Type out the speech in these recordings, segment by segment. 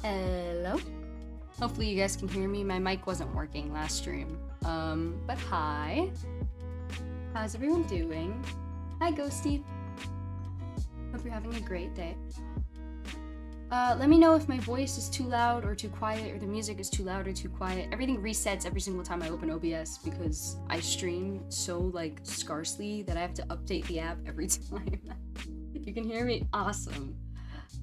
Hello? Hopefully you guys can hear me. My mic wasn't working last stream. But hi. How's everyone doing? Hi, Ghosty. Hope you're having a great day. Let me know if my voice is too loud or too quiet, or the music is too loud or too quiet. Everything resets every single time I open OBS because I stream so like scarcely that I have to update the app every time. You can hear me? Awesome.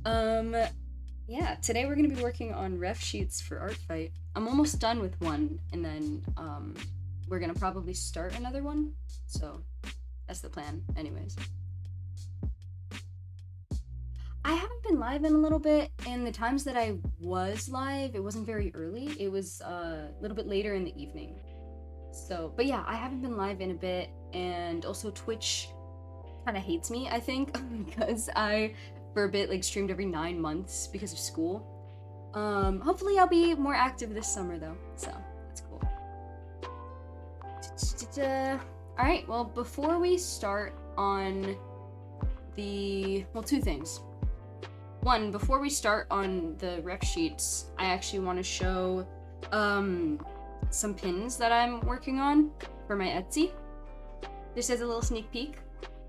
Yeah, today we're gonna be working on ref sheets for Art Fight. I'm almost done with one, and then we're gonna probably start another one. So that's the plan, anyways. I haven't been live in a little bit, and the times that I was live, it wasn't very early. It was a little bit later in the evening. So, but yeah, I haven't been live in a bit, and also Twitch kind of hates me, I think, because I, for a bit, like, streamed every 9 months because of school. Hopefully I'll be more active this summer, though, so that's cool. Alright, well, before we start on well, two things. One, before we start on the rep sheets, I actually want to show some pins that I'm working on for my Etsy. Just as a little sneak peek.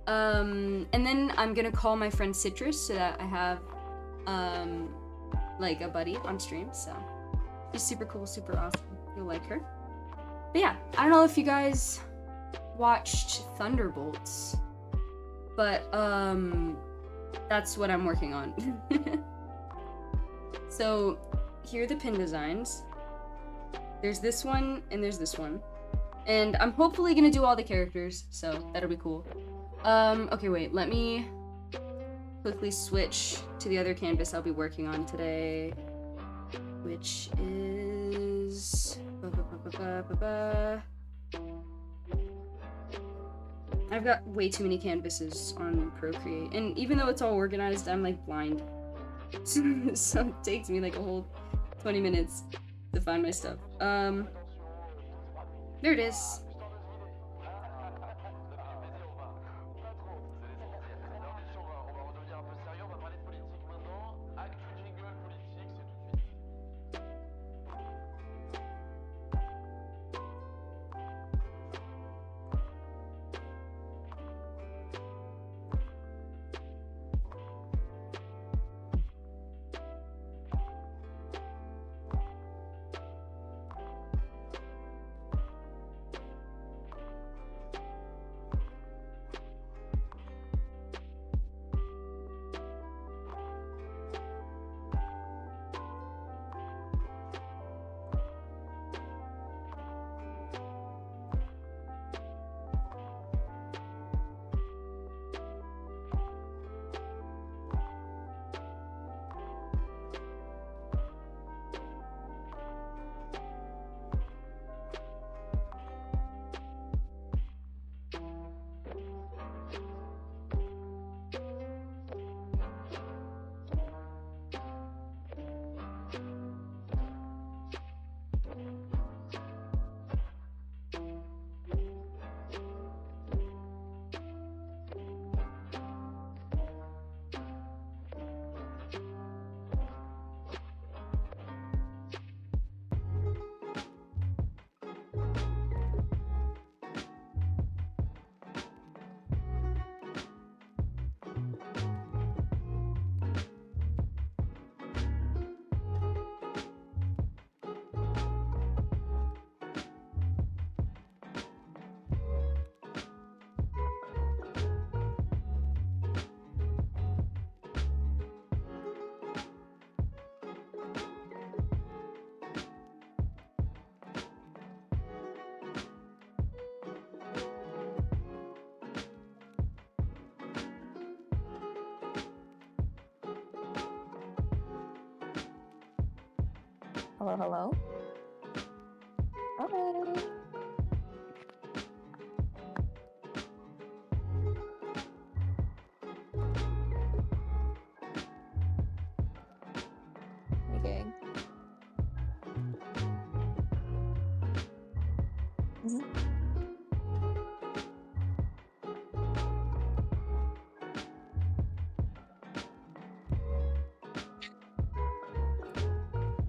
And then I'm gonna call my friend Citrus so that I have like a buddy on stream. So she's super cool, super awesome. You'll like her. But yeah, I don't know if you guys watched Thunderbolts, but that's what I'm working on. So here are the pin designs. There's this one and there's this one. And I'm hopefully gonna do all the characters, so that'll be cool. Okay, wait, let me quickly switch to the other canvas I'll be working on today, which is... I've got way too many canvases on Procreate, and even though it's all organized, I'm like blind. So it takes me like a whole 20 minutes to find my stuff. There it is. Hello, hello. Okay. Okay.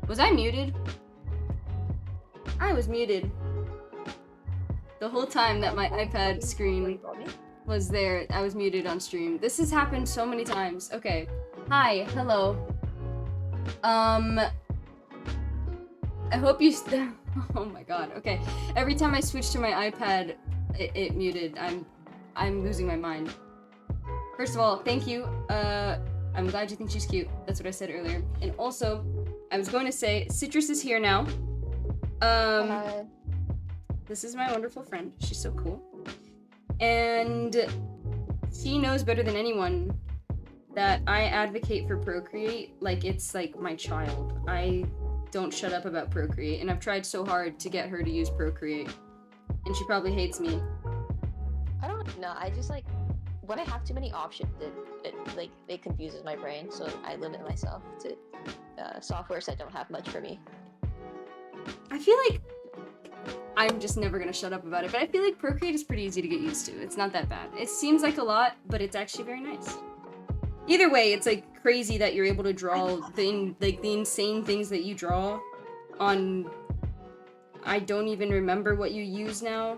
Was I muted? I was muted. The whole time that my iPad screen was there, I was muted on stream. This has happened so many times. Okay. Hi, hello. I hope you. Oh my god. Okay. Every time I switch to my iPad, it muted. I'm losing my mind. First of all, thank you. I'm glad you think she's cute. That's what I said earlier. And also, I was going to say, Citrus is here now. Hi. This is my wonderful friend. She's so cool. And she knows better than anyone that I advocate for Procreate like it's like my child. I don't shut up about Procreate, and I've tried so hard to get her to use Procreate. And she probably hates me. I don't know. I just like when I have too many options, it confuses my brain. So I limit myself to softwares that don't have much for me. I feel like I'm just never gonna shut up about it, but I feel like Procreate is pretty easy to get used to. It's not that bad. It seems like a lot, but it's actually very nice. Either way, it's like crazy that you're able to draw the insane things that you draw on. I don't even remember what you use now.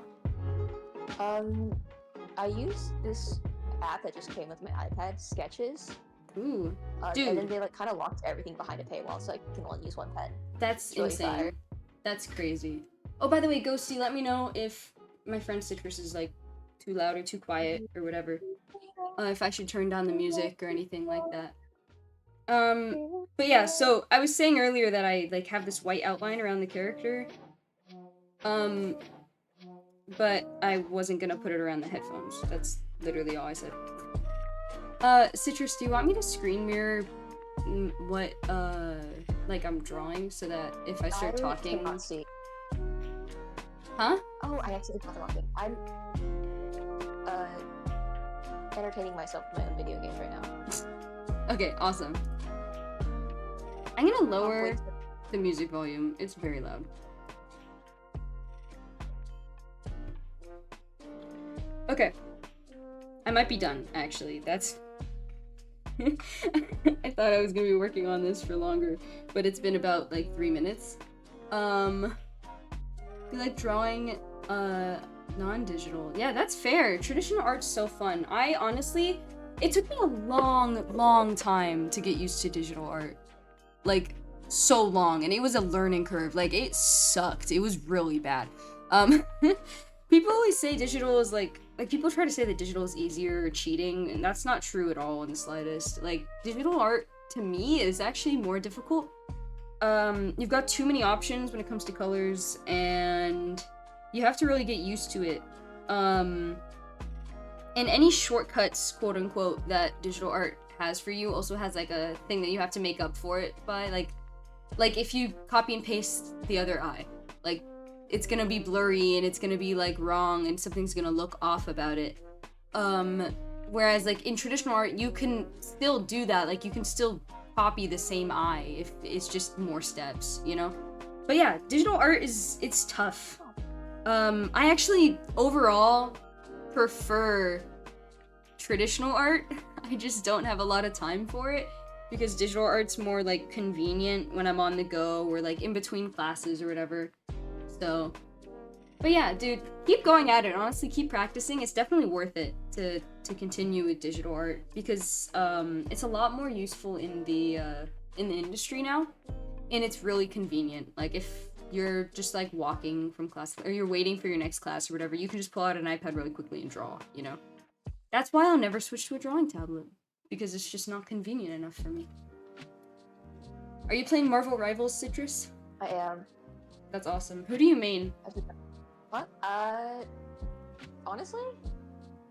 I use this app that just came with my iPad, Sketches. Ooh, dude. And then they like kind of locked everything behind a paywall, so I can only use one pen. That's really insane. Fire. That's crazy. Oh, by the way, Ghosty, let me know if my friend Citrus is like too loud or too quiet or whatever. If I should turn down the music or anything like that. But yeah, so I was saying earlier that I like have this white outline around the character. But I wasn't gonna put it around the headphones. That's literally all I said. Citrus, do you want me to screen mirror what like I'm drawing so that if I start talking? Cannot see. Huh? Oh, I actually got the wrong thing. I'm entertaining myself with my own video games right now. Okay, awesome. I'm gonna lower the music volume. It's very loud. Okay. I might be done, actually. That's... I thought I was gonna be working on this for longer, but it's been about, like, 3 minutes. You like drawing, non-digital. Yeah, that's fair. Traditional art's so fun. I honestly... It took me a long time to get used to digital art. Like, so long. And it was a learning curve. Like, it sucked. It was really bad. People always say digital is like people try to say that digital is easier or cheating, and that's not true at all in the slightest. Like, digital art to me is actually more difficult. You've got too many options when it comes to colors, and you have to really get used to it. And any shortcuts, quote unquote, that digital art has for you also has like a thing that you have to make up for it by, like if you copy and paste the other eye, like, it's gonna be blurry and it's gonna be like wrong and something's gonna look off about it. Whereas like in traditional art, you can still do that. Like, you can still copy the same eye if it's just more steps, you know? But yeah, digital art it's tough. I actually overall prefer traditional art. I just don't have a lot of time for it because digital art's more like convenient when I'm on the go or like in between classes or whatever. So, but yeah, dude, keep going at it. Honestly, keep practicing. It's definitely worth it to continue with digital art because it's a lot more useful in the industry now, and it's really convenient. Like, if you're just like walking from class or you're waiting for your next class or whatever, you can just pull out an iPad really quickly and draw. You know, that's why I'll never switch to a drawing tablet because it's just not convenient enough for me. Are you playing Marvel Rivals, Citrus? I am. That's awesome. Who do you main? What? Honestly,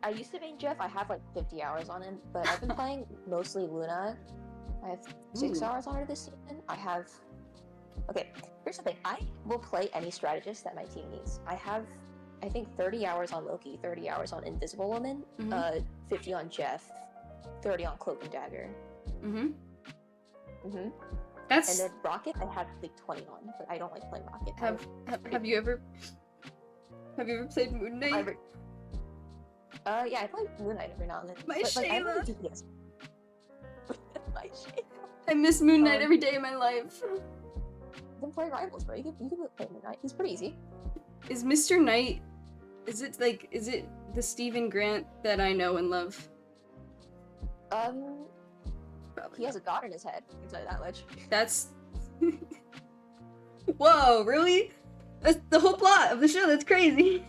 I used to main Jeff. I have like 50 hours on him, but I've been playing mostly Luna. I have 6 hours on her this season. Okay, here's the thing. I will play any strategist that my team needs. I have, I think, 30 hours on Loki, 30 hours on Invisible Woman, 50 on Jeff, 30 on Cloak and Dagger. That's... And then Rocket, I have like 20 on, but I don't like playing Rocket. Have you ever played Moon Knight? Yeah, I play Moon Knight every now and then. My but, Shayla. Like, I really do this. My Shayla. I miss Moon Knight every day of my life. Then play Rivals, bro. You can play Moon Knight. He's pretty easy. Is Mr. Knight? Is it the Stephen Grant that I know and love? Probably He has not. a dot in his head. I can tell you that much. That's... Whoa, really? That's the whole plot of the show. That's crazy.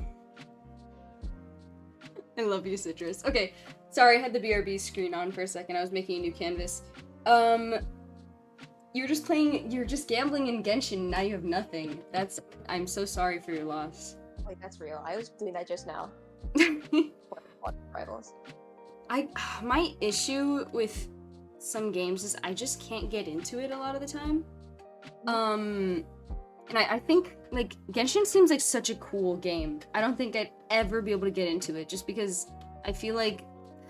I love you, Citrus. Okay, sorry, I had the BRB screen on for a second. I was making a new canvas. You're just gambling in Genshin, now you have nothing. I'm so sorry for your loss. Wait, that's real. I was doing that just now. What rivals? My issue with some games is I just can't get into it a lot of the time. And I think, like, Genshin seems like such a cool game. I don't think I'd ever be able to get into it just because I feel like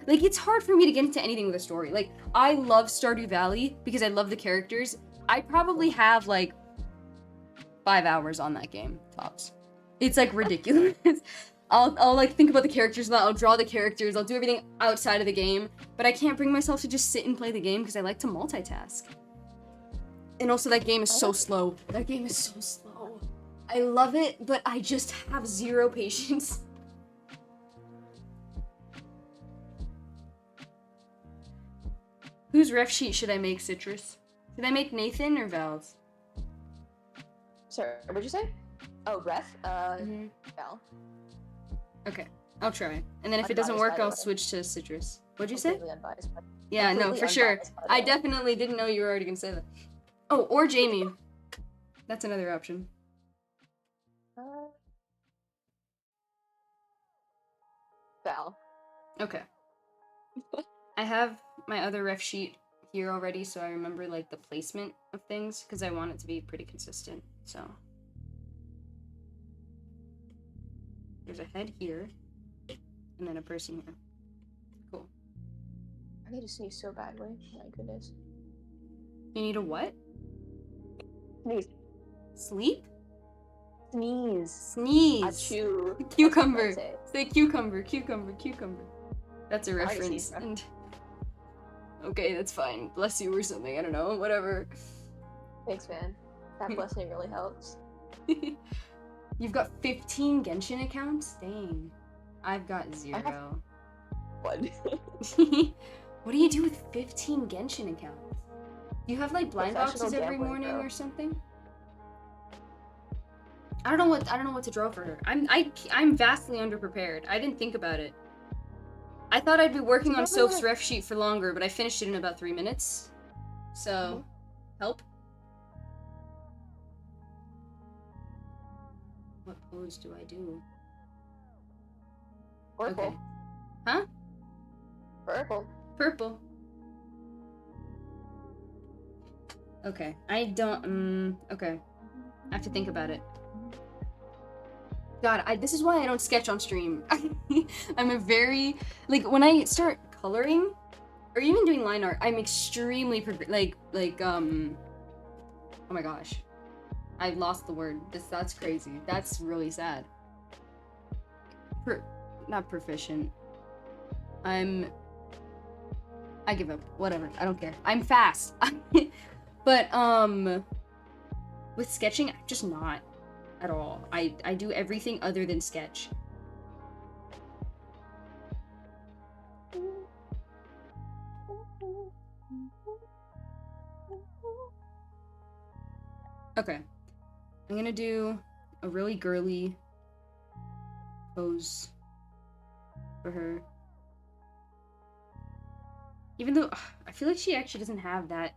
it's hard for me to get into anything with a story. Like, I love Stardew Valley because I love the characters. I probably have, like, 5 hours on that game, tops. It's, like, ridiculous. I'll like, think about the characters, and I'll draw the characters, I'll do everything outside of the game, but I can't bring myself to just sit and play the game because I like to multitask. And also, that game is so slow. That game is so slow. I love it, but I just have zero patience. Whose ref sheet should I make, Citrus? Should I make Nathan or Val's? Sorry, what'd you say? Oh, ref? Val. Okay, I'll try. And then if it doesn't work, I'll switch to Citrus. What'd you say? Completely unbiased, but Yeah, no, for sure. I definitely didn't know you were already gonna say that. Oh, or Jamie. That's another option. Val. Okay. I have my other ref sheet here already, so I remember, like, the placement of things, because I want it to be pretty consistent, so. There's a head here, and then a person here. Cool. I need to sneeze so badly. My goodness. You need a what? Sneeze. Sleep? Sneeze. Sneeze. Achoo. Cucumber. Say cucumber, cucumber, cucumber. That's a I already reference. sneezed. And okay, that's fine. Bless you or something. I don't know. Whatever. Thanks, man. That blessing really helps. You've got 15 Genshin accounts? Dang. I've got 0. What? What do you do with 15 Genshin accounts? You have, like, blind Professional boxes every gambling, morning bro. or something? I don't know what to draw for her. I'm vastly underprepared. I didn't think about it. I thought I'd be working on Soph's ref sheet for longer, but I finished it in about 3 minutes. So, help. What pose do I do? Purple. Okay. Huh? Purple. Purple. Okay. I don't, okay. I have to think about it. God, this is why I don't sketch on stream. I'm a very, like, when I start coloring, or even doing line art, I'm extremely, oh my gosh. I lost the word. That's crazy. That's really sad. Not proficient. I give up. Whatever. I don't care. I'm fast. But, with sketching, I'm just not at all. I do everything other than sketch. Okay. I'm gonna do a really girly pose for her. Even though I feel like she actually doesn't have that,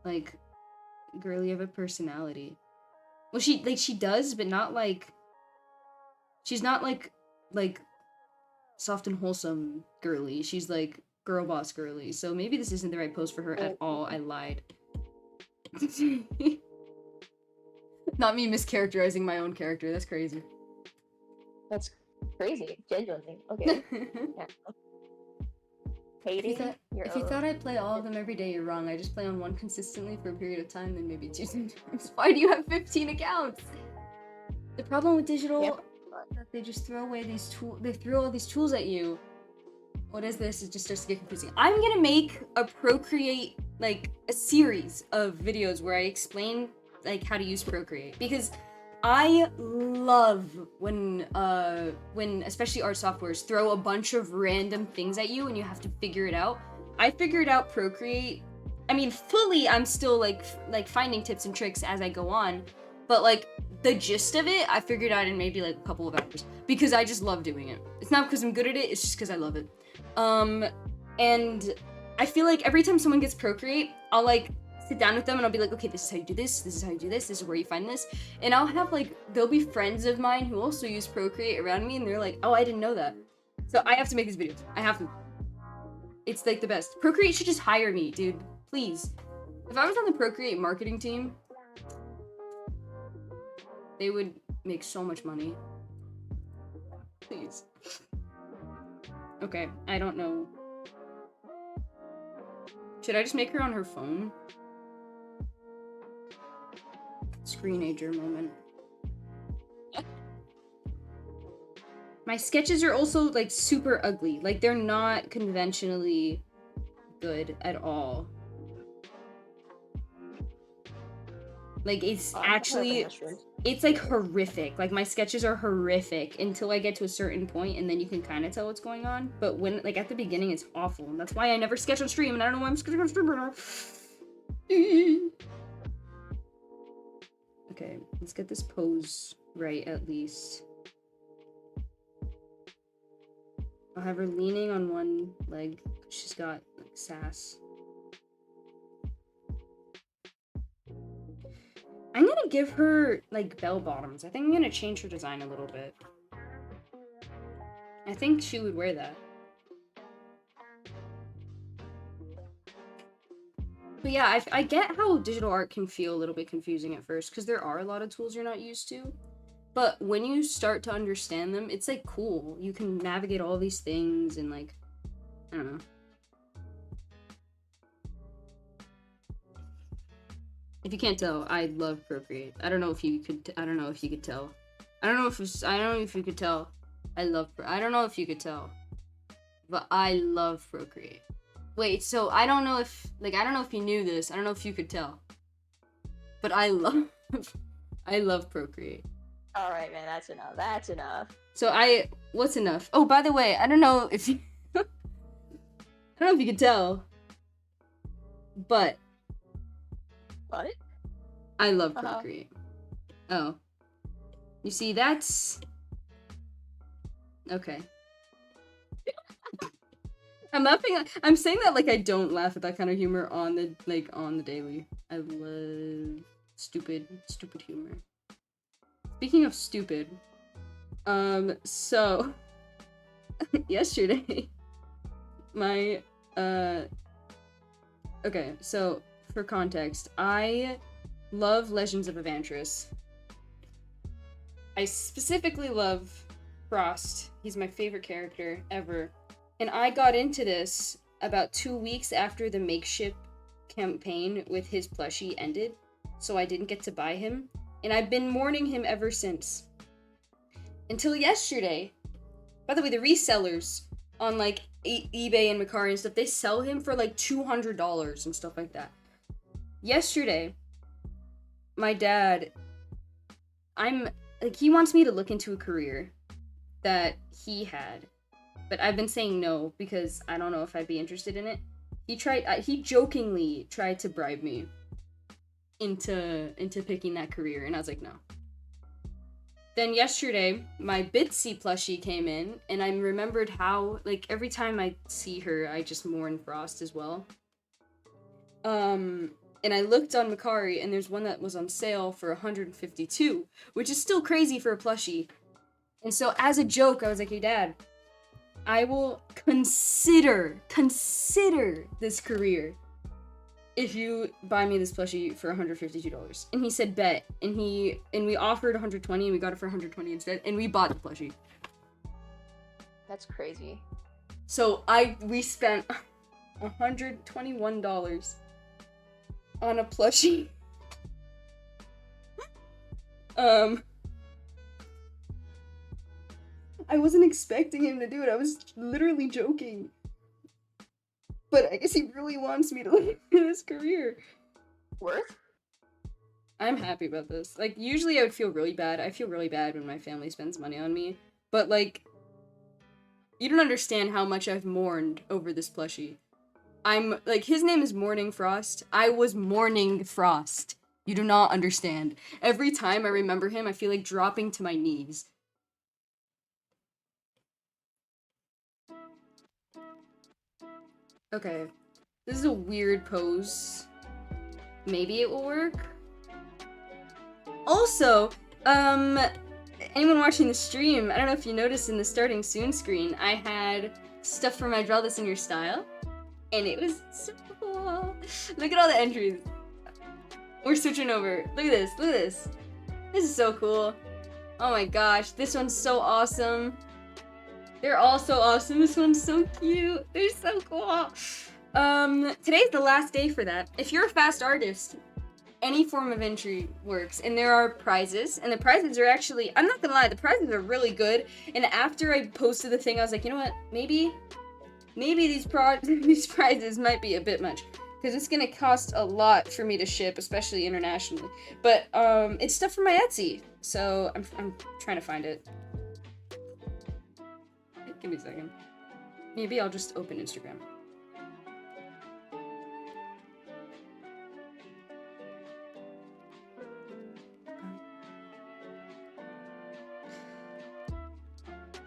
like, girly of a personality. Well, she does, but not like, she's not like soft and wholesome girly. She's like girl boss girly. So maybe this isn't the right pose for her at all. I lied. Not me mischaracterizing my own character. That's crazy. That's crazy. Genuinely. Okay. Yeah. If you thought I'd play all of them every day, you're wrong. I just play on one consistently for a period of time, then maybe 2 times. Why do you have 15 accounts? The problem with digital is that they just throw away these tools. They throw all these tools at you. What is this? It just starts to get confusing. I'm gonna make a Procreate, like, a series of videos where I explain, like, how to use Procreate, because I love when especially art softwares throw a bunch of random things at you and you have to figure it out. I figured out Procreate. I mean, fully, I'm still like finding tips and tricks as I go on, but like the gist of it, I figured out in maybe like a couple of hours because I just love doing it. It's not because I'm good at it; it's just because I love it. And I feel like every time someone gets Procreate, I'll like sit down with them and I'll be like, okay, this is how you do this. This is how you do this. This is where you find this. And I'll have like there'll be friends of mine who also use Procreate around me, and they're like, oh, I didn't know that. So I have to make these videos. I have to. It's like the best. Procreate should just hire me, dude. Please. If I was on the Procreate marketing team, they would make so much money. Please. Okay, I don't know. Should I just make her on her phone? Screenager moment. My sketches are also like super ugly. Like they're not conventionally good at all. Like it's actually, it's like horrific. Like my sketches are horrific until I get to a certain point, and then you can kind of tell what's going on. But when like at the beginning, it's awful, and that's why I never sketch on stream. And I don't know why I'm sketching on stream right now. Okay, let's get this pose right at least. I'll have her leaning on one leg. She's got like sass. I'm gonna give her like bell bottoms. I think I'm gonna change her design a little bit. I think she would wear that. But yeah, I get how digital art can feel a little bit confusing at first because there are a lot of tools you're not used to. But when you start to understand them, it's like cool. You can navigate all these things and like, I don't know. If you can't tell, I love Procreate. I don't know if you could. I don't know if you could tell. I don't know if you could tell. I don't know if you could tell, but I love Procreate. Wait, so I don't know if you knew this. I don't know if you could tell, but I love Procreate. All right, man. That's enough. That's enough. So what's enough? Oh, by the way, I don't know if you, I don't know if you could tell, but. What? I love Procreate. Oh. You see, that's... Okay. I'm laughing. I'm saying that like I don't laugh at that kind of humor on the daily. I love stupid humor. Speaking of stupid, so yesterday, my okay, so for context, I love Legends of Evantris. I specifically love Frost. He's my favorite character ever. And I got into this about 2 weeks after the makeshift campaign with his plushie ended, so I didn't get to buy him. And I've been mourning him ever since. Until yesterday. By the way, the resellers on like eBay and Mercari and stuff, they sell him for like $200 and stuff like that. Yesterday, my dad, he wants me to look into a career that he had, but I've been saying no because I don't know if I'd be interested in it. He jokingly tried to bribe me into picking that career, and I was like, no. Then yesterday, my Bitsy plushie came in, and I remembered how, like, every time I see her, I just mourn Frost as well. And I looked on Mercari, and there's one that was on sale for $152, which is still crazy for a plushie. And so, as a joke, I was like, hey, Dad, I will consider this career if you buy me this plushie for $152. And he said, bet. And we offered $120, and we got it for $120 instead, and we bought the plushie. That's crazy. So, we spent $121 on a plushie. I wasn't expecting him to do it. I was literally joking. But I guess he really wants me to leave this career. Worth? I'm happy about this. Like, usually I would feel really bad. I feel really bad when my family spends money on me. But, like, you don't understand how much I've mourned over this plushie. I'm like, his name is Morning Frost. I was Morning Frost. You do not understand. Every time I remember him, I feel like dropping to my knees. Okay. This is a weird pose. Maybe it will work. Also, anyone watching the stream, I don't know if you noticed in the starting soon screen, I had stuff for my Draw This in Your Style, and it was so cool. Look at all the entries. We're switching over. Look at this, look at this. This is so cool. Oh my gosh, this one's so awesome. They're all so awesome. This one's so cute. They're so cool. Today's the last day for that. If you're a fast artist, any form of entry works, and there are prizes, and the prizes are actually, I'm not gonna lie, the prizes are really good. And after I posted the thing, I was like, you know what, maybe these prizes might be a bit much, because it's gonna cost a lot for me to ship, especially internationally. But it's stuff from my Etsy, so I'm trying to find it. Give me a second. Maybe I'll just open Instagram.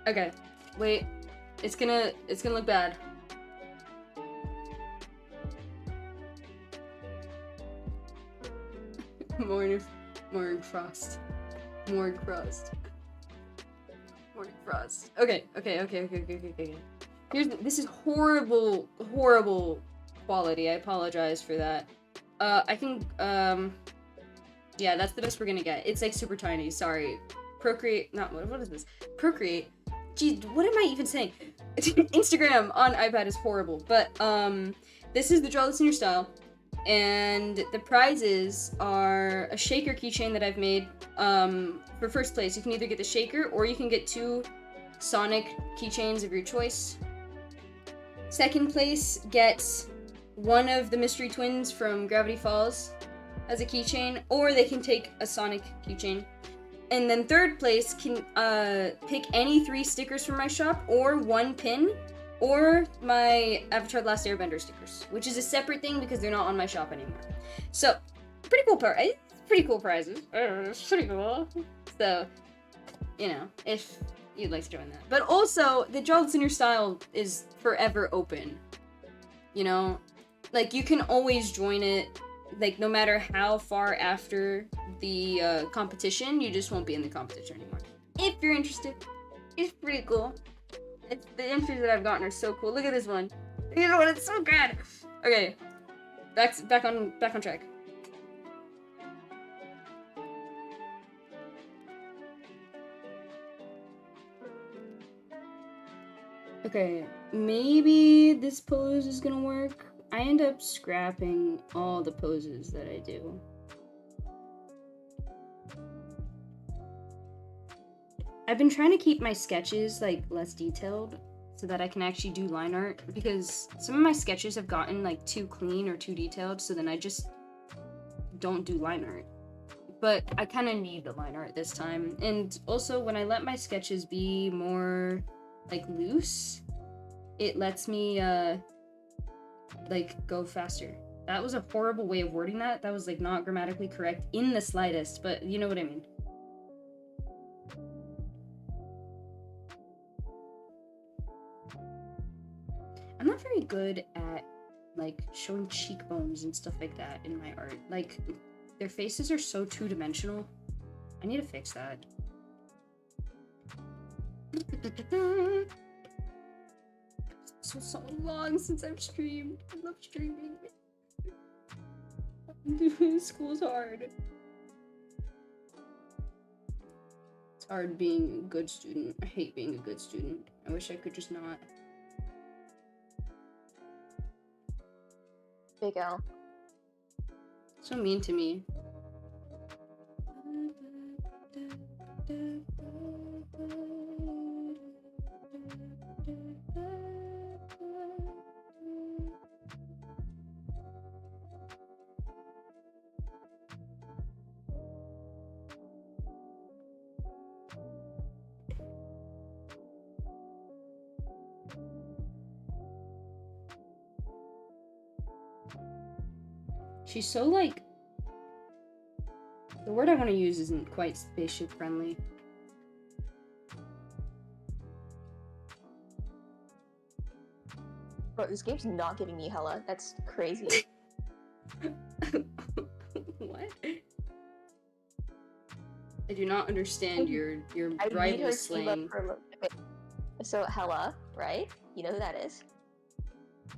Okay, wait. It's gonna look bad. Morning Frost. Morning Frost. Morning Frost. Okay. This is horrible quality. I apologize for that. I can, yeah, that's the best we're gonna get. It's like super tiny, sorry. Procreate, not, what is this? Procreate. Geez, what am I even saying? Instagram on iPad is horrible, but, this is the Draw This in Your Style, and the prizes are a shaker keychain that I've made, for first place. You can either get the shaker, or you can get 2 Sonic keychains of your choice. Second place gets one of the mystery twins from Gravity Falls as a keychain, or they can take a Sonic keychain. And then third place can pick any 3 stickers from my shop, or 1 pin, or my Avatar The Last Airbender stickers, which is a separate thing because they're not on my shop anymore. So, pretty cool prizes. It's pretty cool. So, you know, if you'd like to join that. But also, the Draw This in Your Style is forever open. You know? Like, you can always join it, like, no matter how far after the competition, you just won't be in the competition anymore. If you're interested, it's pretty cool. The entries that I've gotten are so cool. Look at this one. Look at this one, it's so good. Okay, back on track. Okay, maybe this pose is gonna work. I end up scrapping all the poses that I do. I've been trying to keep my sketches like less detailed so that I can actually do line art, because some of my sketches have gotten like too clean or too detailed, so then I just don't do line art. But I kind of need the line art this time. And also, when I let my sketches be more like loose, it lets me like go faster. That was a horrible way of wording that. That was like not grammatically correct in the slightest, but you know what I mean. I'm not very good at like showing cheekbones and stuff like that in my art. Like, their faces are so two-dimensional. I need to fix that. So long since I've streamed. I love streaming. School's hard. It's hard being a good student. I hate being a good student. I wish I could just not. Big L. So mean to me. She's so, like... The word I want to use isn't quite spaceship friendly. Bro, this game's not giving me hella. That's crazy. What? I do not understand your I need rival her to team up slang. for okay. So Hella, right? You know who that is?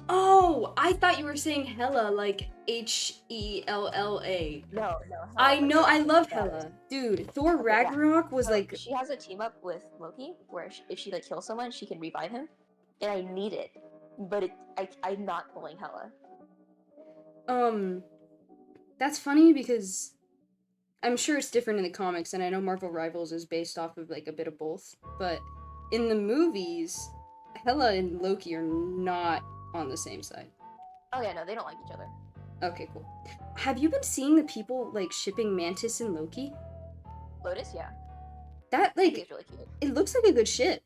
Oh, I thought you were saying Hella, like Hella. No, I Hella. know, I love Yeah. Hella. Dude, Thor Okay, yeah. Ragnarok was So like... she has a team up with Loki, where if she like kills someone, she can revive him, and I need it, but I'm not pulling Hella. That's funny because I'm sure it's different in the comics, and I know Marvel Rivals is based off of like a bit of both, but in the movies, Hela and Loki are not on the same side. Oh yeah, no, they don't like each other. Okay, cool. Have you been seeing the people like shipping Mantis and Loki? Lotus, yeah. That I think like it's really cute. it looks like a good ship.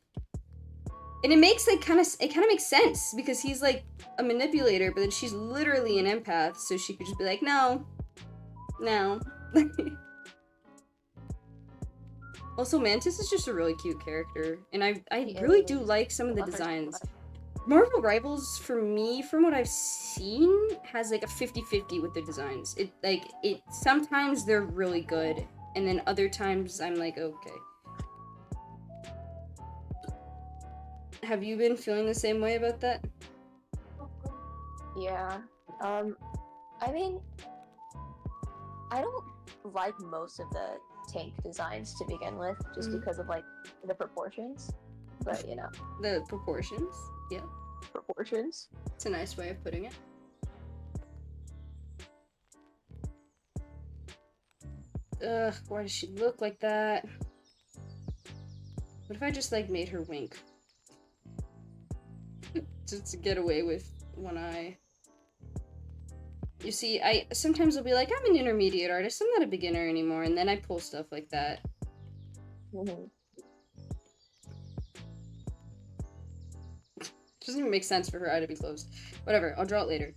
And it makes like kind of makes sense because he's like a manipulator, but then she's literally an empath, so she could just be like, no. Also, Mantis is just a really cute character, and I really do like some of the designs. Marvel Rivals, for me, from what I've seen, has like a 50-50 with the designs. It sometimes they're really good, and then other times I'm like, okay. Have you been feeling the same way about that? Yeah. I mean, I don't like most of the tank designs to begin with, just because of like the proportions. But you know. The proportions? Yeah. Proportions. It's a nice way of putting it. Ugh, why does she look like that? What if I just like made her wink? Just to get away with one eye. You see, I sometimes will be like, I'm an intermediate artist, I'm not a beginner anymore, and then I pull stuff like that. Doesn't even make sense for her eye to be closed. Whatever, I'll draw it later.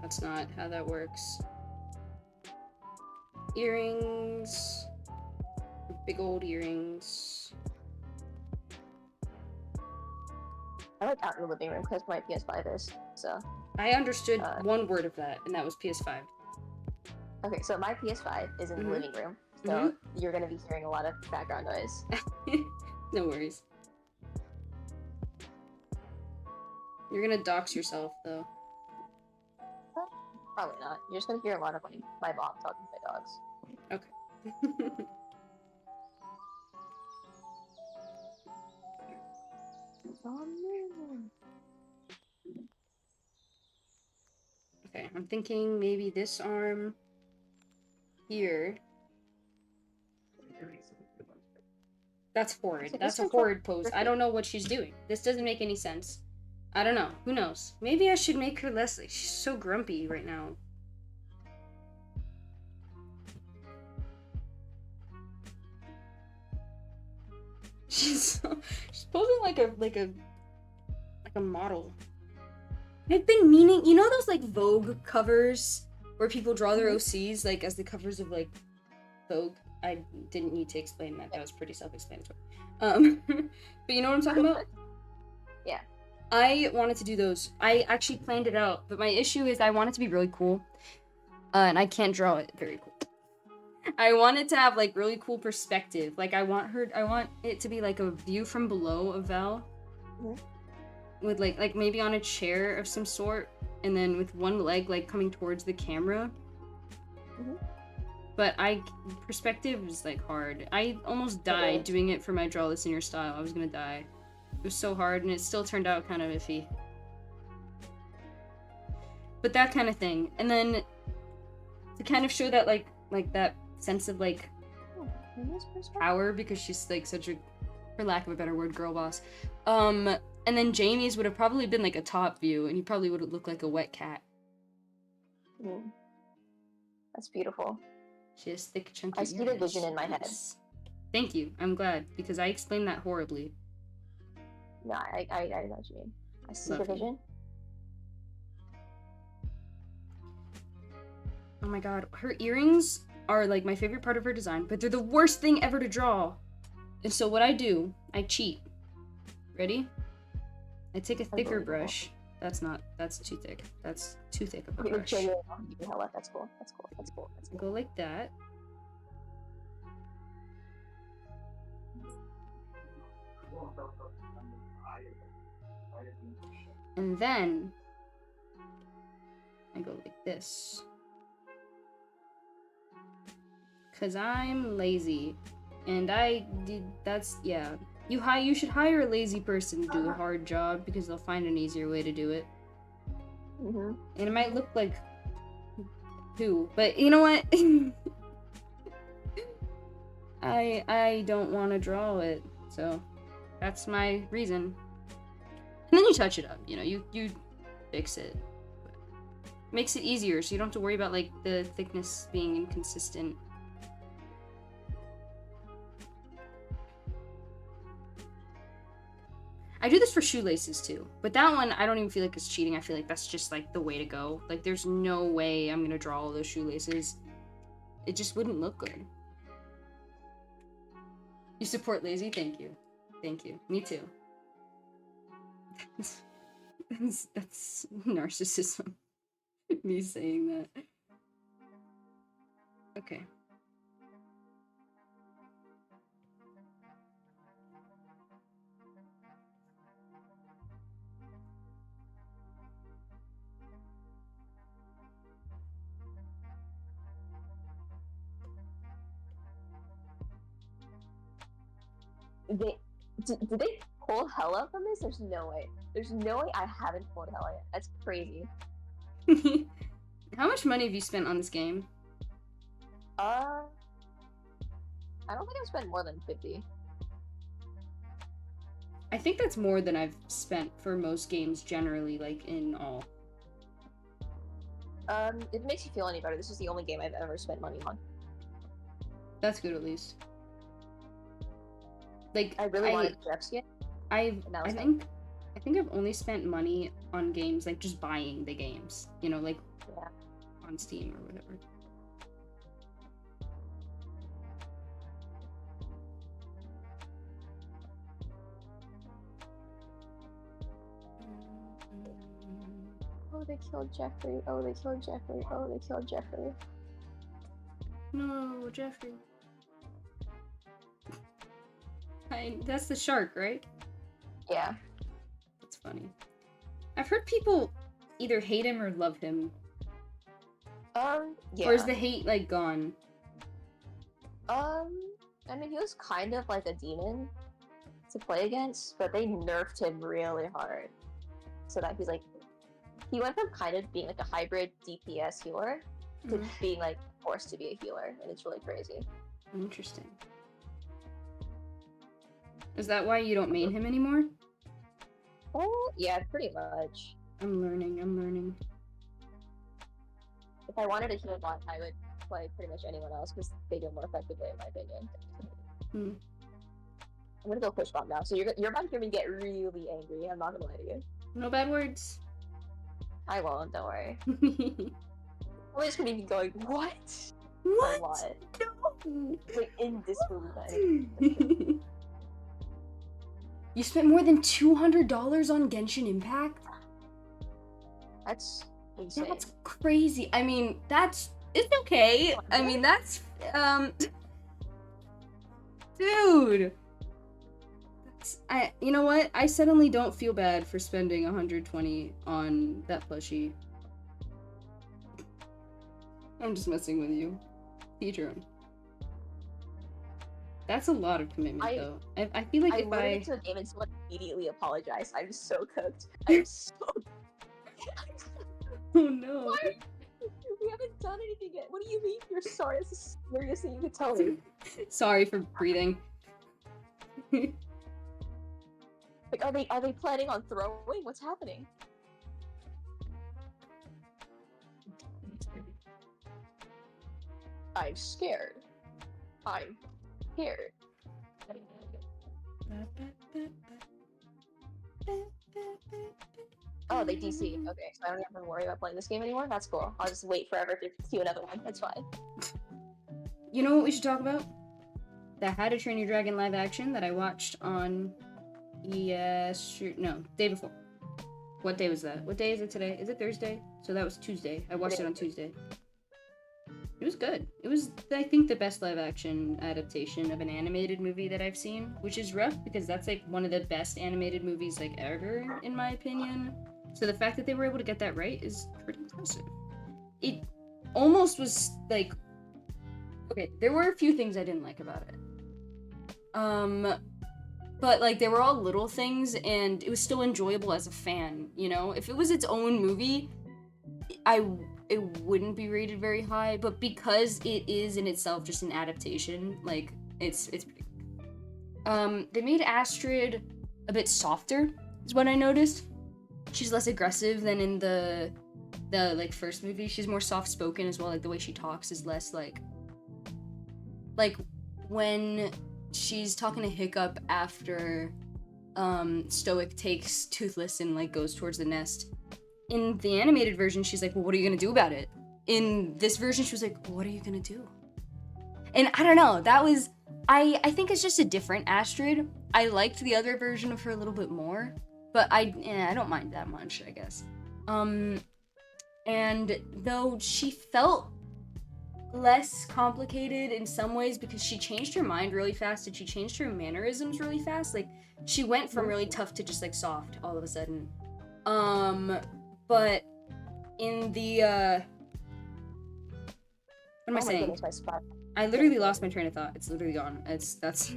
That's not how that works. Earrings. Big old earrings. I like out in the living room because my PS5 is, so. I understood one word of that, and that was PS5. Okay, so my PS5 is in the living room, so you're gonna be hearing a lot of background noise. No worries. You're gonna dox yourself, though. Probably not. You're just gonna hear a lot of like my mom talking to my dogs. Okay. Okay, I'm thinking maybe this arm here. That's horrid. That's a horrid pose. I don't know what she's doing. This doesn't make any sense. I don't know. Who knows? Maybe I should make her less... She's so grumpy right now. She's posing like a model. I've been meaning, you know those like Vogue covers where people draw their OCs like as the covers of like Vogue? I didn't need to explain that. That was pretty self-explanatory. But you know what I'm talking about? Yeah. I wanted to do those. I actually planned it out, but my issue is I want it to be really cool. And I can't draw it very cool. I want it to have like really cool perspective. Like I want it to be like a view from below of Val. With like maybe on a chair of some sort, and then with one leg like coming towards the camera. But perspective is like hard. I almost died doing it for my Draw This in Your Style. I was gonna die. It was so hard, and it still turned out kind of iffy. But that kind of thing, and then to kind of show that like that sense of like power, because she's like such a, for lack of a better word, girl boss. And then Jamie's would have probably been like a top view, and he probably would have looked like a wet cat. That's beautiful. She has thick, chunky I ears. see the vision in my head. Nice. Thank you. I'm glad, because I explained that horribly. No, I know what you mean. I see Love the you. vision. Oh my god, her earrings are like my favorite part of her design, but they're the worst thing ever to draw. And so what I do, I cheat. Ready? I take a thicker brush. That's too thick. That's too thick of a brush. That's cool. I go like that. And then I go like this. Cause I'm lazy. And yeah. You should hire a lazy person to do a hard job because they'll find an easier way to do it. Mm-hmm. And it might look like poo, but you know what? I don't want to draw it, so that's my reason. And then you touch it up, you know, you fix it. Makes it easier, so you don't have to worry about like the thickness being inconsistent. I do this for shoelaces too, but that one I don't even feel like it's cheating. I feel like that's just like the way to go. Like there's no way I'm gonna draw all those shoelaces. It just wouldn't look good. You support lazy? Thank you. Thank you. Me too. That's narcissism. Me saying that. Okay. Did they pull hella from this? There's no way. There's no way I haven't pulled hella yet. That's crazy. How much money have you spent on this game? I don't think I've spent more than 50. I think that's more than I've spent for most games generally, like in all. If it makes you feel any better, this is the only game I've ever spent money on. That's good, at least. Like I really wanted Jeff's skin. I think I've only spent money on games like just buying the games, you know, like on Steam or whatever. Oh, they killed Jeffrey. Oh, they killed Jeffrey. Oh, they killed Jeffrey. No, Jeffrey. That's the shark, right? Yeah. That's funny. I've heard people either hate him or love him. Yeah. Or is the hate, like, gone? I mean, he was kind of like a demon to play against, but they nerfed him really hard. So that he's like, he went from kind of being like a hybrid DPS healer to being like forced to be a healer, and it's really crazy. Interesting. Is that why you don't main him anymore? Oh, yeah, pretty much. I'm learning. If I wanted a heal bot, I would play pretty much anyone else because they do it more effectively, in my opinion. I'm gonna go push bomb now, so you're about to hear me get really angry. I'm not gonna lie to you. No bad words. I won't. Don't worry. I'm just gonna be going, what? What? A lot. No. Like in disbelief. You spent more than $200 on Genshin Impact? That's insane. That's crazy. I mean, it's okay. I mean, that's, dude. You know what? I suddenly don't feel bad for spending 120 on that plushie. I'm just messing with you. Each your own. That's a lot of commitment, though. I feel like if I went into the game and someone immediately apologized. I'm so cooked. I'm so. Oh no. Why? We haven't done anything yet. What do you mean you're sorry? This is the weirdest thing you could tell me. Sorry for breathing. Like, are they planning on throwing? What's happening? I'm scared. I'm scared. Oh, they DC. Okay, so I don't have to worry about playing this game anymore. That's cool. I'll just wait forever to queue another one. That's fine. You know what we should talk about? The How to Train Your Dragon live action that I watched on day before. What day was that? What day is it today? Is it Thursday? So that was Tuesday. I watched it on Tuesday. It was good. It was, I think, the best live action adaptation of an animated movie that I've seen, which is rough because that's like one of the best animated movies like ever, in my opinion. So the fact that they were able to get that right is pretty impressive. It almost was like, okay, there were a few things I didn't like about it. But like they were all little things and it was still enjoyable as a fan, you know? If it was its own movie, it wouldn't be rated very high, but because it is in itself just an adaptation, like it's pretty good. They made Astrid a bit softer, is what I noticed. She's less aggressive than in the like first movie. She's more soft spoken as well, like the way she talks is less like when she's talking to Hiccup after Stoic takes Toothless and like goes towards the nest. In the animated version, she's like, well, what are you gonna do about it? In this version, she was like, what are you gonna do? And I don't know, that was, I think it's just a different Astrid. I liked the other version of her a little bit more, but I don't mind that much, I guess. And though she felt less complicated in some ways because she changed her mind really fast and she changed her mannerisms really fast. Like, she went from really tough to just like soft all of a sudden. But in the what am I saying? Goodness, my spot. I literally lost my train of thought. It's literally gone. That's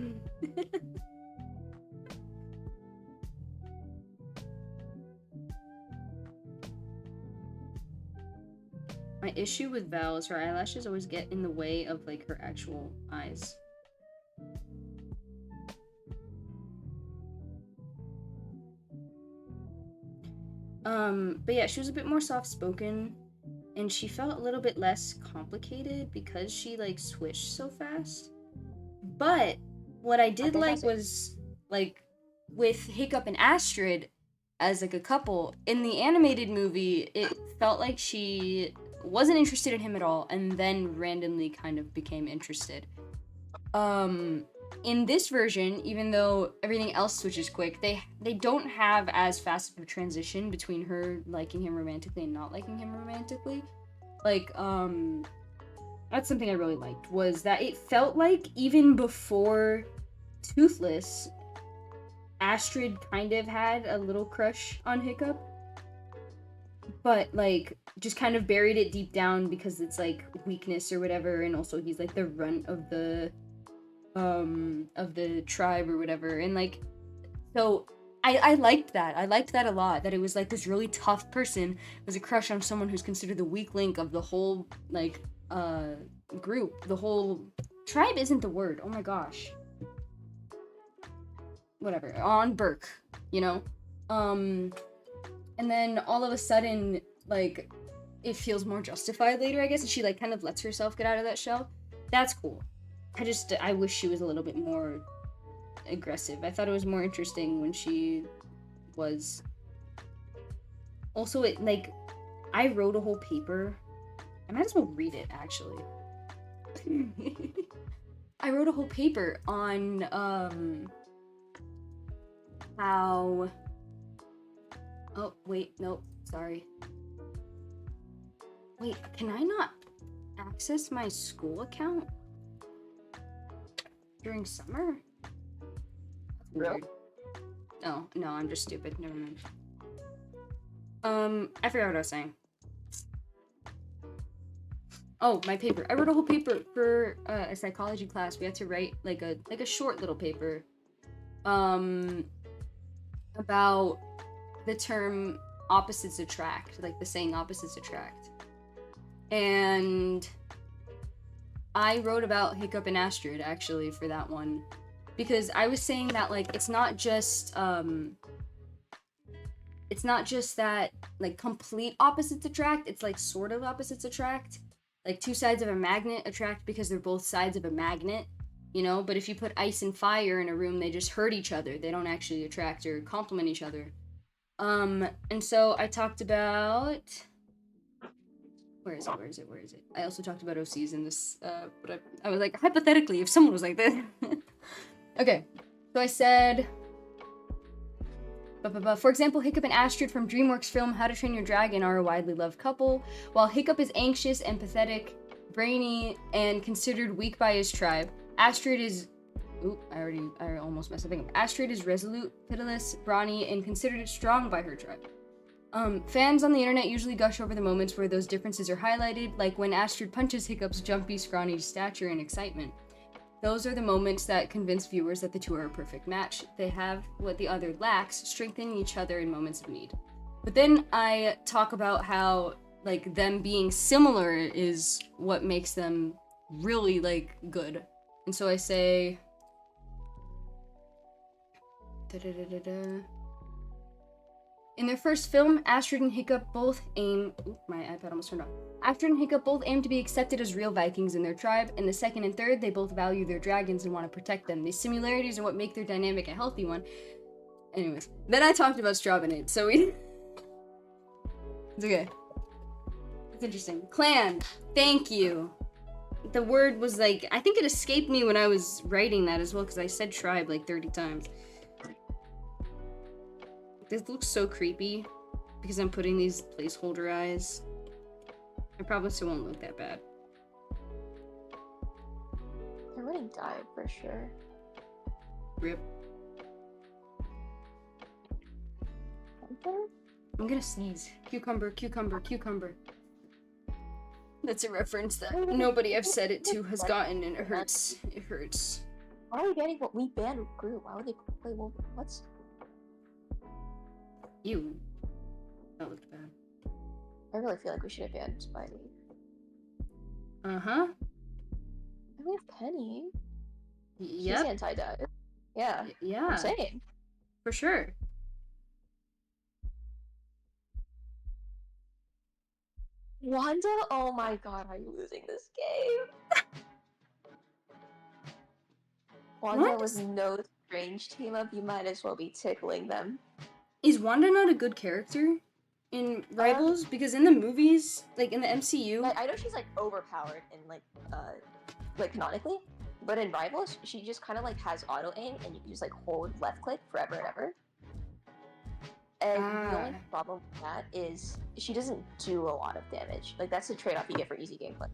my issue with Val is her eyelashes always get in the way of like her actual eyes. But yeah, she was a bit more soft-spoken, and she felt a little bit less complicated because she, like, switched so fast. But what I did like was, like, with Hiccup and Astrid as, like, a couple, in the animated movie, it felt like she wasn't interested in him at all, and then randomly kind of became interested. In this version, even though everything else switches quick, they don't have as fast of a transition between her liking him romantically and not liking him romantically. Like, that's something I really liked, was that it felt like even before Toothless, Astrid kind of had a little crush on Hiccup. But, like, just kind of buried it deep down because it's, like, weakness or whatever, and also he's, like, the runt of the tribe or whatever, and like, so I liked that. I liked that a lot, that it was like this really tough person was a crush on someone who's considered the weak link of the whole like group. The whole tribe isn't the word, oh my gosh, whatever, on Burke, you know. And then all of a sudden, like, it feels more justified later, I guess, and she like kind of lets herself get out of that shell. That's cool. I wish she was a little bit more aggressive. I thought it was more interesting when she was. Also, it, like, I wrote a whole paper. I might as well read it, actually. I wrote a whole paper on, how... Oh, wait, nope, sorry. Wait, can I not access my school account during summer? That's weird. Oh, no, I'm just stupid. Never mind. I forgot what I was saying. Oh, my paper. I wrote a whole paper for a psychology class. We had to write like a short little paper about the term opposites attract, like the saying opposites attract. And I wrote about Hiccup and Astrid, actually, for that one. Because I was saying that, like, it's not just that, like, complete opposites attract. It's, like, sort of opposites attract. Like two sides of a magnet attract because they're both sides of a magnet, you know? But if you put ice and fire in a room, they just hurt each other. They don't actually attract or complement each other. And so I talked about where is it? I also talked about OCs in this, but I was like, hypothetically, if someone was like this. Okay, so I said, for example, Hiccup and Astrid from DreamWorks film How to Train Your Dragon are a widely loved couple. While Hiccup is anxious and pathetic, brainy, and considered weak by his tribe, Astrid is... Oop, I almost messed up. Astrid is resolute, pitiless, brawny, and considered strong by her tribe. Fans on the internet usually gush over the moments where those differences are highlighted, like when Astrid punches Hiccup's jumpy, scrawny stature in excitement. Those are the moments that convince viewers that the two are a perfect match. They have what the other lacks, strengthening each other in moments of need. But then I talk about how, like, them being similar is what makes them really, like, good. And so I say... In their first film, Astrid and Hiccup both aim... Oop, my iPad almost turned off. Astrid and Hiccup both aim to be accepted as real Vikings in their tribe. In the second and third, they both value their dragons and want to protect them. These similarities are what make their dynamic a healthy one. Anyways, then I talked about Strawbonade, so we... It's okay. It's interesting. Clan, thank you. The word was like... I think it escaped me when I was writing that as well, because I said tribe like 30 times. This looks so creepy because I'm putting these placeholder eyes. I probably still won't look that bad. They're running dive for sure. Rip. I'm gonna sneeze. Cucumber, cucumber, cucumber. That's a reference that nobody I've said it to has gotten, and it hurts. It hurts. Why are we banning what we banned Gru? Why would they play Wolf? What's... Ew. That looked bad. I really feel like we should have banned Spidey. Uh-huh. And we have Penny. Yep. She's anti-dive. Yeah. Yeah. I'm saying. For sure. Wanda? Oh my god, I'm losing this game. Wanda was no strange team up. You might as well be tickling them. Is Wanda not a good character in Rivals? Because in the movies, like in the MCU... I know she's like overpowered in like canonically, but in Rivals, she just kind of like has auto aim and you can just like hold left click forever and ever. And the only problem with that is she doesn't do a lot of damage. Like that's the trade-off you get for easy gameplay.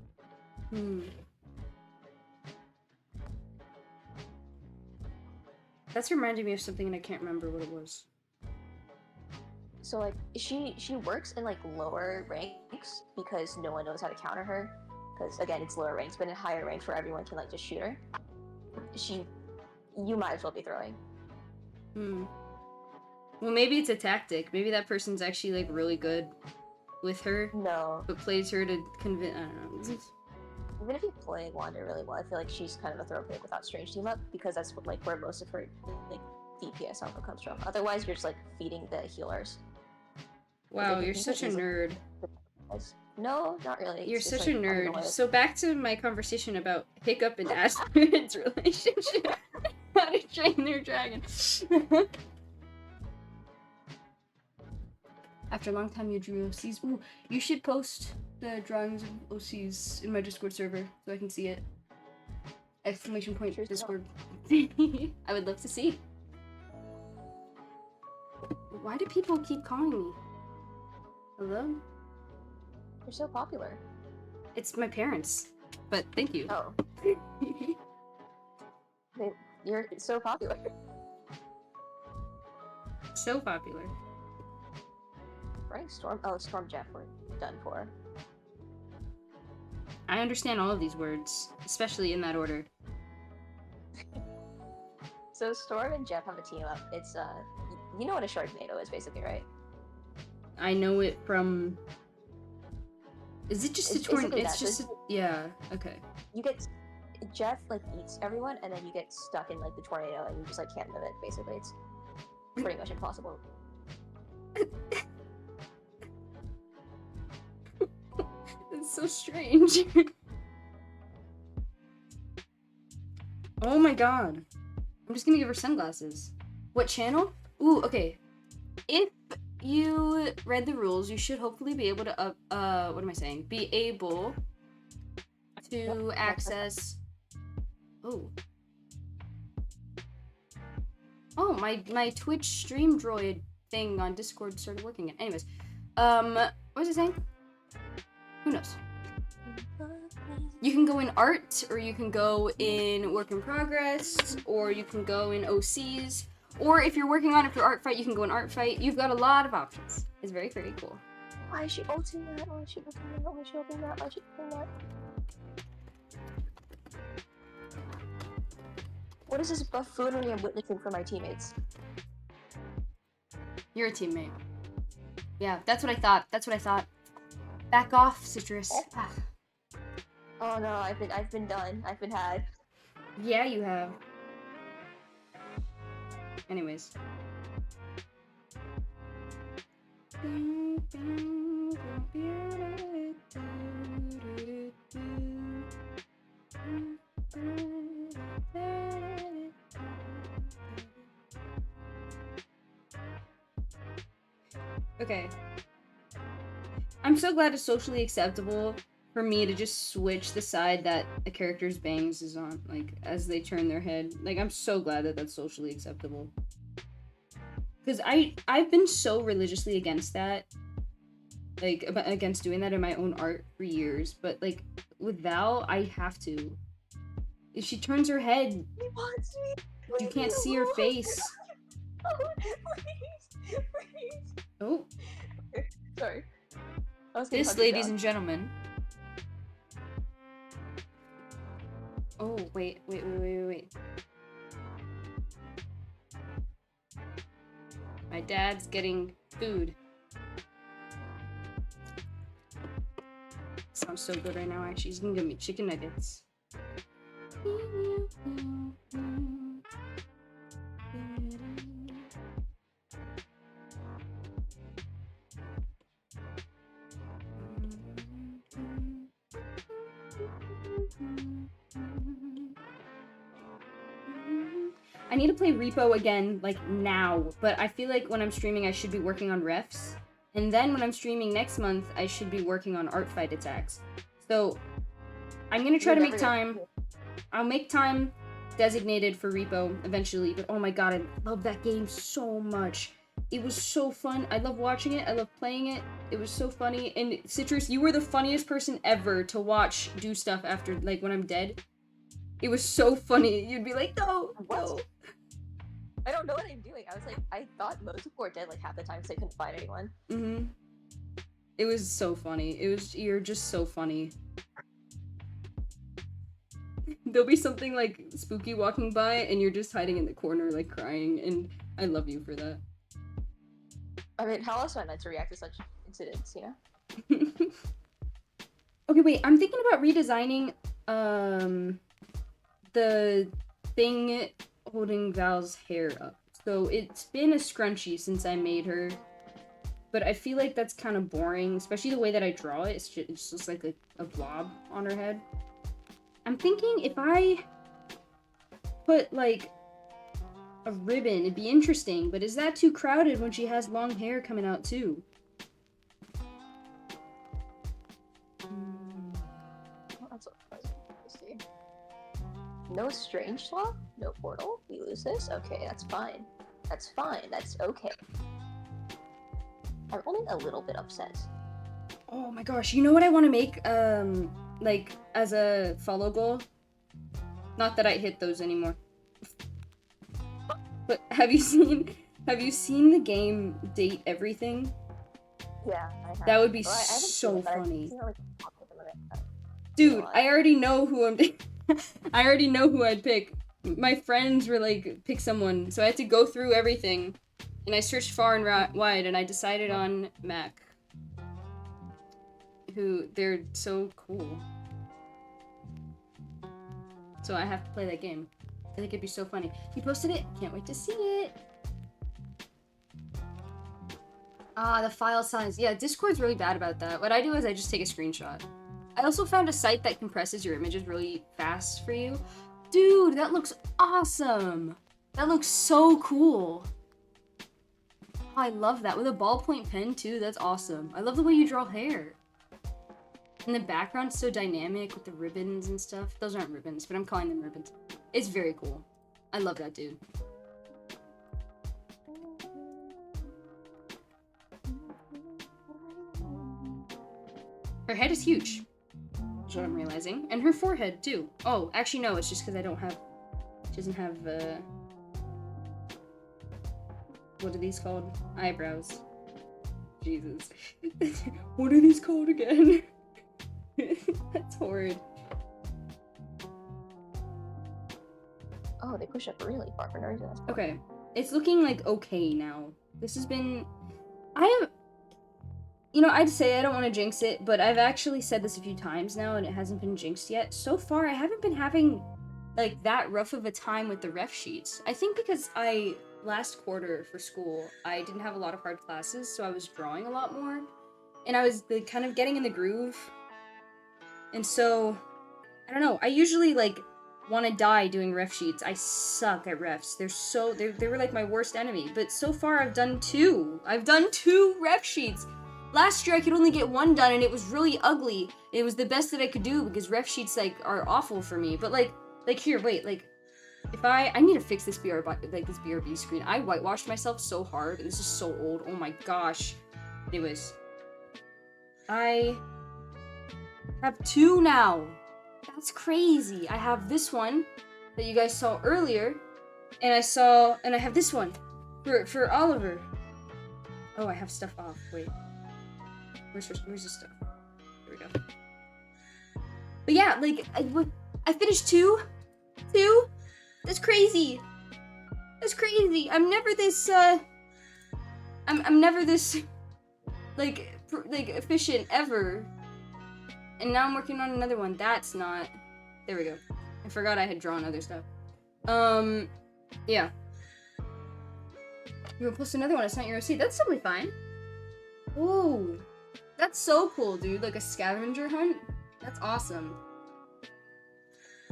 That's reminding me of something and I can't remember what it was. So like she works in like lower ranks because no one knows how to counter her. Because again, it's lower ranks, but in higher ranks where everyone can like just shoot her, you might as well be throwing. Well, maybe it's a tactic. Maybe that person's actually like really good with her. No. But plays her to convince. I don't know. Even if you play Wanda really well, I feel like she's kind of a throw pick without strange team up because that's what, like where most of her like DPS output comes from. Otherwise, you're just like feeding the healers. Wow, you're such a nerd. No, not really. You're such a nerd. So back to my conversation about Hiccup and Astrid's relationship. How to train their dragon. After a long time, you drew OCs. Ooh, you should post the drawings of OCs in my Discord server so I can see it. Exclamation point Discord. I would love to see. Why do people keep calling me? Hello? You're so popular. It's my parents, but thank you. Oh. You're so popular. So popular. Right? Storm Jeff, we're done for. I understand all of these words, especially in that order. So Storm and Jeff have a team up. It's you know what a Sharknado is basically, right? I know it from... Is it just a tornado? It's just a... Yeah, okay. You get... Jeff, like, eats everyone, and then you get stuck in, like, the tornado, and you just, like, can't move it, basically. It's pretty much impossible. It's so strange. Oh my god. I'm just gonna give her sunglasses. What channel? Ooh, okay. If you read the rules, you should hopefully be able to what am I saying? Be able to access. Oh. Oh, my Twitch stream droid thing on Discord started working again. Anyways, what was I saying? Who knows? You can go in art, or you can go in work in progress, or you can go in OCs, or if you're working on it for art fight, you can go in art fight. You've got a lot of options. It's very, very cool. Why is she ulting that? Why is she ulting that? Why is she ulting that? Why is she ulting that? What is this buffoonery I'm witnessing from my teammates? You're a teammate. Yeah, that's what I thought. That's what I thought. Back off, Citrus. Ah. Oh no, I've been done. I've been had. Yeah, you have. Anyways. Okay. I'm so glad it's socially acceptable for me to just switch the side that a character's bangs is on, like, as they turn their head. Like, I'm so glad that that's socially acceptable. Because I've been so religiously against that. Like, against doing that in my own art for years. But, like, with Val, I have to. If she turns her head, He wants me. you can't see her face. Oh, please, please. Oh. Okay, sorry. This, ladies and gentlemen. Oh, wait. My dad's getting food. Sounds so good right now, actually. He's gonna give me chicken nuggets. I need to play Repo again, like, now, but I feel like when I'm streaming, I should be working on refs, and then when I'm streaming next month, I should be working on art fight attacks. So, I'm gonna try to make time. I'll make time designated for Repo eventually, but oh my god, I love that game so much. It was so fun. I love watching it. I love playing it. It was so funny. And Citrus, you were the funniest person ever to watch do stuff after, like, when I'm dead. It was so funny. You'd be like, no, no. I don't know what I'm doing. I was like, I thought most people were dead like half the time because I couldn't find anyone. Mm-hmm. It was so funny. You're just so funny. There'll be something like spooky walking by and you're just hiding in the corner like crying, and I love you for that. I mean, how else am I meant to react to such incidents, you know? Okay, wait, I'm thinking about redesigning the thing holding Val's hair up. So it's been a scrunchie since I made her, but I feel like that's kind of boring, especially the way that I draw it. It's just like a blob on her head. I'm thinking if I put like a ribbon, it'd be interesting, but is that too crowded when she has long hair coming out too? That's what I was supposed to see. No strange swap? No portal? We lose this? Okay, that's fine. That's fine. That's okay. I'm only a little bit upset. Oh my gosh, you know what I want to make, like, as a follow goal? Not that I hit those anymore. But have you seen the game Date Everything? Yeah, I have. That would be Well, I haven't so seen it, but I've funny. seen it, like, Dude, I already know who I'm I already know who I'd pick. My friends were like, pick someone, so I had to go through everything. And I searched far and wide, and I decided on Mac. Who, they're so cool. So I have to play that game. I think it'd be so funny. He posted it. Can't wait to see it. Ah, the file size. Yeah, Discord's really bad about that. What I do is I just take a screenshot. I also found a site that compresses your images really fast for you. Dude, that looks awesome. That looks so cool. Oh, I love that. With a ballpoint pen, too. That's awesome. I love the way you draw hair. And the background's so dynamic with the ribbons and stuff. Those aren't ribbons, but I'm calling them ribbons. It's very cool. I love that, dude. Her head is huge. That's what I'm realizing. And her forehead, too. Oh, actually, no. It's just because I don't have... She doesn't have, what are these called? Eyebrows. Jesus. What are these called again? That's horrid. Oh, they push up really far for no reason. Okay. It's looking like okay now. This has been... You know, I'd say I don't want to jinx it, but I've actually said this a few times now and it hasn't been jinxed yet. So far, I haven't been having, like, that rough of a time with the ref sheets. I think because last quarter for school, I didn't have a lot of hard classes, so I was drawing a lot more. And I was, like, kind of getting in the groove. And so, I don't know, I usually, like, want to die doing ref sheets. I suck at refs. They were, like, my worst enemy. But so far, I've done 2. I've done 2 ref sheets. Last year, I could only get 1 done, and it was really ugly. It was the best that I could do, because ref sheets, like, are awful for me. But, like, here, wait, like, if I need to fix this this BRB screen. I whitewashed myself so hard, and this is so old. Oh my gosh. Anyways. I have 2 now. That's crazy. I have this one that you guys saw earlier, and I have this one for Oliver. Oh, I have stuff off. Wait. Where's the stuff? There we go. But yeah, like, I finished 2. That's crazy. That's crazy. I'm never this, I'm never this, like efficient ever. And now I'm working on another one. That's not, there we go. I forgot I had drawn other stuff. Yeah. You wanna post another one? It's not your OC. That's totally fine. Ooh. That's so cool, dude. Like a scavenger hunt? That's awesome.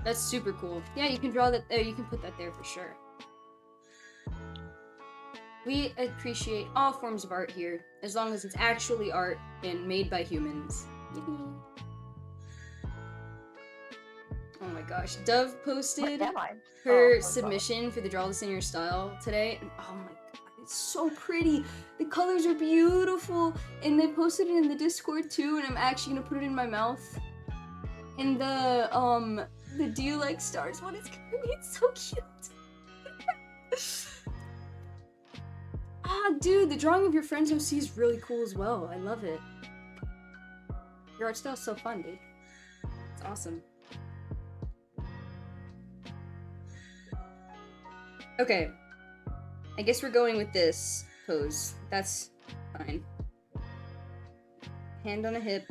That's super cool. Yeah, you can draw that there. You can put that there for sure. We appreciate all forms of art here, as long as it's actually art and made by humans. Yippee. Oh my gosh. Dove posted her submission for the Draw This in Your Style today. And oh my god, it's so pretty. The colors are beautiful. And they posted it in the Discord too, and I'm actually gonna put it in my mouth. And the Do You Like Stars one is it's so cute. Dude, the drawing of your friend's OC is really cool as well. I love it. Your art style's so fun, dude. It's awesome. Okay. I guess we're going with this pose. That's fine. Hand on a hip.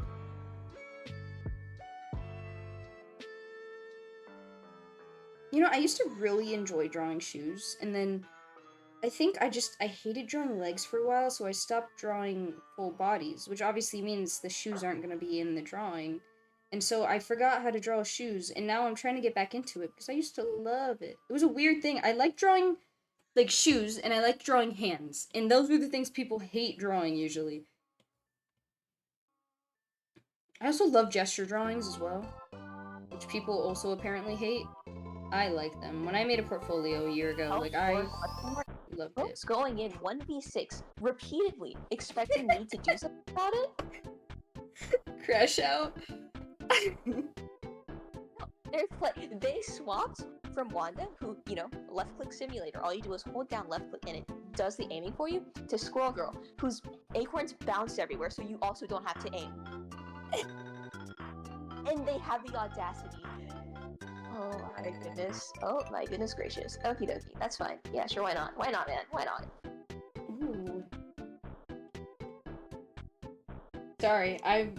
You know, I used to really enjoy drawing shoes, and then I think I hated drawing legs for a while, so I stopped drawing full bodies, which obviously means the shoes aren't going to be in the drawing. And so I forgot how to draw shoes, and now I'm trying to get back into it, because I used to love it. It was a weird thing. I like drawing, like, shoes, and I like drawing hands, and those are the things people hate drawing, usually. I also love gesture drawings as well, which people also apparently hate. I like them. When I made a portfolio a year ago, like, I loved it. Going in 1v6 repeatedly, expecting me to do something about it? Crash out. They swapped from Wanda, who, you know, left-click simulator. All you do is hold down left-click and it does the aiming for you, to Squirrel Girl, whose acorns bounce everywhere, so you also don't have to aim. And they have the audacity. Oh my goodness gracious. Okie dokie, that's fine. Yeah, sure, why not? Why not, man? Why not? Ooh. Sorry, I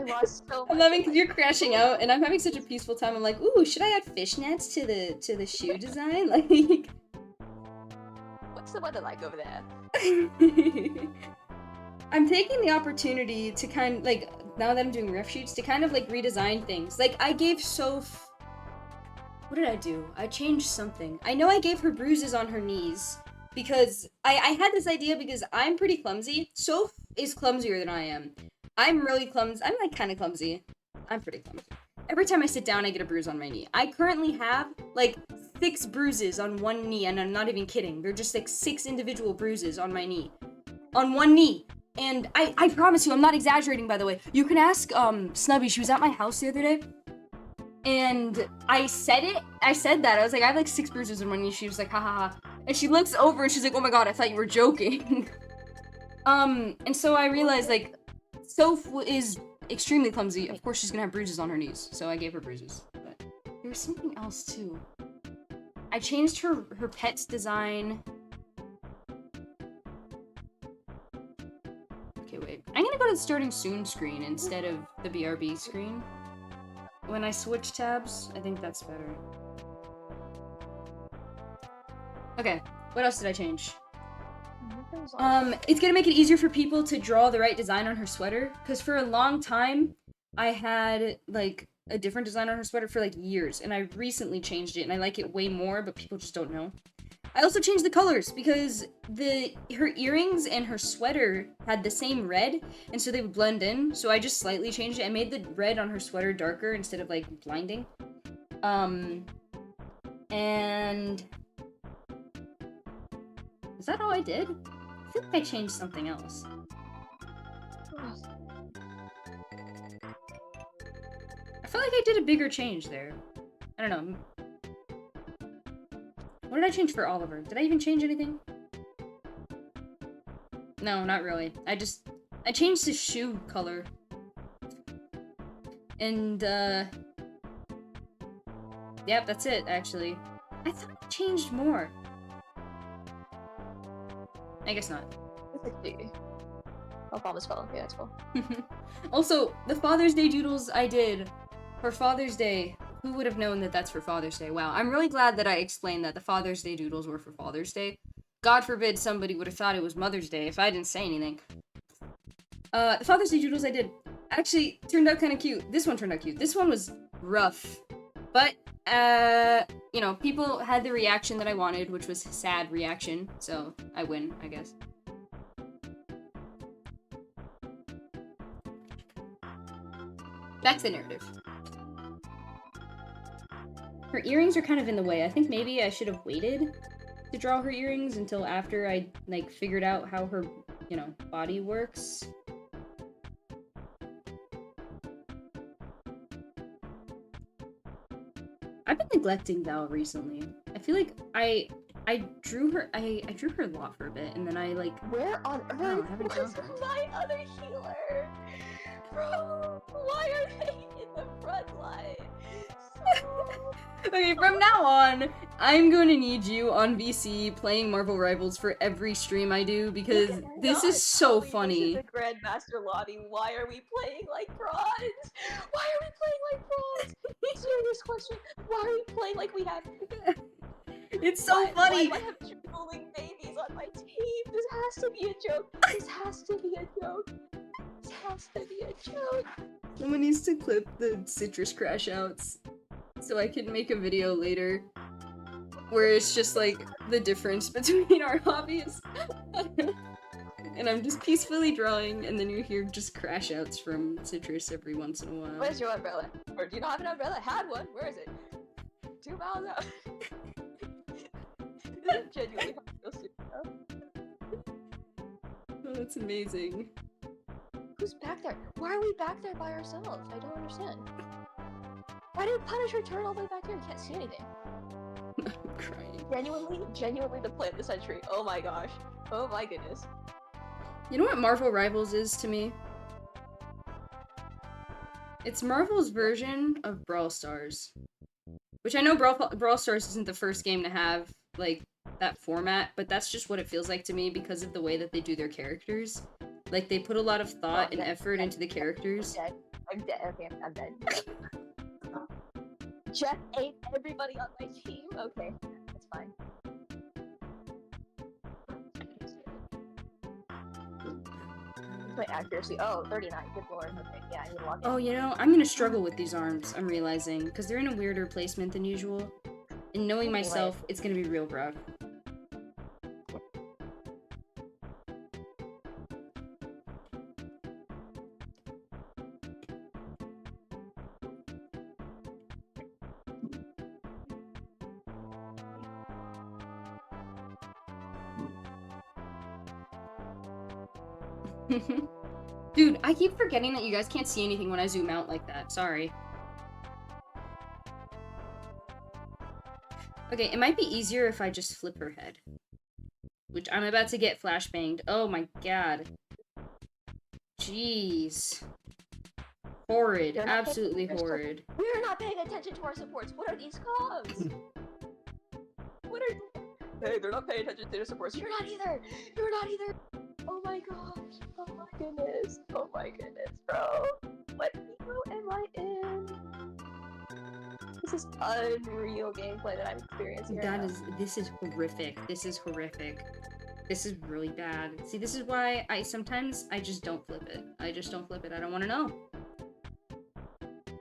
lost so much. I'm loving because you're crashing out, and I'm having such a peaceful time. I'm like, ooh, should I add fishnets to the shoe design? Like, what's the weather like over there? I'm taking the opportunity to kind of, like, now that I'm doing ref shoots, to kind of like redesign things. Like I gave Soph, what did I do? I changed something. I know I gave her bruises on her knees because I had this idea because I'm pretty clumsy. Soph is clumsier than I am. I'm really clumsy. I'm like kind of clumsy. I'm pretty clumsy. Every time I sit down, I get a bruise on my knee. I currently have like 6 bruises on one knee, and I'm not even kidding. They're just like 6 individual bruises on my knee. On one knee. And I promise you, I'm not exaggerating, by the way. You can ask Snubby. She was at my house the other day. And I said that. I was like, I have like 6 bruises on one knee. She was like, ha ha ha. And she looks over and she's like, oh my god, I thought you were joking. And so I realized like, Soph is extremely clumsy. Of course she's gonna have bruises on her knees. So I gave her bruises. But there was something else too. I changed her pet's design. Okay, wait. I'm gonna go to the starting soon screen instead of the BRB screen. When I switch tabs, I think that's better. Okay, what else did I change? It's gonna make it easier for people to draw the right design on her sweater, because for a long time, I had, like, a different design on her sweater for, like, years, and I recently changed it, and I like it way more, but people just don't know. I also changed the colors, because her earrings and her sweater had the same red, and so they would blend in, so I just slightly changed it. I made the red on her sweater darker instead of, like, blinding. And... is that all I did? I feel like I changed something else. I feel like I did a bigger change there. I don't know. What did I change for Oliver? Did I even change anything? No, not really. I changed his shoe color. And, yep, that's it, actually. I thought I changed more. I guess not. Oh, bomb is fell. Okay, that's cool. Also, the Father's Day doodles I did for Father's Day. Who would have known that that's for Father's Day? Wow, I'm really glad that I explained that the Father's Day doodles were for Father's Day. God forbid somebody would have thought it was Mother's Day if I didn't say anything. The Father's Day doodles I did actually turned out kind of cute. This one turned out cute. This one was rough. But, you know, people had the reaction that I wanted, which was a sad reaction. So, I win, I guess. Back to the narrative. Her earrings are kind of in the way. I think maybe I should have waited to draw her earrings until after I, like, figured out how her, you know, body works. I've been neglecting Val recently. I feel like I drew her I drew her a lot for a bit, and then I like where on earth was drawn my other healer? Bro, why are they in the front line? Okay, from now on, I'm going to need you on VC playing Marvel Rivals for every stream I do, because this is so funny. This is the Grandmaster lobby. Why are we playing like bronze? Why are we playing like bronze? Serious question. Why are we playing like we have... It's so funny! Why do I have drooling babies on my team? This has to be a joke. This has to be a joke. This has to be a joke. Someone needs to clip the citrus crash outs so I can make a video later where it's just like the difference between our hobbies. And I'm just peacefully drawing, and then you hear just crash outs from citrus every once in a while. Where's your umbrella? Or do you not have an umbrella? I had one. Where is it? 2 miles out. This is genuinely how I feel soon. Oh, that's amazing. Who's back there? Why are we back there by ourselves? I don't understand. Why did Punisher turn all the way back there? You can't see anything. I'm crying. Genuinely the play of the century. Oh my gosh. Oh my goodness. You know what Marvel Rivals is to me? It's Marvel's version of Brawl Stars. Which I know Brawl Stars isn't the first game to have, like, that format, but that's just what it feels like to me because of the way that they do their characters. Like, they put a lot of thought and effort into the characters. I'm dead. Okay, I'm dead. Jeff ate everybody on my team? Okay, that's fine. pinpoint accuracy. Oh, 39. Good lord. Okay, yeah, I need to log in. Oh, you know, I'm gonna struggle with these arms, I'm realizing, because they're in a weirder placement than usual. And knowing myself, it's gonna be real rough. Dude, I keep forgetting that you guys can't see anything when I zoom out like that. Sorry. Okay, it might be easier if I just flip her head. Which I'm about to get flashbanged. Oh my god. Jeez. Horrid. Absolutely horrid. We're not paying attention to our supports. What are these comms? What are... Hey, they're not paying attention to their supports. You're not either. You're not either. Oh my gosh. Oh my goodness. Oh my goodness, bro. What hero am I in? This is unreal gameplay that I'm experiencing right now. This is horrific. This is horrific. This is really bad. See, this is why sometimes I just don't flip it. I just don't flip it. I don't want to know.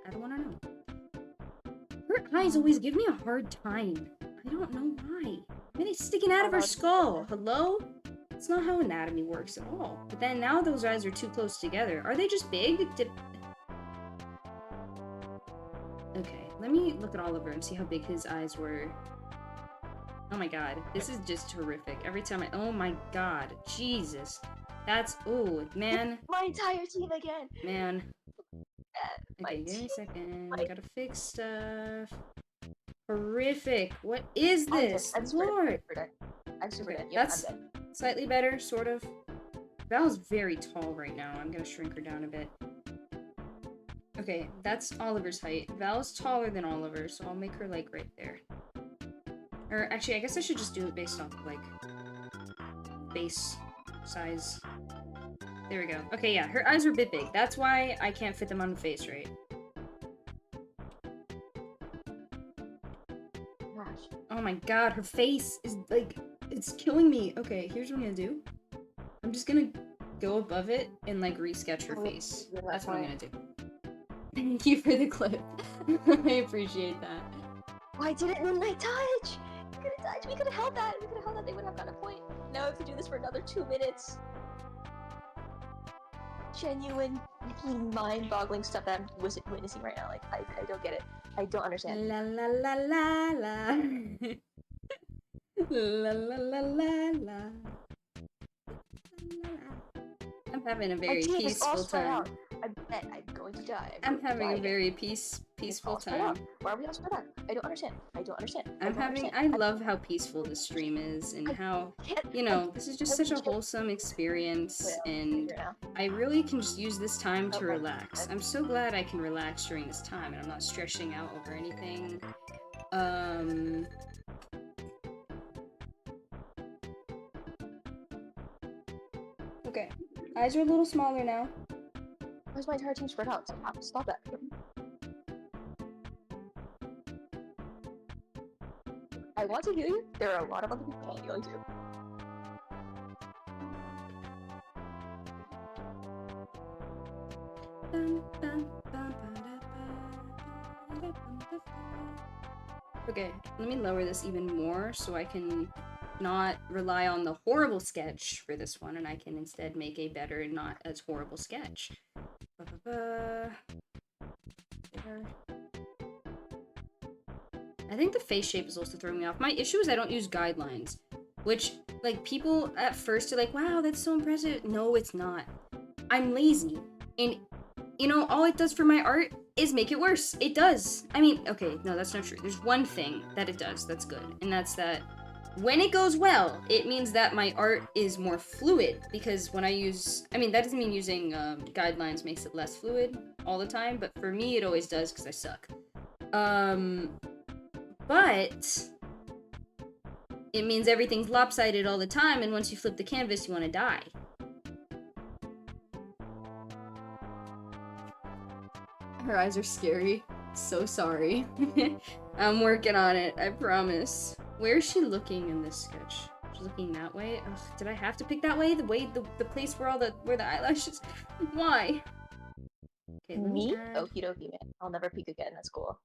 I don't want to know. Her eyes always give me a hard time. I don't know why. Why are they sticking out of her skull? Hello? That's not how anatomy works at all. But then now those eyes are too close together. Are they just big? Okay, let me look at Oliver and see how big his eyes were. Oh my god, this is just horrific. Every time oh my god, Jesus. That's, oh, man. My entire team again. Man. Okay, give me a second. I gotta fix stuff. Horrific. What is this? Lord. I'm super dead. That's slightly better, sort of. Val's very tall right now. I'm gonna shrink her down a bit. Okay, that's Oliver's height. Val's taller than Oliver, so I'll make her, like, right there. Or, actually, I guess I should just do it based off, like, base size. There we go. Okay, yeah, her eyes are a bit big. That's why I can't fit them on the face, right? Gosh. Oh my god, her face is, like, it's killing me. Okay, here's what I'm gonna do. I'm just gonna go above it and, like, resketch her face. That's what I'm gonna do. Thank you for the clip. I appreciate that. Why didn't Moonlight touch? We could have touched. We could have held that. We could have held that. They would have gotten a point. Now we have to do this for another 2 minutes. Genuine, mind-boggling stuff that I'm witnessing right now. Like, I don't get it. I don't understand. La la la la la. La la la la la. I'm having a very peaceful time. I bet I'm going to die. I'm having a very peaceful time. Why are we all spread out? I don't understand. I love how peaceful this stream is and how, you know, this is just such a wholesome experience and I really can just use this time to relax. I'm so glad I can relax during this time and I'm not stressing out over anything. Okay. Eyes are a little smaller now. Where's my entire team spread out? Stop that. I want to heal you. There are a lot of other people I want healing too. Okay, let me lower this even more so I can not rely on the horrible sketch for this one and I can instead make a better and not as horrible sketch. I think the face shape is also throwing me off. My issue is I don't use guidelines, which, like, people at first are like, wow, that's so impressive. No, it's not. I'm lazy. And, you know, all it does for my art is make it worse. It does. I mean, okay, no, that's not true. There's one thing that it does that's good, and that's that when it goes well, it means that my art is more fluid, because when I use, I mean, that doesn't mean using guidelines makes it less fluid all the time, but for me, it always does, because I suck. But it means everything's lopsided all the time, and once you flip the canvas, you want to die. Her eyes are scary. So sorry. I'm working on it, I promise. Where is she looking in this sketch? She's looking that way. Ugh, did I have to pick that way? The place where the eyelashes. Why? Okay, let me Me? add. Okie dokie, man. I'll never peek again. That's cool.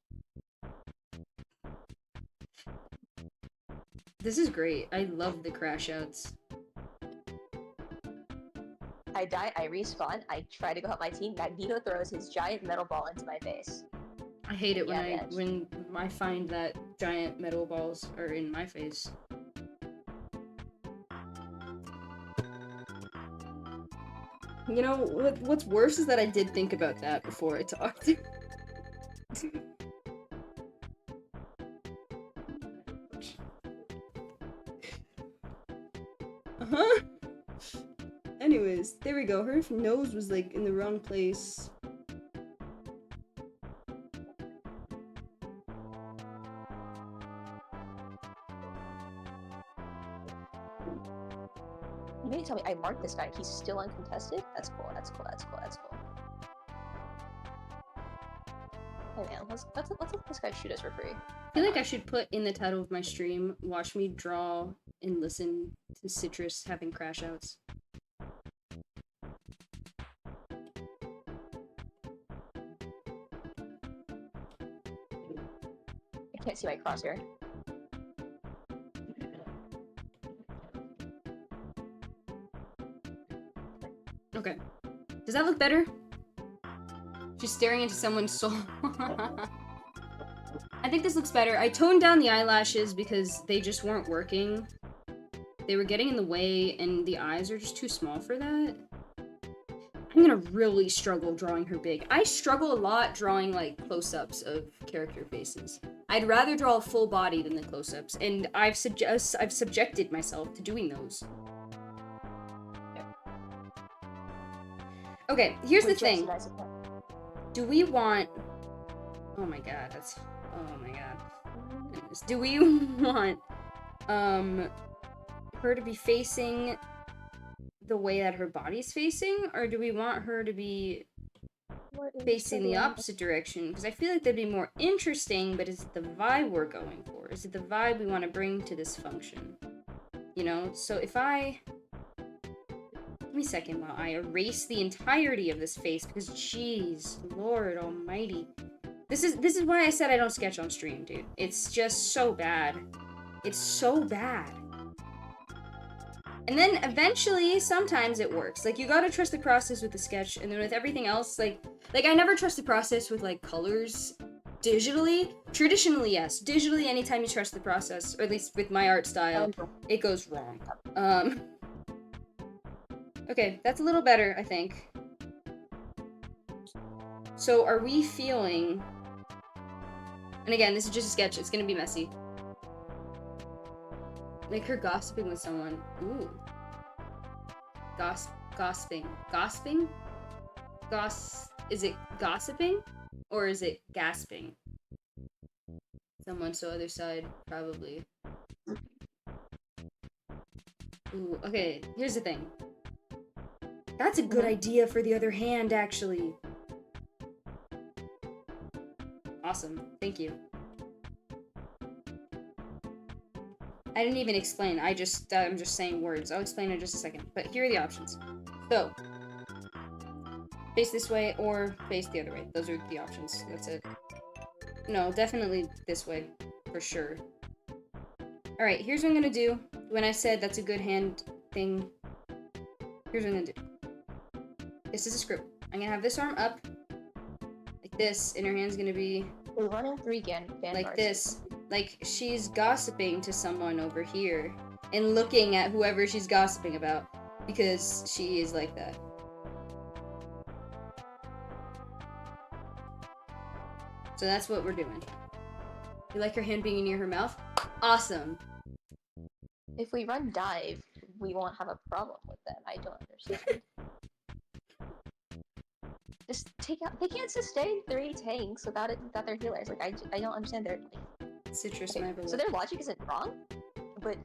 This is great. I love the crash outs. I die, I respawn, I try to go help my team, Magneto throws his giant metal ball into my face. I hate it Yeah, when I find that giant metal balls are in my face. You know, what's worse is that I did think about that before I talked. Uh-huh. Anyways, there we go. Her nose was like in the wrong place. You mean to tell me I marked this guy, he's still uncontested? That's cool, that's cool, that's cool, that's cool. Hey man, let's let this guy shoot us for free. I feel like I should put in the title of my stream, watch me draw and listen to Citrus having crash outs. I can't see my crosshair. Okay. Does that look better? She's staring into someone's soul. I think this looks better. I toned down the eyelashes because they just weren't working. They were getting in the way, and the eyes are just too small for that. I'm gonna really struggle drawing her big. I struggle a lot drawing, like, close-ups of character faces. I'd rather draw a full body than the close-ups, and I've subjected myself to doing those. Okay, here's the thing. Do we want... Oh my god, that's... Oh my god. Do we want, her to be facing the way that her body's facing? Or do we want her to be facing the opposite direction? Because I feel like that'd be more interesting, but is it the vibe we're going for? Is it the vibe we want to bring to this function? You know? So if I... Give me a second while I erase the entirety of this face, because jeez, Lord almighty. This is why I said I don't sketch on stream, dude. It's just so bad. It's so bad. And then eventually, sometimes it works. Like, you gotta trust the process with the sketch, and then with everything else, like I never trust the process with, like, colors digitally. Traditionally, yes. Digitally, anytime you trust the process, or at least with my art style, it goes wrong. Okay, that's a little better, I think. So, are we feeling... And again, this is just a sketch. It's gonna be messy. Like her gossiping with someone. Ooh. Gossiping. Gossiping? Is it gossiping? Or is it gasping? Someone so other side, probably. Ooh, okay, here's the thing. That's a good idea for the other hand, actually. Awesome. Thank you. I didn't even explain. I'm just saying words. I'll explain in just a second. But here are the options. So, face this way or face the other way. Those are the options. That's it. No, definitely this way. For sure. Alright, here's what I'm gonna do. When I said that's a good hand thing, here's what I'm gonna do. This is a script. I'm gonna have this arm up. Like this, and her hand's gonna be... We're running 3 like bars. This. Like, she's gossiping to someone over here. And looking at whoever she's gossiping about. Because she is like that. So that's what we're doing. You like her hand being near her mouth? Awesome. If we run dive, we won't have a problem with them. I don't understand. Just take out. They can't sustain 3 tanks without their healers. Like I don't understand their. Like, Citrus, okay, my beloved. so their logic isn't wrong, but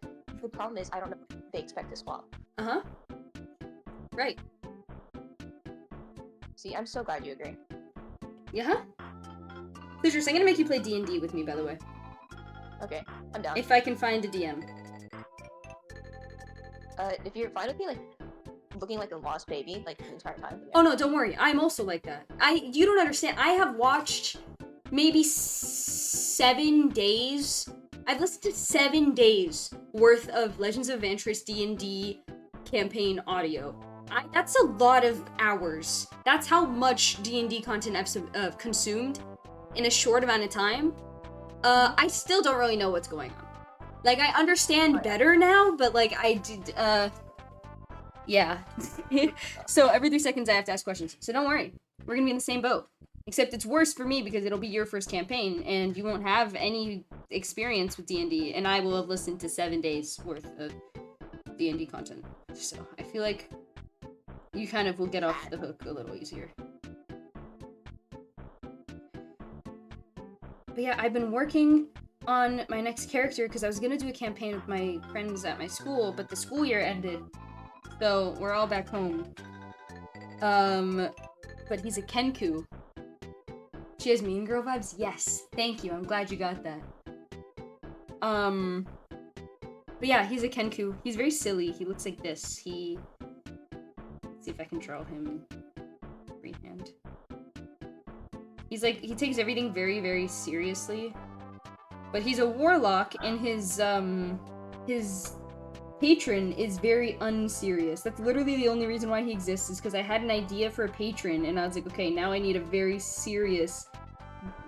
the problem is I don't know if they expect to swap. Uh-huh. Right. See, I'm so glad you agree. Yeah. Citrus, I'm gonna make you play D&D with me, by the way. Okay, I'm down. If I can find a DM. if you're fine with me, like, looking like a lost baby, like, the entire time. Oh no, don't worry. I'm also like that. You don't understand. I have watched maybe 7 days. I've listened to 7 days worth of Legends of Vantress D&D campaign audio. That's a lot of hours. That's how much D&D content I've consumed in a short amount of time. I still don't really know what's going on. Like, I understand better now, but like, I did, yeah. So every 3 seconds I have to ask questions. So don't worry. We're gonna be in the same boat. Except it's worse for me because it'll be your first campaign and you won't have any experience with D&D, and I will have listened to 7 days worth of D&D content. So I feel like you kind of will get off the hook a little easier. But yeah, I've been working on my next character because I was gonna do a campaign with my friends at my school, but the school year ended. So we're all back home. But he's a Kenku. She has Mean Girl vibes? Yes. Thank you. I'm glad you got that. But yeah, he's a Kenku. He's very silly. He looks like this. Let's see if I can draw him freehand. He's like, he takes everything very, very seriously. But he's a warlock, and his patron is very unserious. That's literally the only reason why he exists, is because I had an idea for a patron, and I was like, okay, now I need a very serious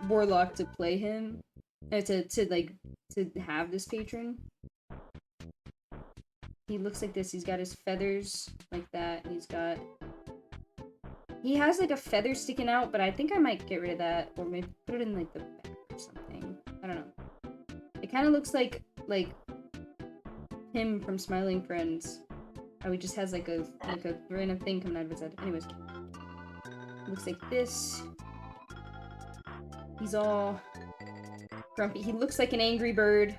warlock to play him. To have this patron. He looks like this. He's got his feathers like that. He has like a feather sticking out, but I think I might get rid of that, or maybe put it in like the back or something. I don't know. It kind of looks like him from Smiling Friends. How he just has like a random thing coming out of his head. Anyways, looks like this. He's all grumpy. He looks like an Angry Bird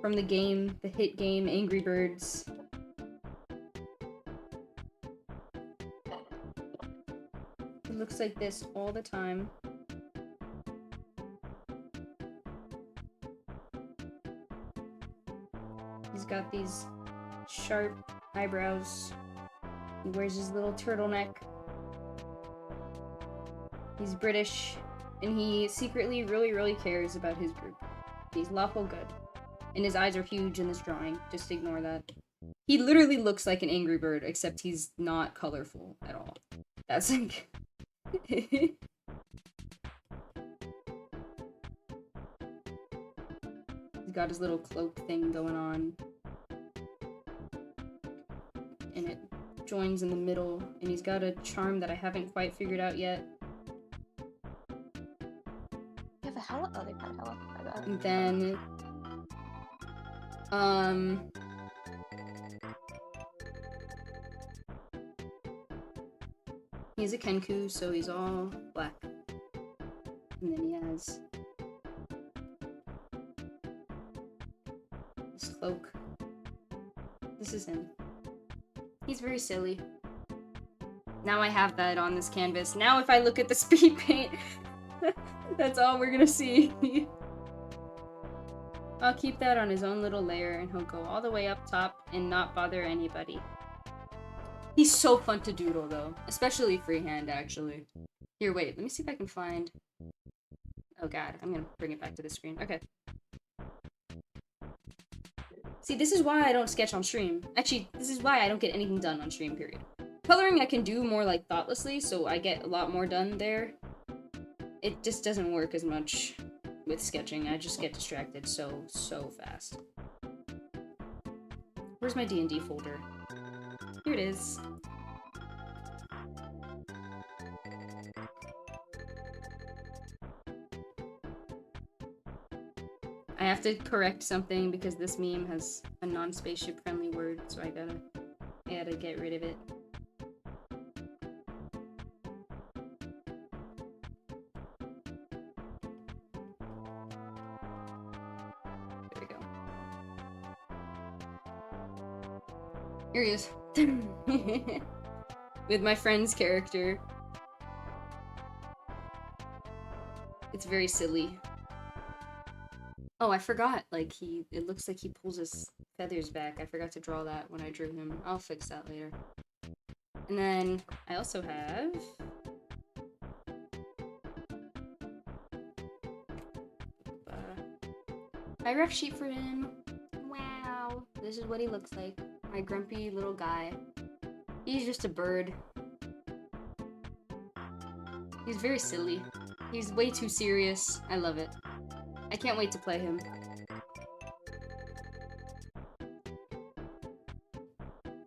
from the game, the hit game Angry Birds. He looks like this all the time. He's got these sharp eyebrows. He wears his little turtleneck. He's British, and he secretly really, really cares about his group. He's lawful good. And his eyes are huge in this drawing. Just ignore that. He literally looks like an Angry Bird, except he's not colorful at all. That's like... He's got his little cloak thing going on. And it joins in the middle, and he's got a charm that I haven't quite figured out yet. You have a hella other kind of hella. And then, he's a Kenku, so he's all black. And then he has this cloak. This is him. He's very silly. Now I have that on this canvas. Now if I look at the speed paint, that's all we're gonna see. I'll keep that on his own little layer, and he'll go all the way up top and not bother anybody. He's so fun to doodle, though. Especially freehand, actually. Here, wait. Let me see if I can find... Oh god, I'm gonna bring it back to the screen. Okay. See, this is why I don't sketch on stream. Actually, this is why I don't get anything done on stream, period. Coloring I can do more, like, thoughtlessly, so I get a lot more done there. It just doesn't work as much with sketching. I just get distracted so fast. Where's my D&D folder? Here it is. I have to correct something because this meme has a non-spaceship friendly word, so I gotta get rid of it. There we go. Here he is. With my friend's character. It's very silly. Oh, I forgot. Like it looks like he pulls his feathers back. I forgot to draw that when I drew him. I'll fix that later. And then I also have my ref sheet for him. Wow, this is what he looks like. My grumpy little guy. He's just a bird. He's very silly. He's way too serious. I love it. I can't wait to play him.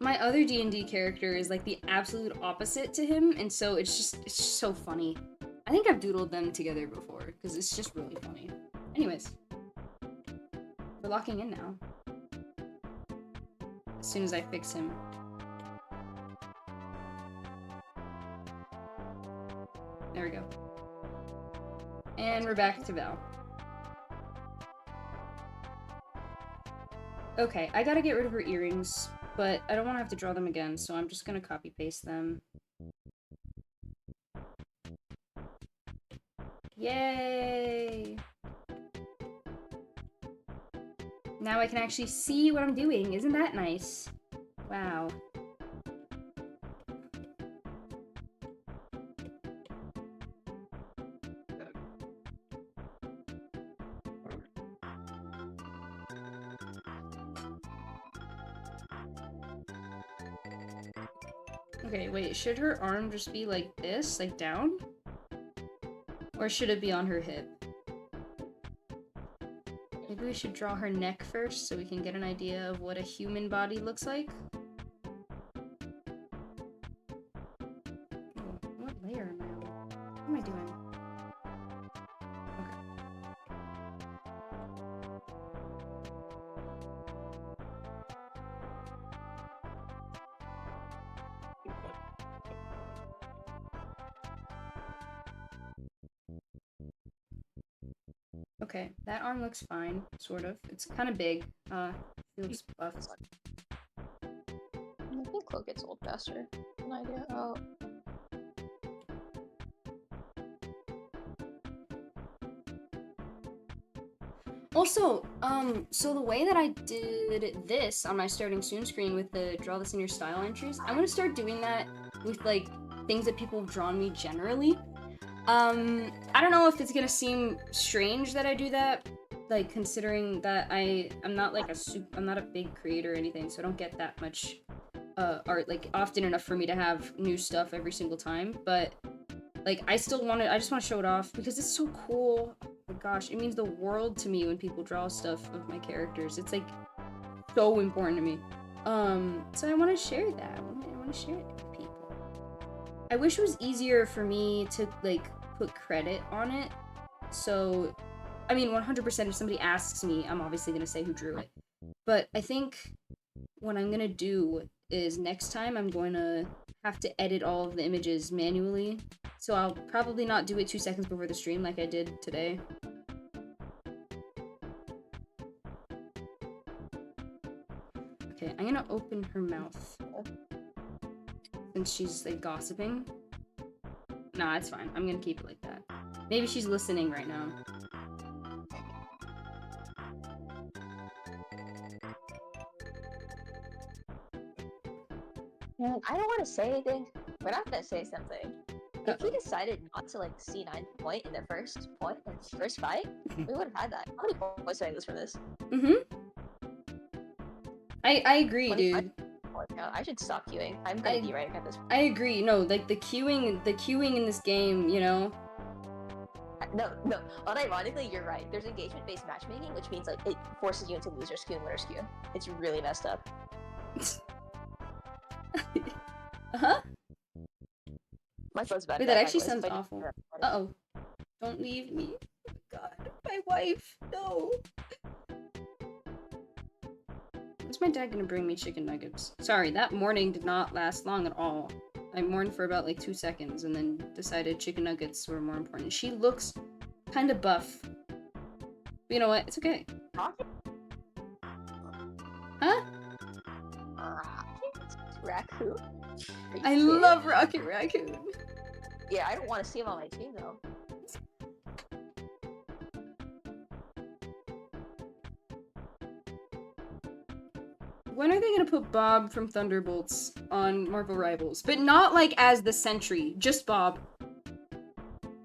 My other D&D character is like the absolute opposite to him, and so it's just so funny. I think I've doodled them together before, because it's just really funny. Anyways, we're locking in now. As soon as I fix him. There we go. And we're back to Val. Okay, I gotta get rid of her earrings, but I don't want to have to draw them again, so I'm just gonna copy paste them. Yay! Now I can actually see what I'm doing. Isn't that nice? Wow. Okay, wait, should her arm just be like this, like down? Or should it be on her hip? Maybe we should draw her neck first so we can get an idea of what a human body looks like. Oh, what layer am I on? What am I doing? Okay, that arm looks fine, sort of. It's kind of big. It looks buff. I think cloak gets old faster. An idea. Oh. Also, so the way that I did this on my starting soon screen with the draw this in your style entries, I'm gonna start doing that with like things that people have drawn me generally. I don't know if it's gonna seem strange that I do that, like considering that I'm not like I'm not a big creator or anything, so I don't get that much art like often enough for me to have new stuff every single time. But like I just want to show it off because it's so cool. Oh my gosh, it means the world to me when people draw stuff of my characters. It's like so important to me. So I want to share that. I want to share it with people. I wish it was easier for me to like put credit on it. So, I mean, 100% if somebody asks me, I'm obviously gonna say who drew it. But I think what I'm gonna do is next time I'm going to have to edit all of the images manually. So I'll probably not do it 2 seconds before the stream like I did today. Okay, I'm gonna open her mouth. Since she's like gossiping. Nah, it's fine. I'm gonna keep it like that. Maybe she's listening right now. I don't want to say anything, but I'm gonna say something. If we decided not to like C9 point in the first fight, we would have had that. How many points did I lose from this? I agree, dude. I should stop queuing. I'm gonna be right at this point. I agree. No, like the queuing in this game, you know. No. Unironically, you're right. There's engagement-based matchmaking, which means like it forces you into loser skew and winner skew. It's really messed up. Uh-huh. My phone's bad. Wait, that actually sounds awful. Uh-oh. Don't leave me. Oh my god. My wife. No. When's my dad gonna bring me chicken nuggets? Sorry, that morning did not last long at all. I mourned for about like 2 seconds and then decided chicken nuggets were more important. She looks kind of buff. But you know what? It's okay. Huh? Raccoon? I love Rocket Raccoon. Yeah, I don't want to see him on my team though. When are they gonna put Bob from Thunderbolts on Marvel Rivals? But not like as the Sentry, just Bob.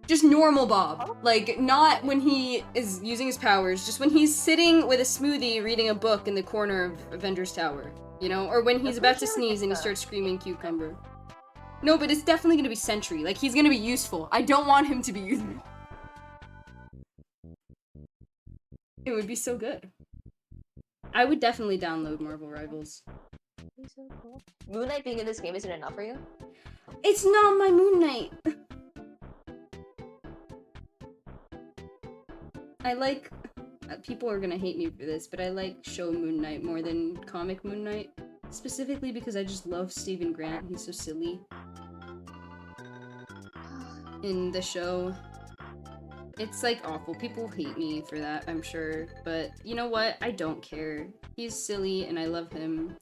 Just normal Bob. Like, not when he is using his powers, just when he's sitting with a smoothie reading a book in the corner of Avengers Tower. You know? Or when he's about to sneeze and he starts screaming cucumber. No, but it's definitely gonna be Sentry. Like, he's gonna be useful. I don't want him to be useful. It would be so good. I would definitely download Marvel Rivals. So cool. Moon Knight being in this game isn't enough for you? It's not my Moon Knight. I like... people are gonna hate me for this, but I like show Moon Knight more than comic Moon Knight. Specifically because I just love Stephen Grant. He's so silly. In the show. It's, like, awful. People hate me for that, I'm sure. But, you know what? I don't care. He's silly, and I love him.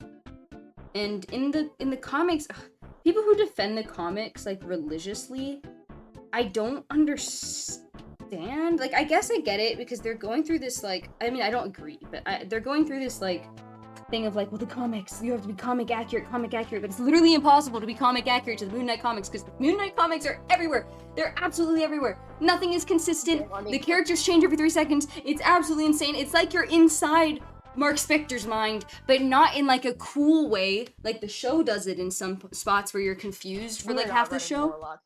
And in the comics... people who defend the comics, like, religiously, I don't understand. Like, I guess I get it, because they're going through this, like... I mean, I don't agree, but they're going through this, like... thing of like, well, the comics, you have to be comic accurate, but it's literally impossible to be comic accurate to the Moon Knight comics because the Moon Knight comics are everywhere. They're absolutely everywhere. Nothing is consistent. The characters change every 3 seconds. It's absolutely insane. It's like you're inside Mark Spector's mind, but not in like a cool way. Like the show does it in some spots where you're confused for like half the show.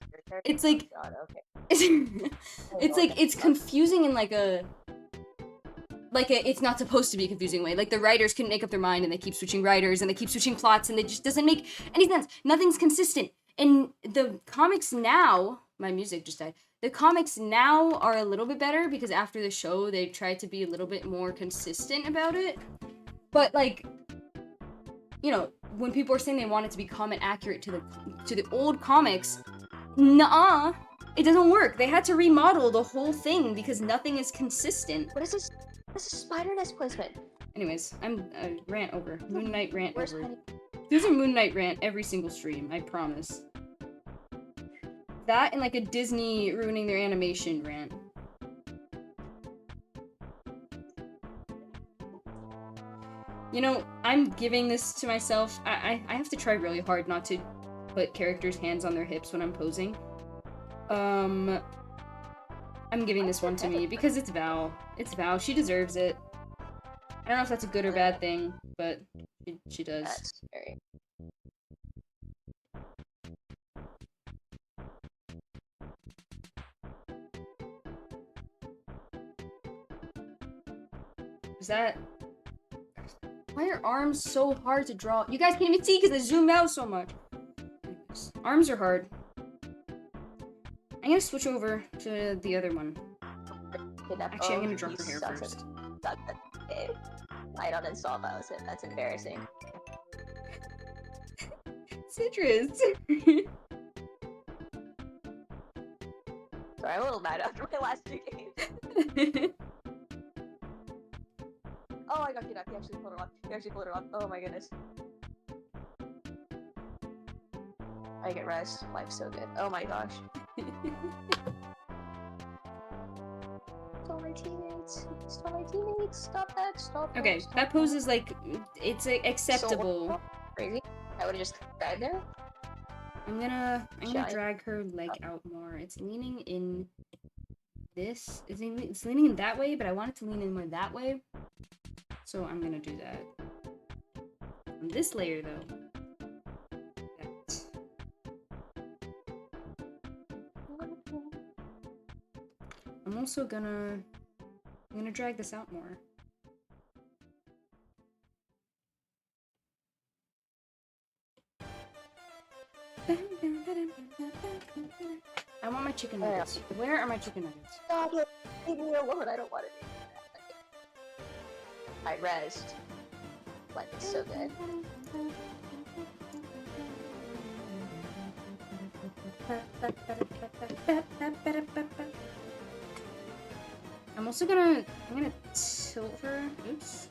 It's like, it's like, it's confusing in like a it's not supposed to be a confusing way. Like, the writers couldn't make up their mind, and they keep switching writers, and they keep switching plots, and it just doesn't make any sense. Nothing's consistent. And the comics now... my music just died. The comics now are a little bit better, because after the show, they tried to be a little bit more consistent about it. But, like... you know, when people are saying they want it to be comic accurate to the old comics... nuh-uh! It doesn't work. They had to remodel the whole thing, because nothing is consistent. What is this? This is spider nest placement. Anyways, I'm rant over. Moon Knight rant over. There's a Moon Knight rant every single stream, I promise. That and like a Disney ruining their animation rant. You know, I'm giving this to myself. I have to try really hard not to put characters' hands on their hips when I'm posing. I'm giving this one to me because it's Val. It's Val. She deserves it. I don't know if that's a good or bad thing, but she does. That's very... Is that... why are arms so hard to draw? You guys can't even see because I zoomed out so much. Arms are hard. I'm gonna switch over to the other one. Actually, I'm gonna draw her hair first. I don't install those. That's embarrassing. Citrus! Sorry, I'm a little mad after my last 2 games. Oh, I got you. You actually pulled it off. You actually pulled it off. Oh my goodness. I get rest. Life's so good. Oh my gosh. Stop my teammates. Stop my teammates. Stop that. Stop that. Okay, that pose is like, it's acceptable. So crazy. I would've just died there. I'm gonna drag her leg out more. It's leaning in this. It's leaning in that way, but I want it to lean in more that way. So I'm gonna do that. On this layer, though. That. I'm also gonna drag this out more. I want my chicken nuggets. Where are my chicken nuggets? Stop it! Leave me alone. I don't want to do that. I rest. Life is so good. I'm gonna tilt her. Oops.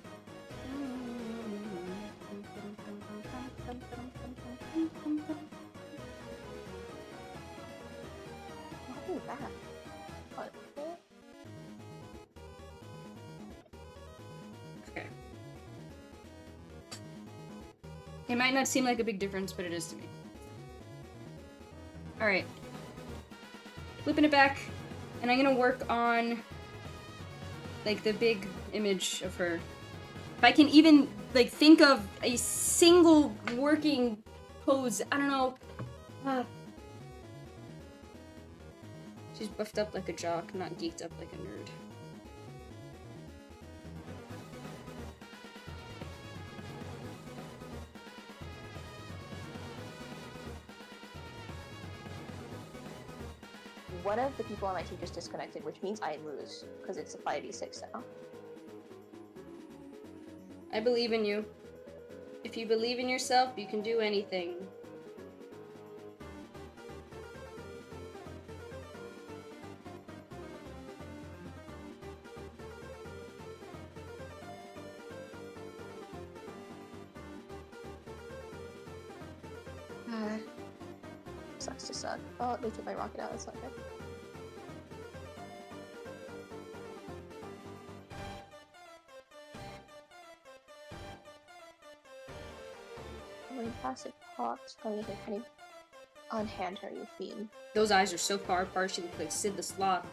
What is that? What? Okay. It might not seem like a big difference, but it is to me. Alright. Flipping it back, and I'm gonna work on, like, the big image of her. If I can even, like, think of a single working pose, I don't know. She's buffed up like a jock, not geeked up like a nerd. One of the people on my team just disconnected, which means I lose, because it's a 5v6 now. I believe in you. If you believe in yourself, you can do anything. Sucks to suck. Oh, they took my rocket out, that's not good. When passive pops, going to kind of unhand her, you fiend. Those eyes are so far apart, she looks like Sid the Sloth.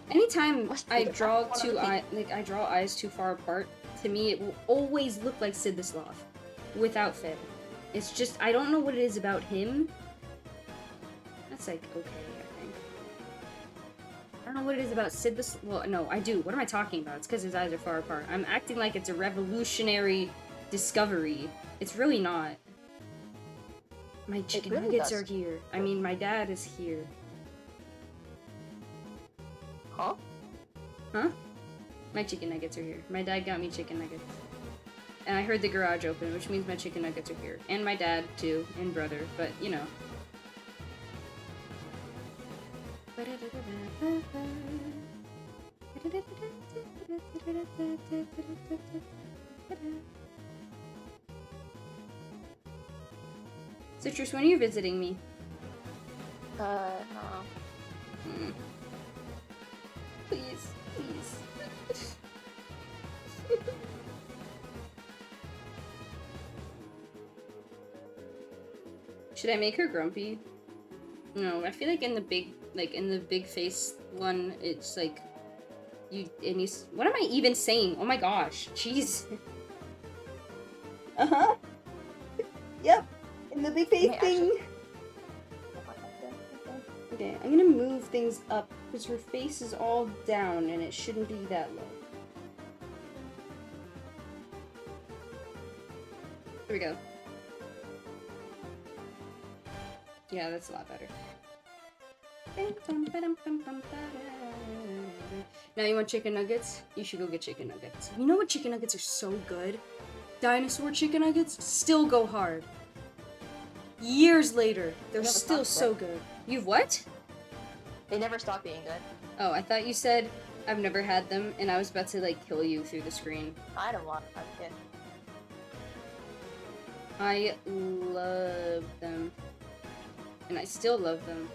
Anytime I draw I draw eyes too far apart, to me it will always look like Sid the Sloth, without fail. It's just, I don't know what it is about him. That's like, okay, I think. I don't know what it is about Sid the Sloth. Well, no, I do. What am I talking about? It's because his eyes are far apart. I'm acting like it's a revolutionary discovery. It's really not. My chicken nuggets are here. I mean, my dad is here. Huh? Huh? My chicken nuggets are here. My dad got me chicken nuggets. And I heard the garage open, which means my chicken nuggets are here. And my dad, too. And brother. But, you know. Citrus, when are you visiting me? No. Please, please. Should I make her grumpy? No, I feel like in the big face one, it's like what am I even saying? Oh my gosh, jeez. Uh-huh. Yep, in the big face thing. Okay, I'm gonna move things up because her face is all down and it shouldn't be that low. Here we go. Yeah, that's a lot better. Now you want chicken nuggets? You should go get chicken nuggets. You know what chicken nuggets are so good? Dinosaur chicken nuggets still go hard. Years later, they're still so good. You've what? They never stop being good. Oh, I thought you said I've never had them, and I was about to, like, kill you through the screen. I don't want a kid. I love them. And I still love them.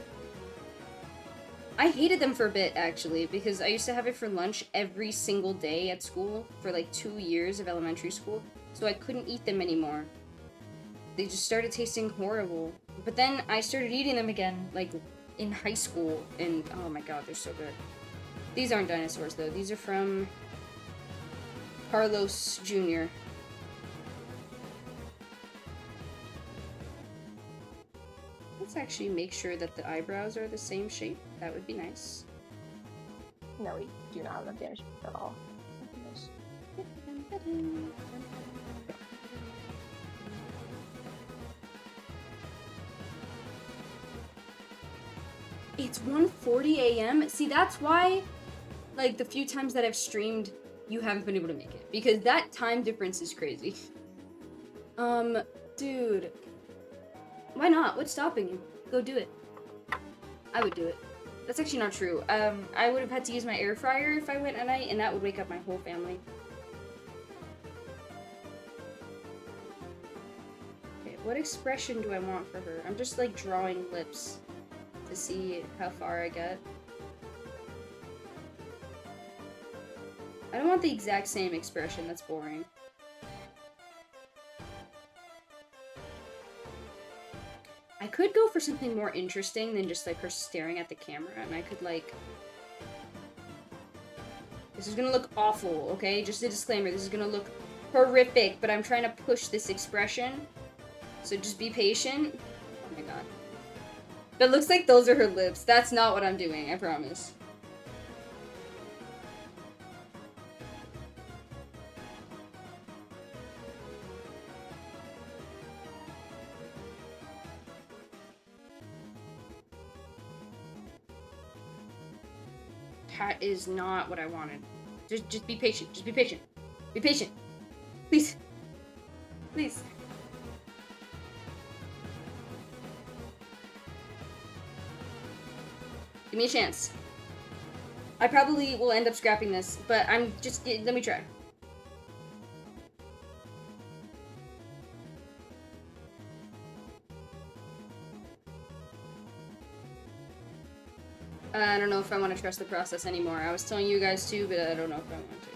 I hated them for a bit, actually, because I used to have it for lunch every single day at school for, like, 2 years of elementary school, so I couldn't eat them anymore. They just started tasting horrible. But then I started eating them again, like, in high school, and oh my god, they're so good. These aren't dinosaurs, though. These are from Carlos Jr. Let's actually make sure that the eyebrows are the same shape. That would be nice. No, we do not have enough damage at all. It's 1:40 a.m. See, that's why, like, the few times that I've streamed, you haven't been able to make it. Because that time difference is crazy. Dude. Why not? What's stopping you? Go do it. I would do it. That's actually not true. I would have had to use my air fryer if I went at night, and that would wake up my whole family. Okay, what expression do I want for her? I'm just, like, drawing lips to see how far I get. I don't want the exact same expression, that's boring. could go for something more interesting than just, like, her staring at the camera, and I could, like... This is gonna look awful, okay? Just a disclaimer, this is gonna look horrific, but I'm trying to push this expression. So just be patient. Oh my god. That looks like those are her lips. That's not what I'm doing, I promise. That is not what I wanted. Just be patient. Just be patient. Be patient. Please. Please. Give me a chance. I probably will end up scrapping this, but I'm just... Let me try. I don't know if I want to trust the process anymore. I was telling you guys too, but I don't know if I want to.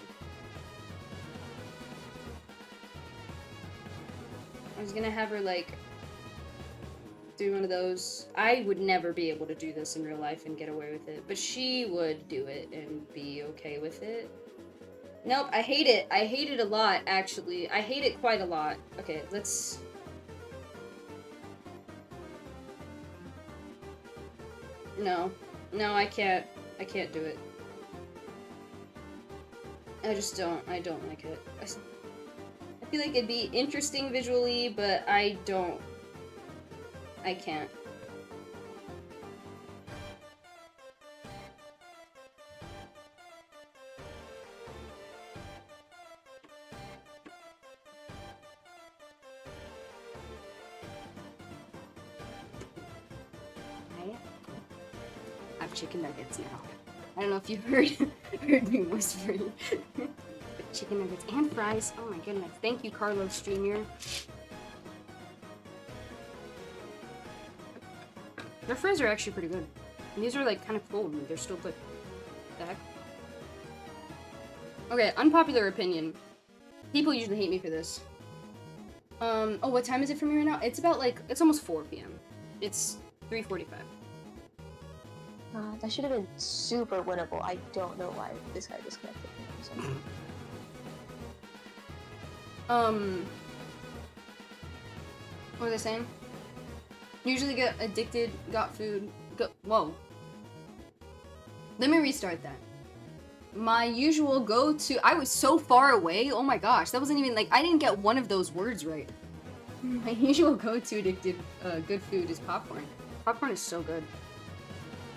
I was gonna have her, like, do one of those. I would never be able to do this in real life and get away with it, but she would do it and be okay with it. Nope, I hate it. I hate it a lot, actually. I hate it quite a lot. Okay, let's... No. No, I can't. I can't do it. I just don't. I don't like it. I feel like it'd be interesting visually, but I don't. I can't. I have chicken nuggets now. I don't know if you heard me whispering. But chicken nuggets and fries. Oh my goodness. Thank you, Carlos Jr. Their fries are actually pretty good. And these are like kind of cold and they're still good. What the heck? Okay, unpopular opinion. People usually hate me for this. Oh, what time is it for me right now? It's about like, it's almost 4 p.m. It's 3:45. That should have been super winnable. I don't know why this guy disconnected me. What was I saying? Usually get addicted, got food, whoa. Let me restart that. My usual go-to, I was so far away, oh my gosh, that wasn't even, like, I didn't get one of those words right. My usual go-to addicted, good food is popcorn. Popcorn is so good.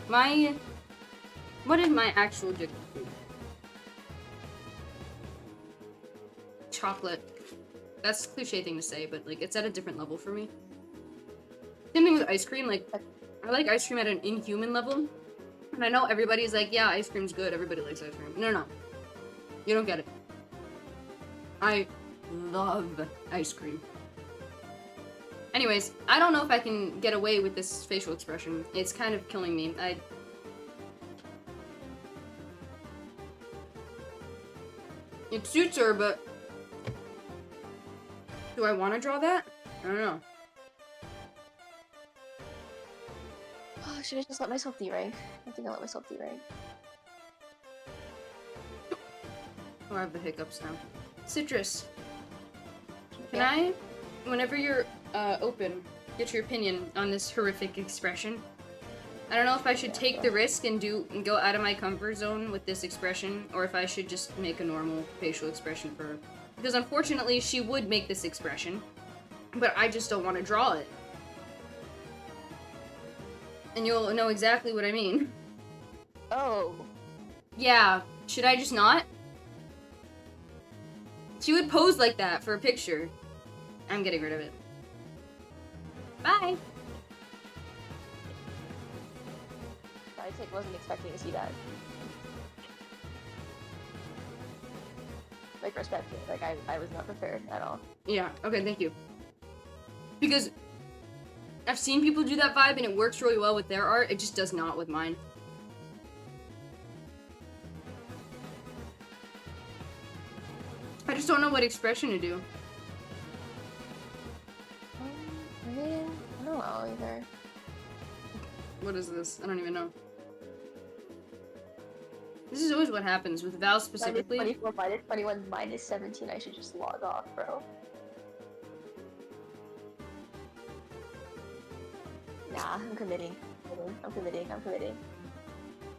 What is my actual addicted food? Chocolate. That's a cliche thing to say, but, like, it's at a different level for me. Same thing with ice cream, like, I like ice cream at an inhuman level. And I know everybody's like, yeah, ice cream's good, everybody likes ice cream. No, no. You don't get it. I love ice cream. Anyways, I don't know if I can get away with this facial expression. It's kind of killing me. It suits her, but... Do I want to draw that? I don't know. Oh, should I just let myself derank? I think I'll let myself derank. Oh, I have the hiccups now. Citrus. Can I, whenever you're open, get your opinion on this horrific expression? I don't know if I should take the risk and go out of my comfort zone with this expression, or if I should just make a normal facial expression for her. Because unfortunately, she would make this expression, but I just don't want to draw it. And you'll know exactly what I mean. Oh. Yeah, should I just not? She would pose like that for a picture. I'm getting rid of it. Bye! I wasn't expecting to see that. Like, respectfully, like, I was not prepared at all. Yeah, okay, thank you. Because I've seen people do that vibe and it works really well with their art, it just does not with mine. I just don't know what expression to do. I don't know. either. What is this? I don't even know. This is always what happens with Val specifically. Minus 24, minus 21, minus 17. I should just log off, bro. Nah, I'm committing. I'm committing.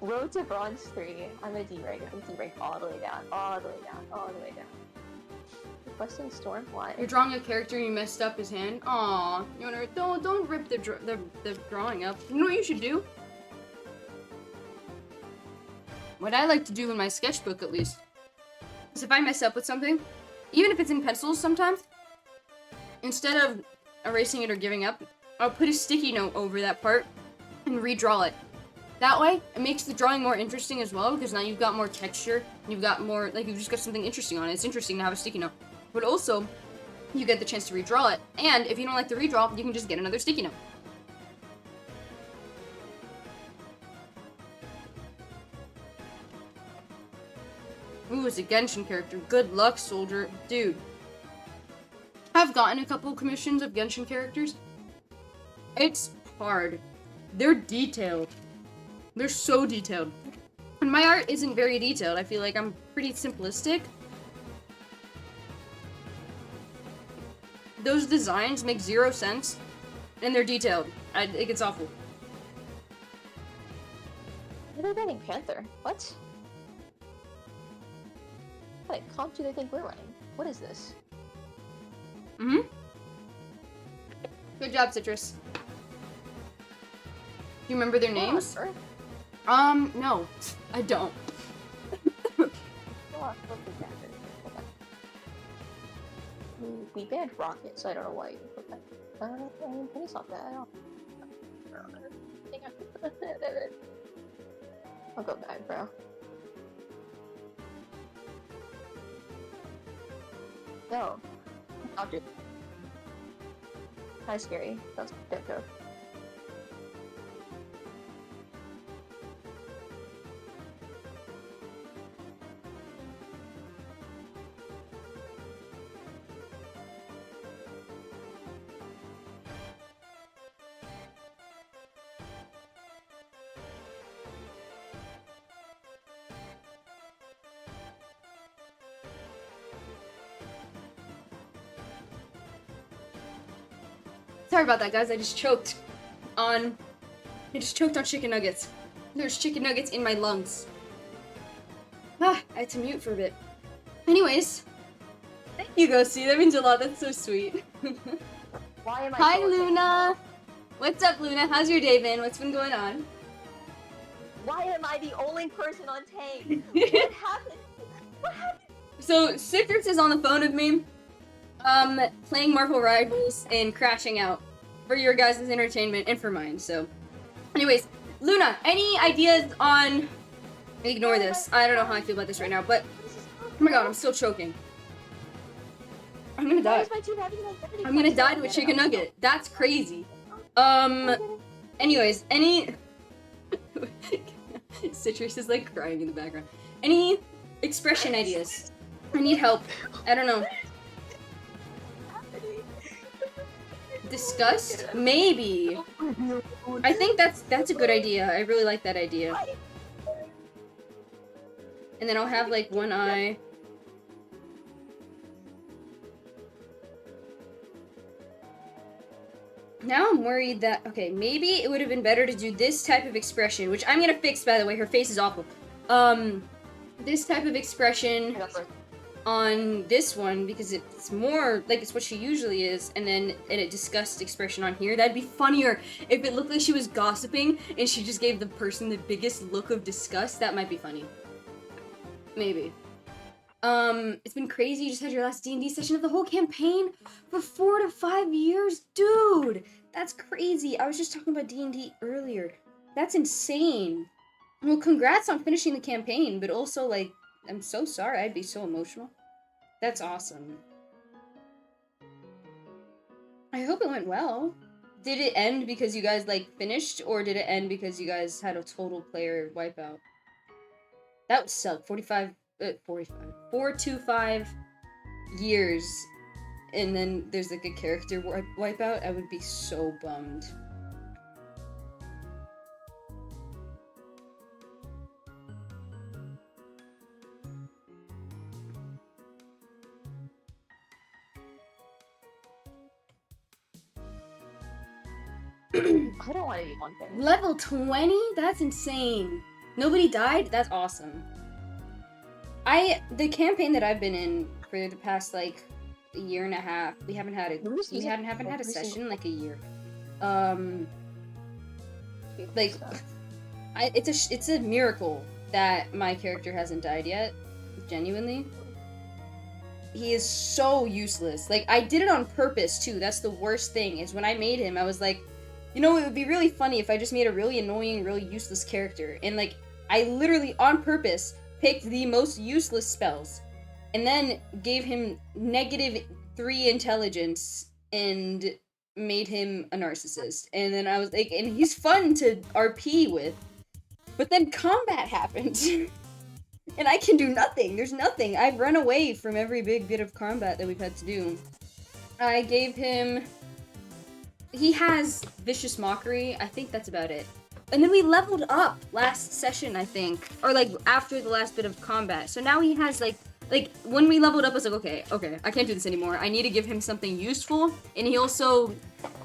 Road to Bronze 3. I'm gonna D-rank. I'm D-rank all the way down. Requesting Storm? Why? You're drawing a character and you messed up his hand. Aw, you wanna don't rip the drawing up. You know what you should do? What I like to do in my sketchbook, at least, is if I mess up with something, even if it's in pencils sometimes, instead of erasing it or giving up, I'll put a sticky note over that part and redraw it. That way, it makes the drawing more interesting as well, because now you've got more texture, you've got more, like, you've just got something interesting on it. It's interesting to have a sticky note. But also, you get the chance to redraw it, and if you don't like the redraw, you can just get another sticky note. Ooh, it's a Genshin character. Good luck, soldier. Dude. I've gotten a couple commissions of Genshin characters. It's hard. They're detailed. They're so detailed. And my art isn't very detailed. I feel like I'm pretty simplistic. Those designs make 0 sense, and they're detailed. I think it's awful. They're banning Panther. What? What comp do they think we're running? What is this? Mm-hmm. Good job, Citrus. Do you remember their names? Sure. No. I don't. We banned Rocket, so I don't know why you put that. It's not that. I don't think I put that. I'll go back, bro. No. I'll do. Kinda scary. That's dead joke. Sorry about that, guys. I just choked on chicken nuggets. There's chicken nuggets in my lungs. Ah, I had to mute for a bit. Anyways, thank you, Ghosty. That means a lot. That's so sweet. Why am I Hi, so Luna. What's up, Luna? How's your day been? What's been going on? Why am I the only person on tank? What happened? What happened? So, Citrus is on the phone with me, playing Marvel Rivals and crashing out for your guys' entertainment and for mine, so. Anyways, Luna, any ideas on... Ignore this. I don't know how I feel about this right now, but... Oh my god, I'm still choking. I'm gonna die. I'm gonna die to a chicken nugget. That's crazy. Anyways, any... Citrus is like crying in the background. Any expression ideas? I need help. I don't know. Disgust? Maybe. I think that's a good idea. I really like that idea. And then I'll have like one eye. Now I'm worried that, okay, maybe it would have been better to do this type of expression, which I'm gonna fix, by the way. Her face is awful. This type of expression on this one, because it's more like it's what she usually is, and then a disgust expression on here. That'd be funnier if it looked like she was gossiping and she just gave the person the biggest look of disgust. That might be funny. Maybe. It's been crazy. You just had your last D&D session of the whole campaign for 4 to 5 years. Dude, that's crazy. I was just talking about D&D earlier. That's insane. Well, congrats on finishing the campaign, but also, like, I'm so sorry. I'd be so emotional. That's awesome. I hope it went well. Did it end because you guys, like, finished, or did it end because you guys had a total player wipeout? That would suck. 4 to 5 years, and then there's, like, a character wipeout. I would be so bummed. I don't want to be one thing. Level 20? That's insane. Nobody died? That's awesome. The campaign that I've been in for the past like a year and a half, we haven't had a session in like a year. Like it's a miracle that my character hasn't died yet. Genuinely. He is so useless. Like, I did it on purpose, too. That's the worst thing, is when I made him, I was like, you know, it would be really funny if I just made a really annoying, really useless character. And, like, I literally, on purpose, picked the most useless spells. And then gave him -3 intelligence and made him a narcissist. And then I was like, and he's fun to RP with. But then combat happened. And I can do nothing. There's nothing. I've run away from every big bit of combat that we've had to do. I gave him... He has Vicious Mockery. I think that's about it. And then we leveled up last session, I think. Or, like, after the last bit of combat. So now he has, like, when we leveled up, I was like, okay, I can't do this anymore. I need to give him something useful. And he also,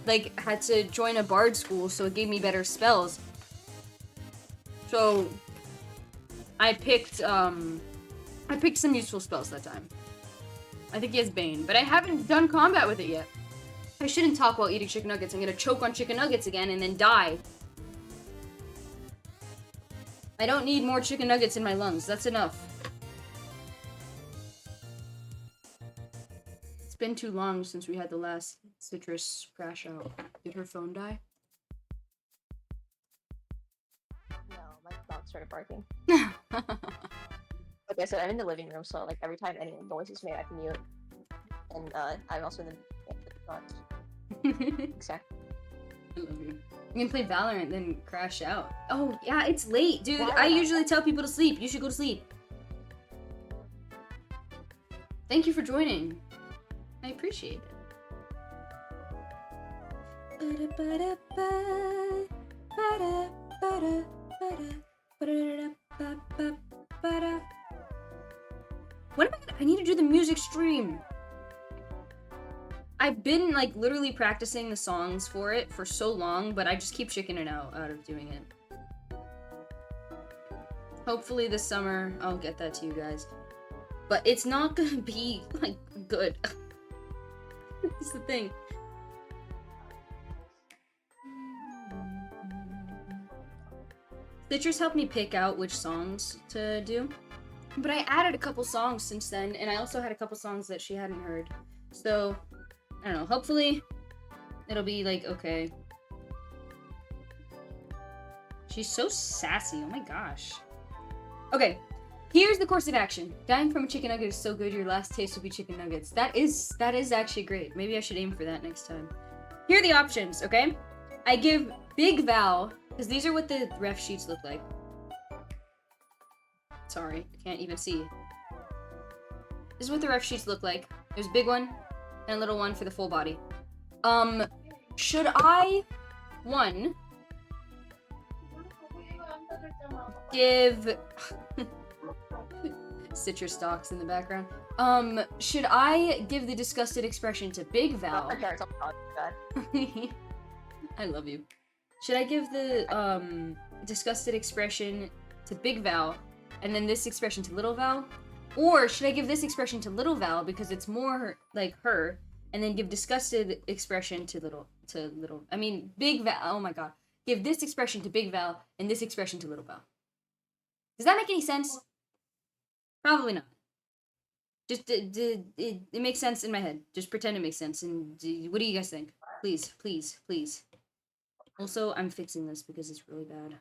like, had to join a bard school, so it gave me better spells. So... I picked some useful spells that time. I think he has Bane, but I haven't done combat with it yet. I shouldn't talk while eating chicken nuggets. I'm gonna choke on chicken nuggets again and then die. I don't need more chicken nuggets in my lungs. That's enough. It's been too long since we had the last Citrus crash out. Did her phone die? No, my dog started barking. Like I said, I'm in the living room, so like every time any noise is made, I can mute. And I'm also in the exactly. I love you. You can play Valorant, then crash out. Oh yeah, it's late, dude. Why? I usually tell people to sleep. You should go to sleep. Thank you for joining. I appreciate it. What am I need to do the music stream. I've been like literally practicing the songs for it for so long, but I just keep chickening out of doing it. Hopefully this summer I'll get that to you guys. But it's not gonna be like good. That's the thing. Citrus helped me pick out which songs to do. But I added a couple songs since then, and I also had a couple songs that she hadn't heard. So, I don't know, hopefully it'll be like, okay. She's so sassy, oh my gosh. Okay, here's the course of action. Dying from a chicken nugget is so good, your last taste will be chicken nuggets. That is actually great. Maybe I should aim for that next time. Here are the options, okay? I give Big Val, because these are what the ref sheets look like. Sorry, I can't even see. This is what the ref sheets look like. There's a big one and a little one for the full body. Should I, one, give Citrus stalks in the background. Should I give the disgusted expression to Big Val? I love you. Should I give the disgusted expression to Big Val and then this expression to Little Val? Or should I give this expression to Little Val because it's more like her, and then give disgusted expression to Big Val. Oh my god. Give this expression to Big Val and this expression to Little Val. Does that make any sense? Probably not. Just it makes sense in my head. Just pretend it makes sense. And what do you guys think? Please, please, please. Also, I'm fixing this because it's really bad.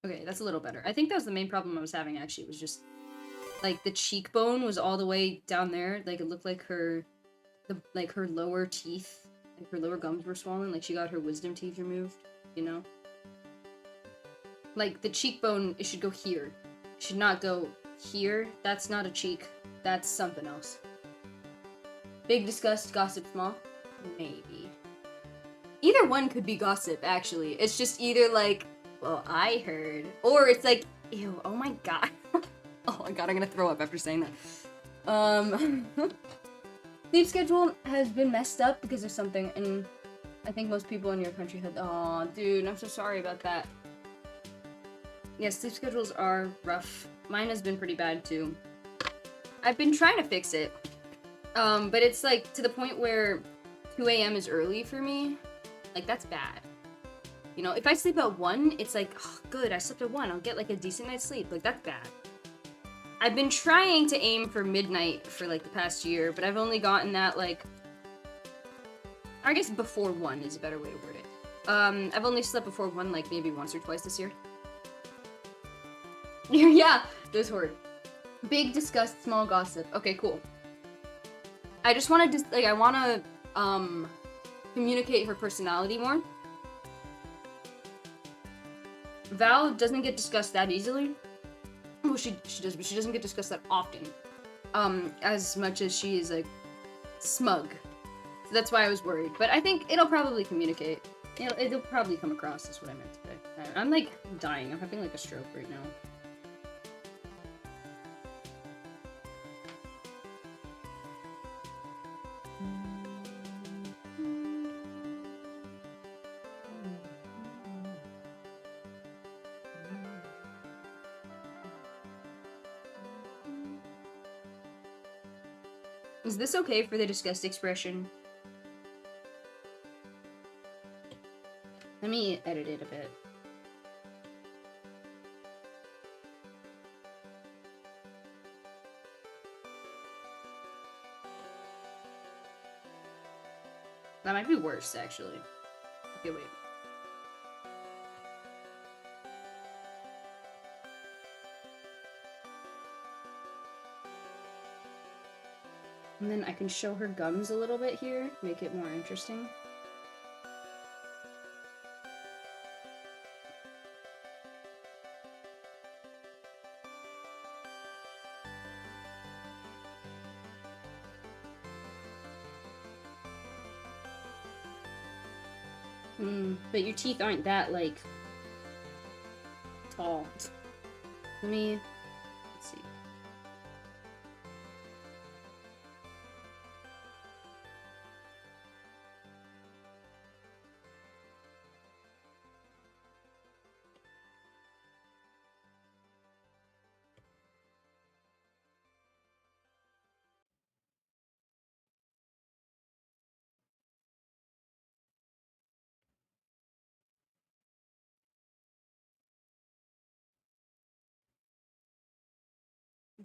Okay, that's a little better. I think that was the main problem I was having, actually. It was just, like, the cheekbone was all the way down there. Like, it looked like her lower teeth, like, her lower gums were swollen. Like, she got her wisdom teeth removed, you know? Like, the cheekbone, it should go here. It should not go here. That's not a cheek. That's something else. Big disgust, gossip small? Maybe. Either one could be gossip, actually. It's just either like, well, I heard. Or it's like, ew, oh my god. Oh my god, I'm gonna throw up after saying that. sleep schedule has been messed up because of something, and I think most people in your country had. Oh, dude, I'm so sorry about that. Yes, sleep schedules are rough. Mine has been pretty bad too. I've been trying to fix it, but it's like to the point where 2 a.m. is early for me. Like that's bad. You know, if I sleep at 1, it's like, oh, good, I slept at 1. I'll get like a decent night's sleep. Like that's bad. I've been trying to aim for midnight for like the past year, but I've only gotten that like, I guess before 1 is a better way to word it. I've only slept before 1 like maybe once or twice this year. Yeah, Discord. Big disgust, small gossip. Okay, cool. I just want to I want to communicate her personality more. Val doesn't get discussed that easily. Well, she does, but she doesn't get discussed that often. As much as she is like smug. So that's why I was worried. But I think it'll probably communicate. It'll probably come across. Is what I meant to say. I'm like dying. I'm having like a stroke right now. Is this okay for the disgust expression? Let me edit it a bit. That might be worse, actually. Okay, wait. And then I can show her gums a little bit here, make it more interesting. But your teeth aren't that, like, tall. Let me... Let's see.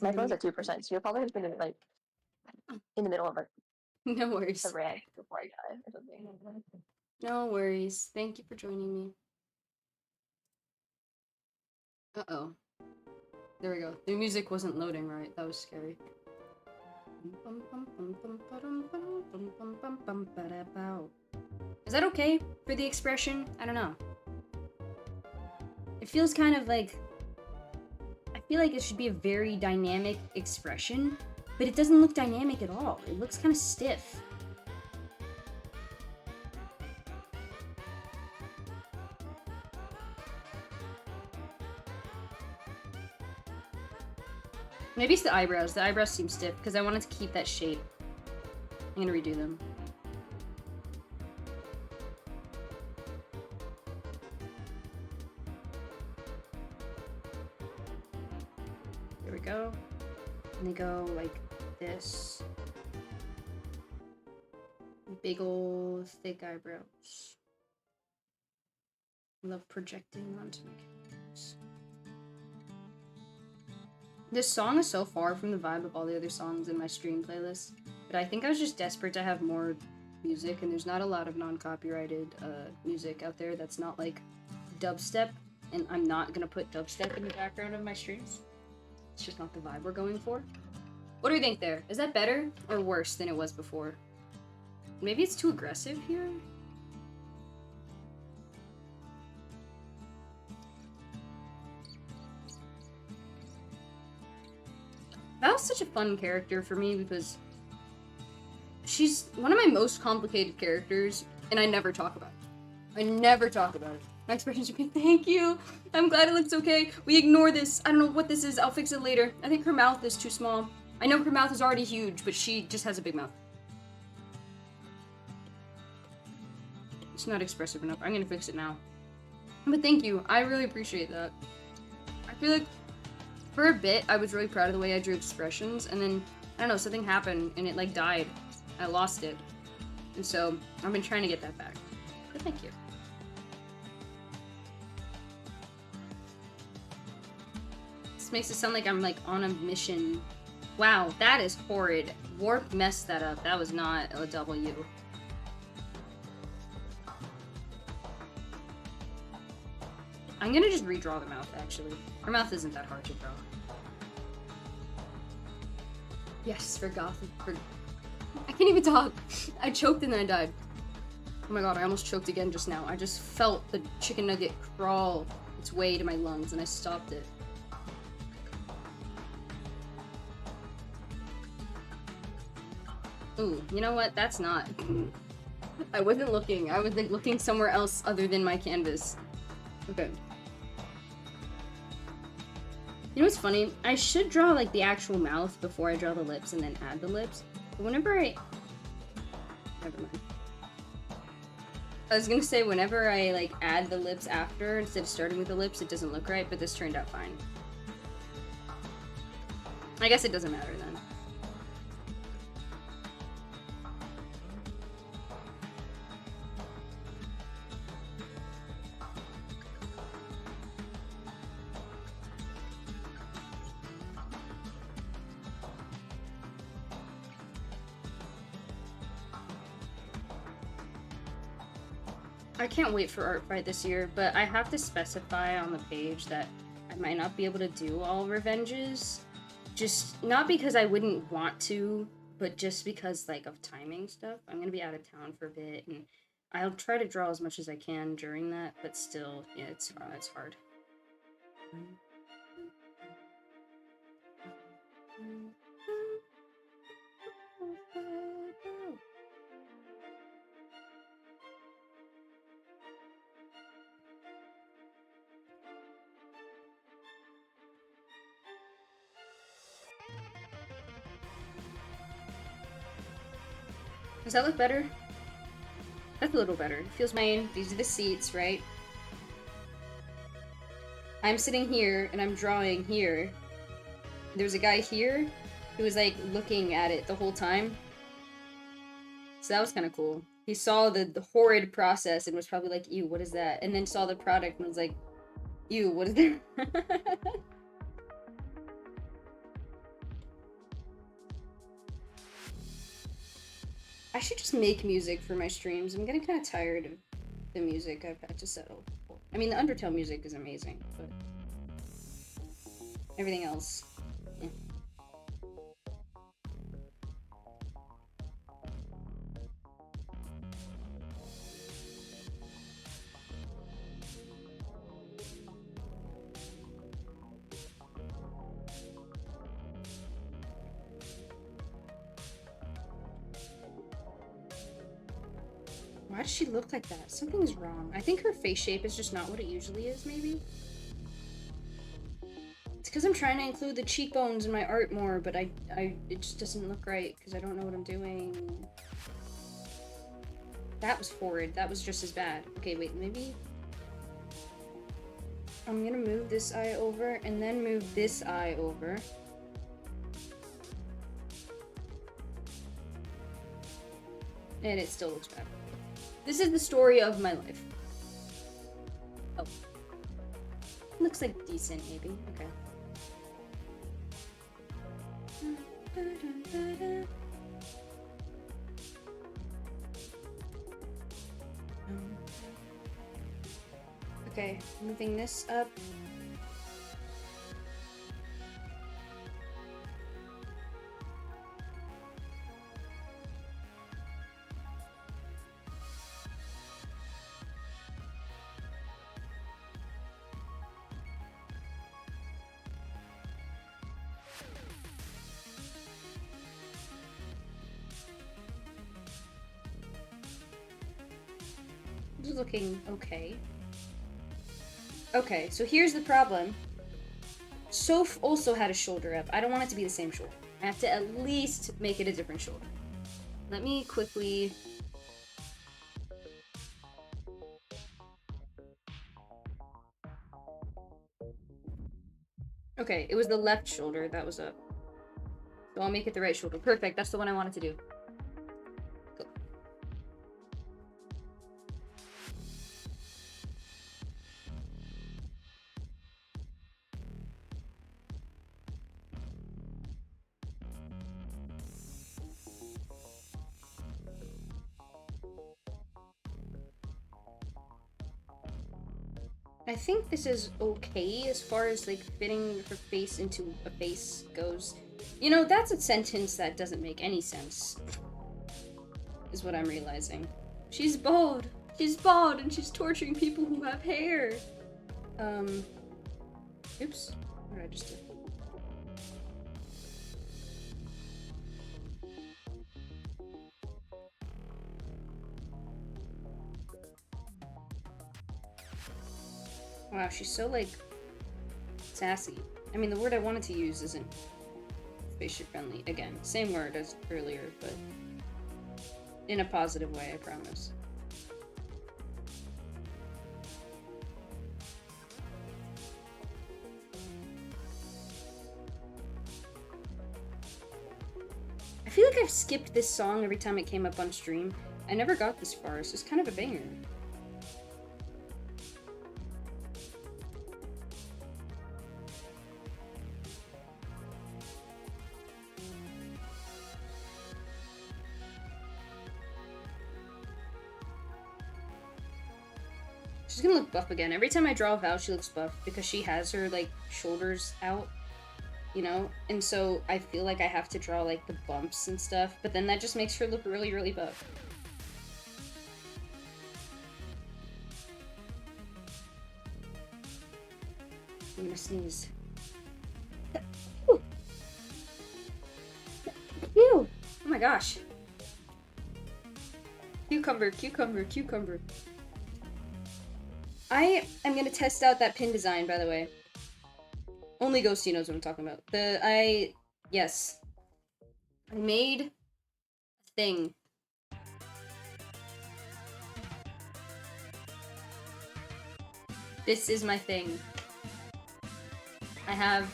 My phone's at 2%, so you're probably just gonna like in the middle of No worries. a rant before I die or something. No worries. Thank you for joining me. Uh-oh. There we go. The music wasn't loading right. That was scary. Is that okay for the expression? I don't know. It feels kind of like... I feel like it should be a very dynamic expression, but it doesn't look dynamic at all. It looks kind of stiff. Maybe it's the eyebrows. The eyebrows seem stiff because I wanted to keep that shape. I'm gonna redo them. There we go. And they go like this. Big old thick eyebrows. I love projecting onto my canvas. This song is so far from the vibe of all the other songs in my stream playlist, but I think I was just desperate to have more music, and there's not a lot of non-copyrighted music out there that's not like dubstep, and I'm not gonna put dubstep in the background of my streams. It's just not the vibe we're going for. What do you think there? Is that better or worse than it was before? Maybe it's too aggressive here? That was such a fun character for me because she's one of my most complicated characters, and I never talk about it. I never talk about it. My expressions are good. Thank you. I'm glad it looks okay. We ignore this. I don't know what this is. I'll fix it later. I think her mouth is too small. I know her mouth is already huge, but she just has a big mouth. It's not expressive enough. I'm gonna fix it now. But thank you. I really appreciate that. I feel like for a bit, I was really proud of the way I drew expressions, and then, I don't know, something happened, and it, like, died. I lost it. And so, I've been trying to get that back. But thank you. This makes it sound like I'm, like, on a mission. Wow, that is horrid. Warp messed that up. That was not a W. I'm gonna just redraw the mouth, actually. Her mouth isn't that hard to draw. Yes, for Gotham. I can't even talk. I choked and then I died. Oh my god, I almost choked again just now. I just felt the chicken nugget crawl its way to my lungs and I stopped it. Ooh, you know what? That's not. I wasn't looking. I was like looking somewhere else other than my canvas. Okay. You know what's funny? I should draw like the actual mouth before I draw the lips and then add the lips. But whenever I... Never mind. I was gonna say whenever I like add the lips after instead of starting with the lips, it doesn't look right, but this turned out fine. I guess it doesn't matter then. I can't wait for Art Fight this year, but I have to specify on the page that I might not be able to do all revenges. Just not because I wouldn't want to, but just because like of timing stuff. I'm gonna be out of town for a bit, and I'll try to draw as much as I can during that, but still, yeah, it's hard. Does that look better? That's a little better. It feels mine. These are the seats, right? I'm sitting here and I'm drawing here. There's a guy here who was like looking at it the whole time. So that was kind of cool. He saw the horrid process and was probably like, ew, what is that? And then saw the product and was like, ew, what is that? I should just make music for my streams. I'm getting kind of tired of the music I've had to settle for. I mean, the Undertale music is amazing, but everything else, eh. Why does she look like that? Something's wrong. I think her face shape is just not what it usually is, maybe? It's because I'm trying to include the cheekbones in my art more, but it just doesn't look right because I don't know what I'm doing. That was horrid. That was just as bad. Okay, wait, maybe... I'm gonna move this eye over and then move this eye over. And it still looks bad. This is the story of my life. Oh. Looks like decent, maybe. Okay. Okay, moving this up. This is looking okay. Okay, so here's the problem. Soph also had a shoulder up. I don't want it to be the same shoulder. I have to at least make it a different shoulder. Let me quickly... Okay, it was the left shoulder that was up. So I'll make it the right shoulder. Perfect, that's the one I wanted to do. Cool. I think this is okay as far as like fitting her face into a face goes. You know, that's a sentence that doesn't make any sense, is what I'm realizing. She's bald. She's bald and she's torturing people who have hair. Oops. What did I just do? Wow, she's so, like, sassy. I mean, the word I wanted to use isn't spaceship friendly. Again, same word as earlier, but in a positive way, I promise. I feel like I've skipped this song every time it came up on stream. I never got this far, so it's kind of a banger. She's gonna look buff again. Every time I draw Val, she looks buff because she has her, like, shoulders out, you know? And so I feel like I have to draw, like, the bumps and stuff, but then that just makes her look really, really buff. I'm gonna sneeze. Ew. Ew. Oh my gosh. Cucumber, cucumber, cucumber. I am gonna test out that pin design, by the way. Only Ghosty knows what I'm talking about. Yes. I made a thing. This is my thing. I have,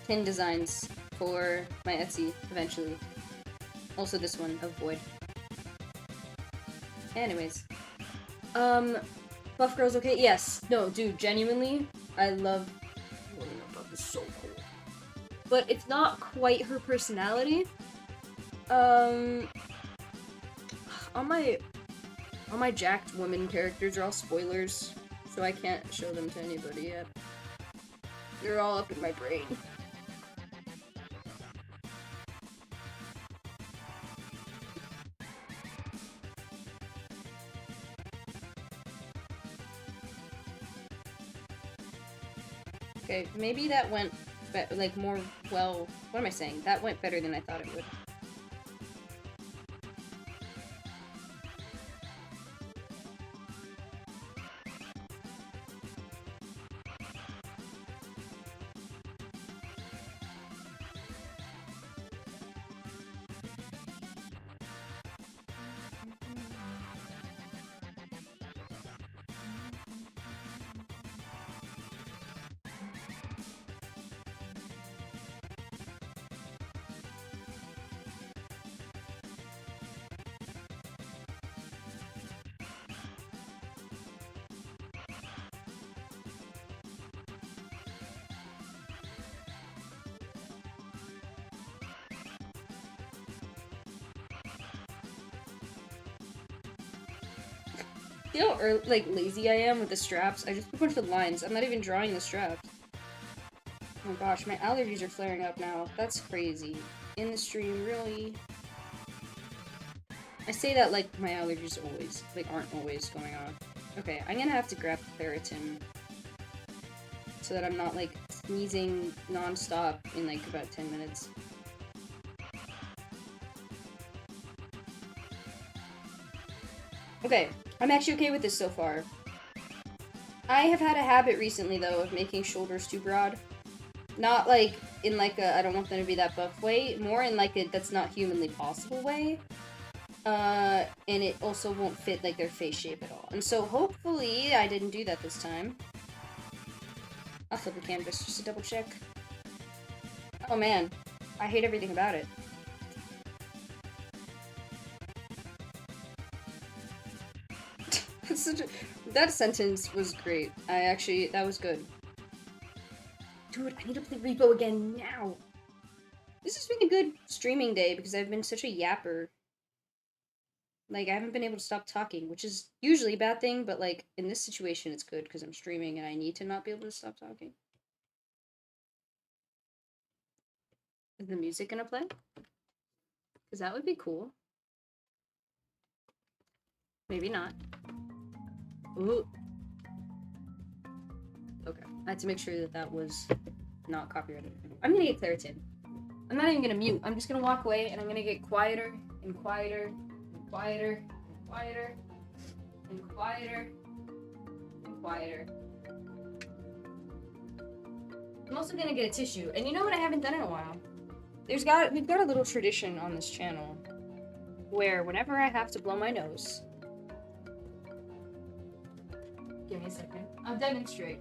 pin designs for my Etsy, eventually. Also this one, of Void. Anyways. Buff Girl's okay? Yes. No, dude, genuinely, I love... Buff is so cool. But it's not quite her personality. All my jacked woman characters are all spoilers, so I can't show them to anybody yet. They're all up in my brain. Okay, maybe that went, like, more well... What am I saying? That went better than I thought it would. You know how, like, lazy I am with the straps? I just put a bunch of lines. I'm not even drawing the straps. Oh my gosh, my allergies are flaring up now. That's crazy. In the stream, really? I say that like my allergies always, like, aren't always going on. Okay, I'm gonna have to grab Claritin so that I'm not, like, sneezing non-stop in, like, about 10 minutes. Okay, I'm actually okay with this so far. I have had a habit recently, though, of making shoulders too broad. Not, like, in, like, a I don't want them to be that buff way, more in, like, a that's not humanly possible way. And it also won't fit, like, their face shape at all. And so, hopefully, I didn't do that this time. I'll flip the canvas just to double check. Oh man, I hate everything about it. That sentence was great. That was good. Dude, I need to play Repo again now. This has been a good streaming day because I've been such a yapper. Like, I haven't been able to stop talking, which is usually a bad thing, but, like, in this situation, it's good because I'm streaming and I need to not be able to stop talking. Is the music gonna play? Because that would be cool. Maybe not. Ooh. Okay. I had to make sure that that was not copyrighted. I'm gonna get Claritin. I'm not even gonna mute. I'm just gonna walk away and I'm gonna get quieter and quieter and quieter and quieter and quieter and quieter. I'm also gonna get a tissue. And you know what I haven't done in a while? We've got a little tradition on this channel where whenever I have to blow my nose. Give me a second. I'll demonstrate.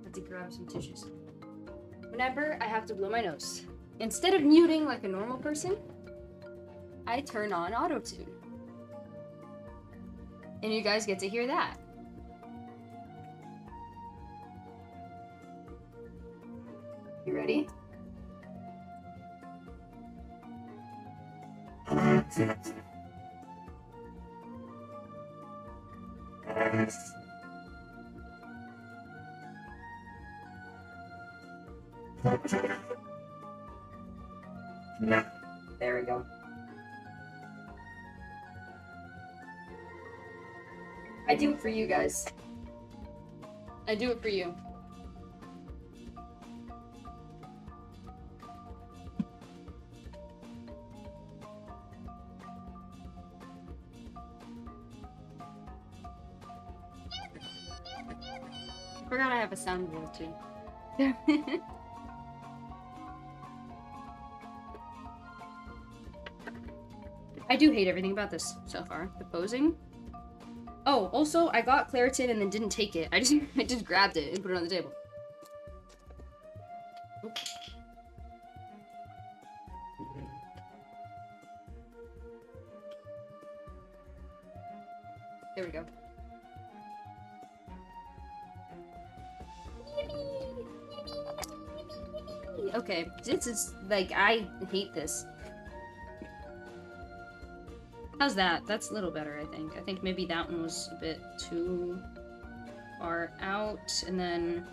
Have to grab some tissues. Whenever I have to blow my nose, instead of muting like a normal person, I turn on auto-tune. And you guys get to hear that. You ready? There we go. I do it for you guys. I do it for you. I forgot I have a soundboard too. I do hate everything about this so far. The posing. Oh, also, I got Claritin and then didn't take it. I just grabbed it and put it on the table. Oops. There we go. Okay, this is, like, I hate this. How's that? That's a little better, I think. I think maybe that one was a bit too far out, and then...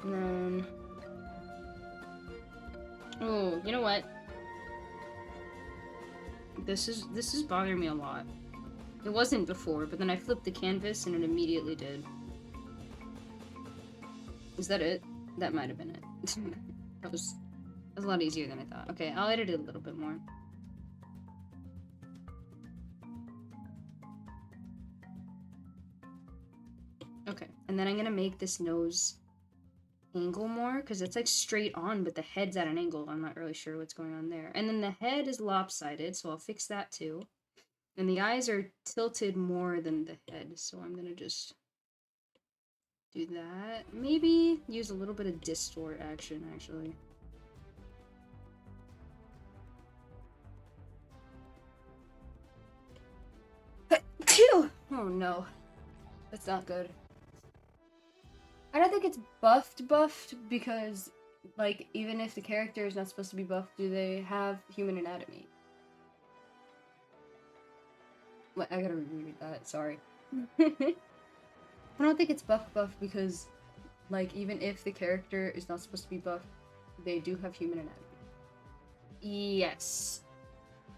And then... Oh, you know what? This is bothering me a lot. It wasn't before, but then I flipped the canvas and it immediately did. Is that it? That might have been it. That was a lot easier than I thought. Okay, I'll edit it a little bit more. Okay, and then I'm gonna make this nose angle more, because it's like straight on, but the head's at an angle. I'm not really sure what's going on there. And then the head is lopsided, so I'll fix that too. And the eyes are tilted more than the head, so I'm gonna just do that. Maybe use a little bit of distort action, actually. Oh no. That's not good. I don't think it's buffed because, like, even if the character is not supposed to be buffed, do they have human anatomy? Wait, I gotta reread that, sorry. I don't think it's buff because, like, even if the character is not supposed to be buffed, they do have human anatomy. Yes.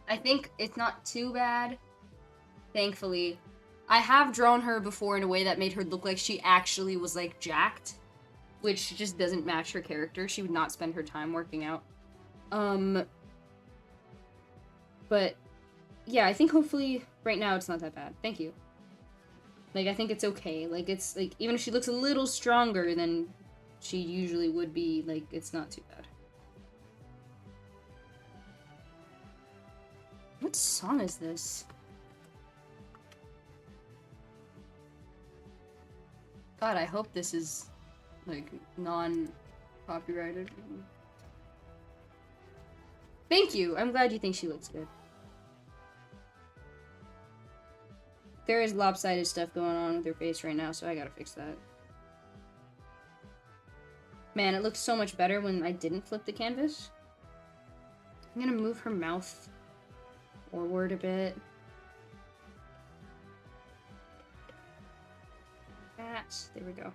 I think it's not too bad, thankfully. I have drawn her before in a way that made her look like she actually was, like, jacked, which just doesn't match her character. She would not spend her time working out. But, yeah, I think hopefully right now it's not that bad. Thank you. Like, I think it's okay. Like, it's, like, even if she looks a little stronger, then she usually would be, like, it's not too bad. What song is this? God, I hope this is, like, non-copyrighted. Thank you! I'm glad you think she looks good. There is lopsided stuff going on with her face right now, so I gotta fix that. Man, it looked so much better when I didn't flip the canvas. I'm gonna move her mouth forward a bit. There we go.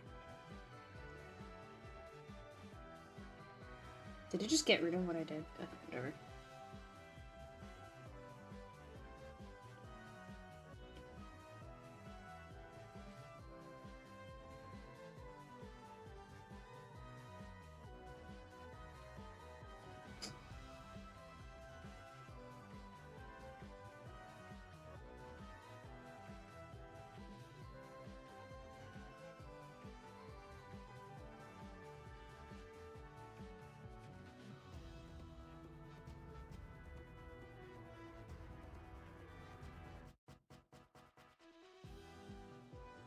Did it just get rid of what I did? Whatever.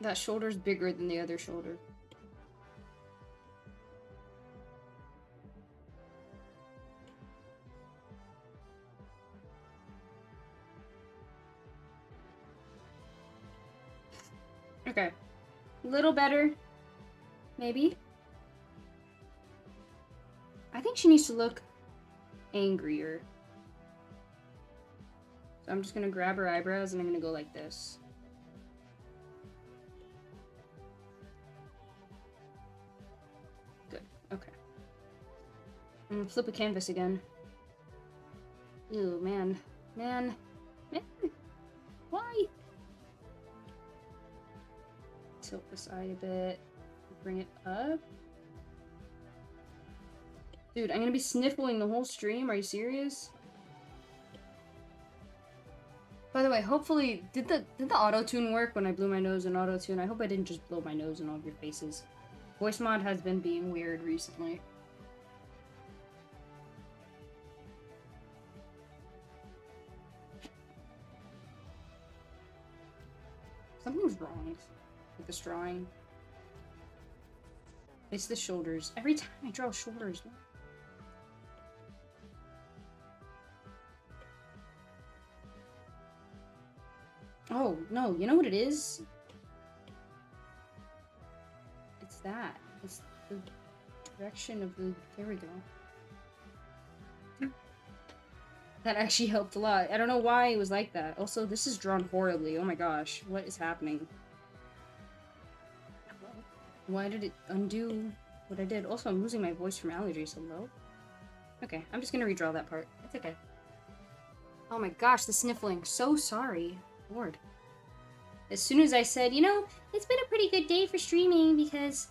That shoulder's bigger than the other shoulder. Okay. A little better. Maybe. I think she needs to look angrier. So I'm just gonna grab her eyebrows and I'm gonna go like this. Good. Okay. I'm gonna flip a canvas again. Ew, man. Man. Man. Why? Tilt this eye a bit. Bring it up. Dude, I'm gonna be sniffling the whole stream. Are you serious? By the way, hopefully, did the auto-tune work when I blew my nose in auto-tune? I hope I didn't just blow my nose in all of your faces. Voice mod has been being weird recently. Something's wrong with this drawing. It's the shoulders. Every time I draw shoulders. Oh, no, you know what it is? It's that. It's the direction of the... There we go. That actually helped a lot. I don't know why it was like that. Also, this is drawn horribly. Oh my gosh. What is happening? Why did it undo what I did? Also, I'm losing my voice from allergies. Hello? Okay, I'm just gonna redraw that part. It's okay. Oh my gosh, the sniffling. So sorry. Lord. As soon as I said, you know, it's been a pretty good day for streaming because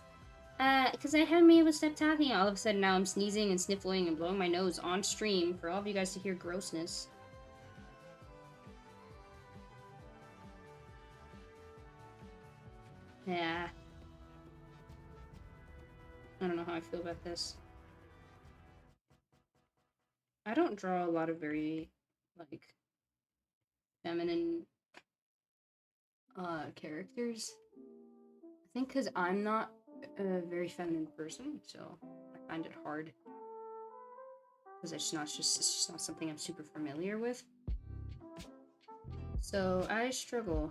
I haven't been able to stop talking, all of a sudden now I'm sneezing and sniffling and blowing my nose on stream for all of you guys to hear grossness. Yeah. I don't know how I feel about this. I don't draw a lot of very, like, feminine characters. I think because I'm not a very feminine person, so I find it hard. Because it's just not something I'm super familiar with. So I struggle.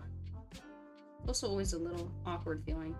Also always a little awkward feeling.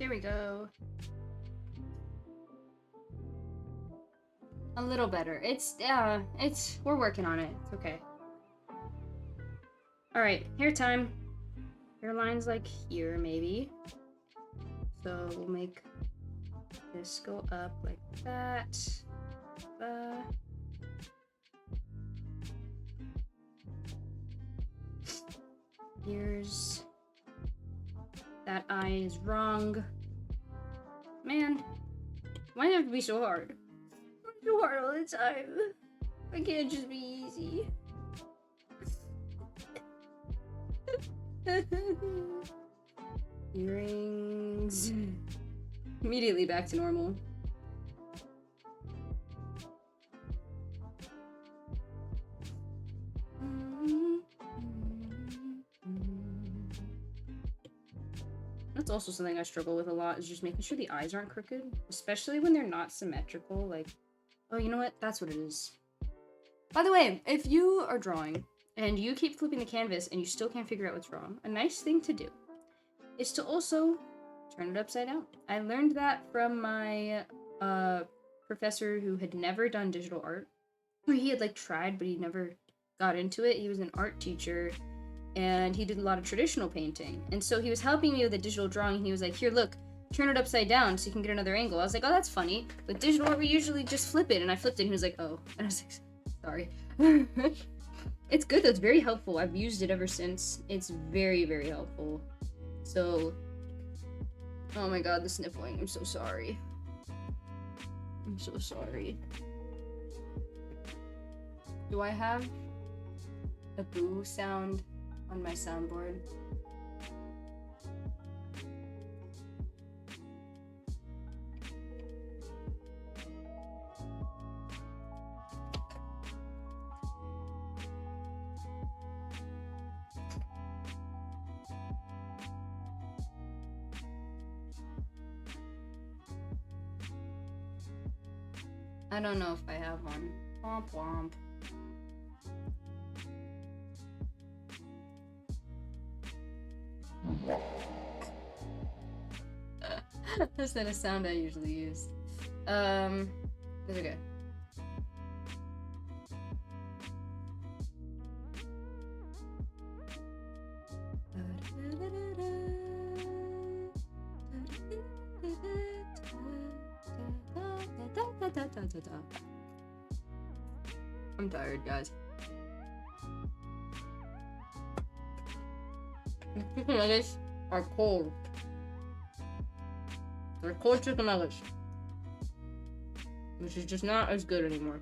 There we go. A little better. We're working on it. It's okay. Alright, hair time. Hairline's like here, maybe. So we'll make this go up like that. Here's... That eye is wrong. Man, why do you have to be so hard? I'm so hard all the time. I can't just be easy. Earrings. Immediately back to normal. That's also something I struggle with a lot, is just making sure the eyes aren't crooked, especially when they're not symmetrical. Like, oh, you know what? That's what it is. By the way, if you are drawing and you keep flipping the canvas and you still can't figure out what's wrong, a nice thing to do is to also turn it upside down. I learned that from my professor who had never done digital art. Or he had like tried, but he never got into it. He was an art teacher and he did a lot of traditional painting. And so he was helping me with the digital drawing. He was like, here, look, turn it upside down so you can get another angle. I was like, oh, that's funny. With digital art, we usually just flip it. And I flipped it and he was like, oh. And I was like, sorry. It's good though, it's very helpful. I've used it ever since. It's very, very helpful. So, oh my god, the sniffling, I'm so sorry. I'm so sorry. Do I have a boo sound on my soundboard? I don't know if I have one. Womp womp. That's not a sound I usually use. It's okay. I'm tired, guys. Chicken nuggets are cold. They're cold chicken nuggets, which is just not as good anymore.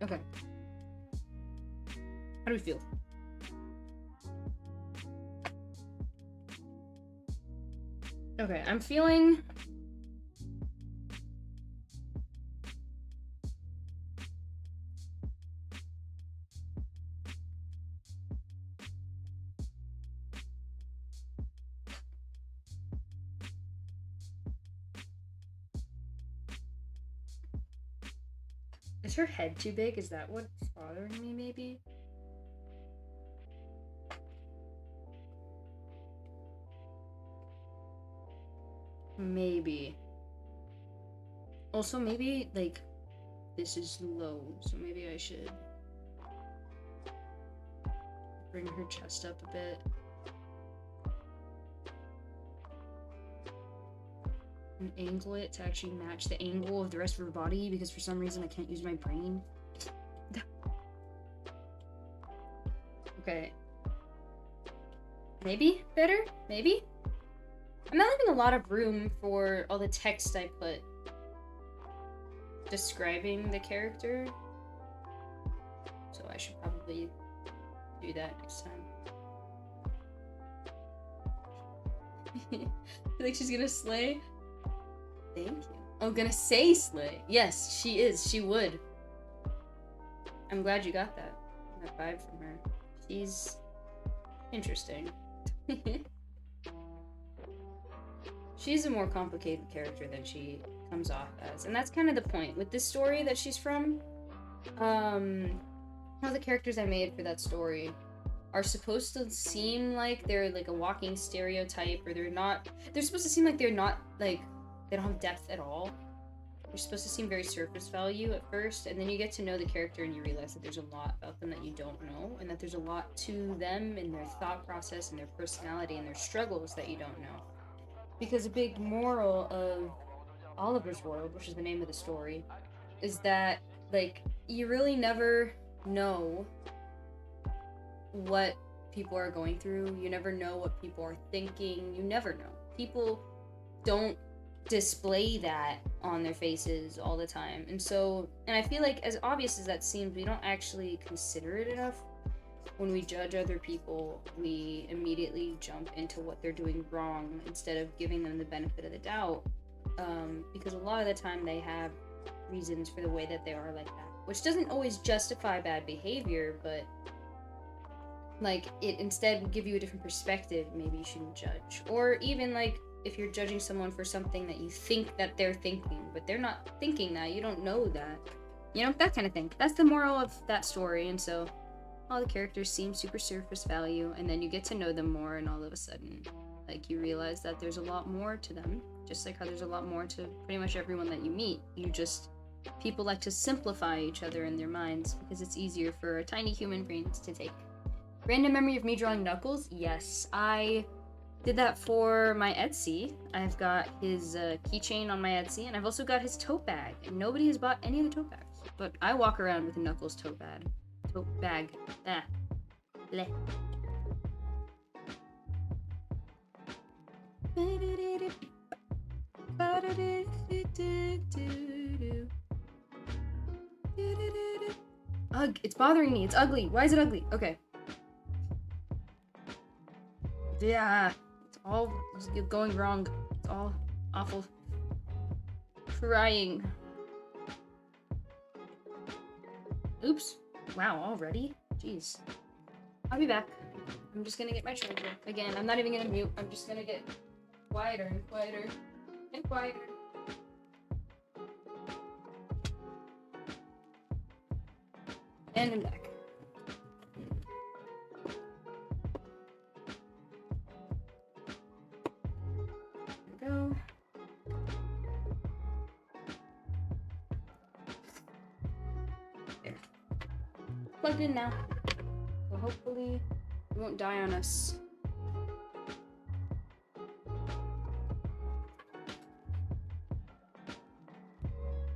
Okay. How do we feel? Okay, I'm feeling... Is her head too big? Is that what's bothering me, maybe? Maybe. Also, maybe, like, this is low, so maybe I should bring her chest up a bit. And angle it to actually match the angle of the rest of her body, because for some reason I can't use my brain. Okay. Maybe better? Maybe? I'm not leaving a lot of room for all the text I put describing the character. So I should probably do that next time. I feel like she's gonna slay. Thank you. Oh, gonna say slay. Yes, she is. She would. I'm glad you got that vibe from her. She's interesting. She's a more complicated character than she comes off as, and that's kind of the point with this story that she's from. All the characters I made for that story are supposed to seem like they're like a walking stereotype, or they're not. They're supposed to seem like they're not like they don't have depth at all. They're supposed to seem very surface value at first, and then you get to know the character and you realize that there's a lot about them that you don't know, and that there's a lot to them and their thought process and their personality and their struggles that you don't know. Because a big moral of Oliver's World, which is the name of the story, is that, like, you really never know what people are going through. You never know what people are thinking. You never know. People don't display that on their faces all the time. And I feel like, as obvious as that seems, we don't actually consider it enough. When we judge other people, we immediately jump into what they're doing wrong instead of giving them the benefit of the doubt. Because a lot of the time they have reasons for the way that they are like that, which doesn't always justify bad behavior, but like it instead will give you a different perspective. Maybe you shouldn't judge. Or even like if you're judging someone for something that you think that they're thinking, but they're not thinking that, you don't know that. You know, that kind of thing. That's the moral of that story. And so all the characters seem super surface value, and then you get to know them more, and all of a sudden, like, you realize that there's a lot more to them, just like how there's a lot more to pretty much everyone that you meet. People like to simplify each other in their minds, because it's easier for a tiny human brains to take. Random memory of me drawing Knuckles? Yes, I did that for my Etsy. I've got his keychain on my Etsy, and I've also got his tote bag, and nobody has bought any of the tote bags, but I walk around with a Knuckles tote bag. Ah. Bleh. Ugh, it's bothering me. It's ugly. Why is it ugly? Okay. Yeah. It's all going wrong. It's all awful. Crying. Oops. Wow, already? Jeez. I'll be back. I'm just gonna get my charger. Again, I'm not even gonna mute. I'm just gonna get quieter and quieter and quieter. And I'm back. There we go. There. Plugged in now. So hopefully it won't die on us.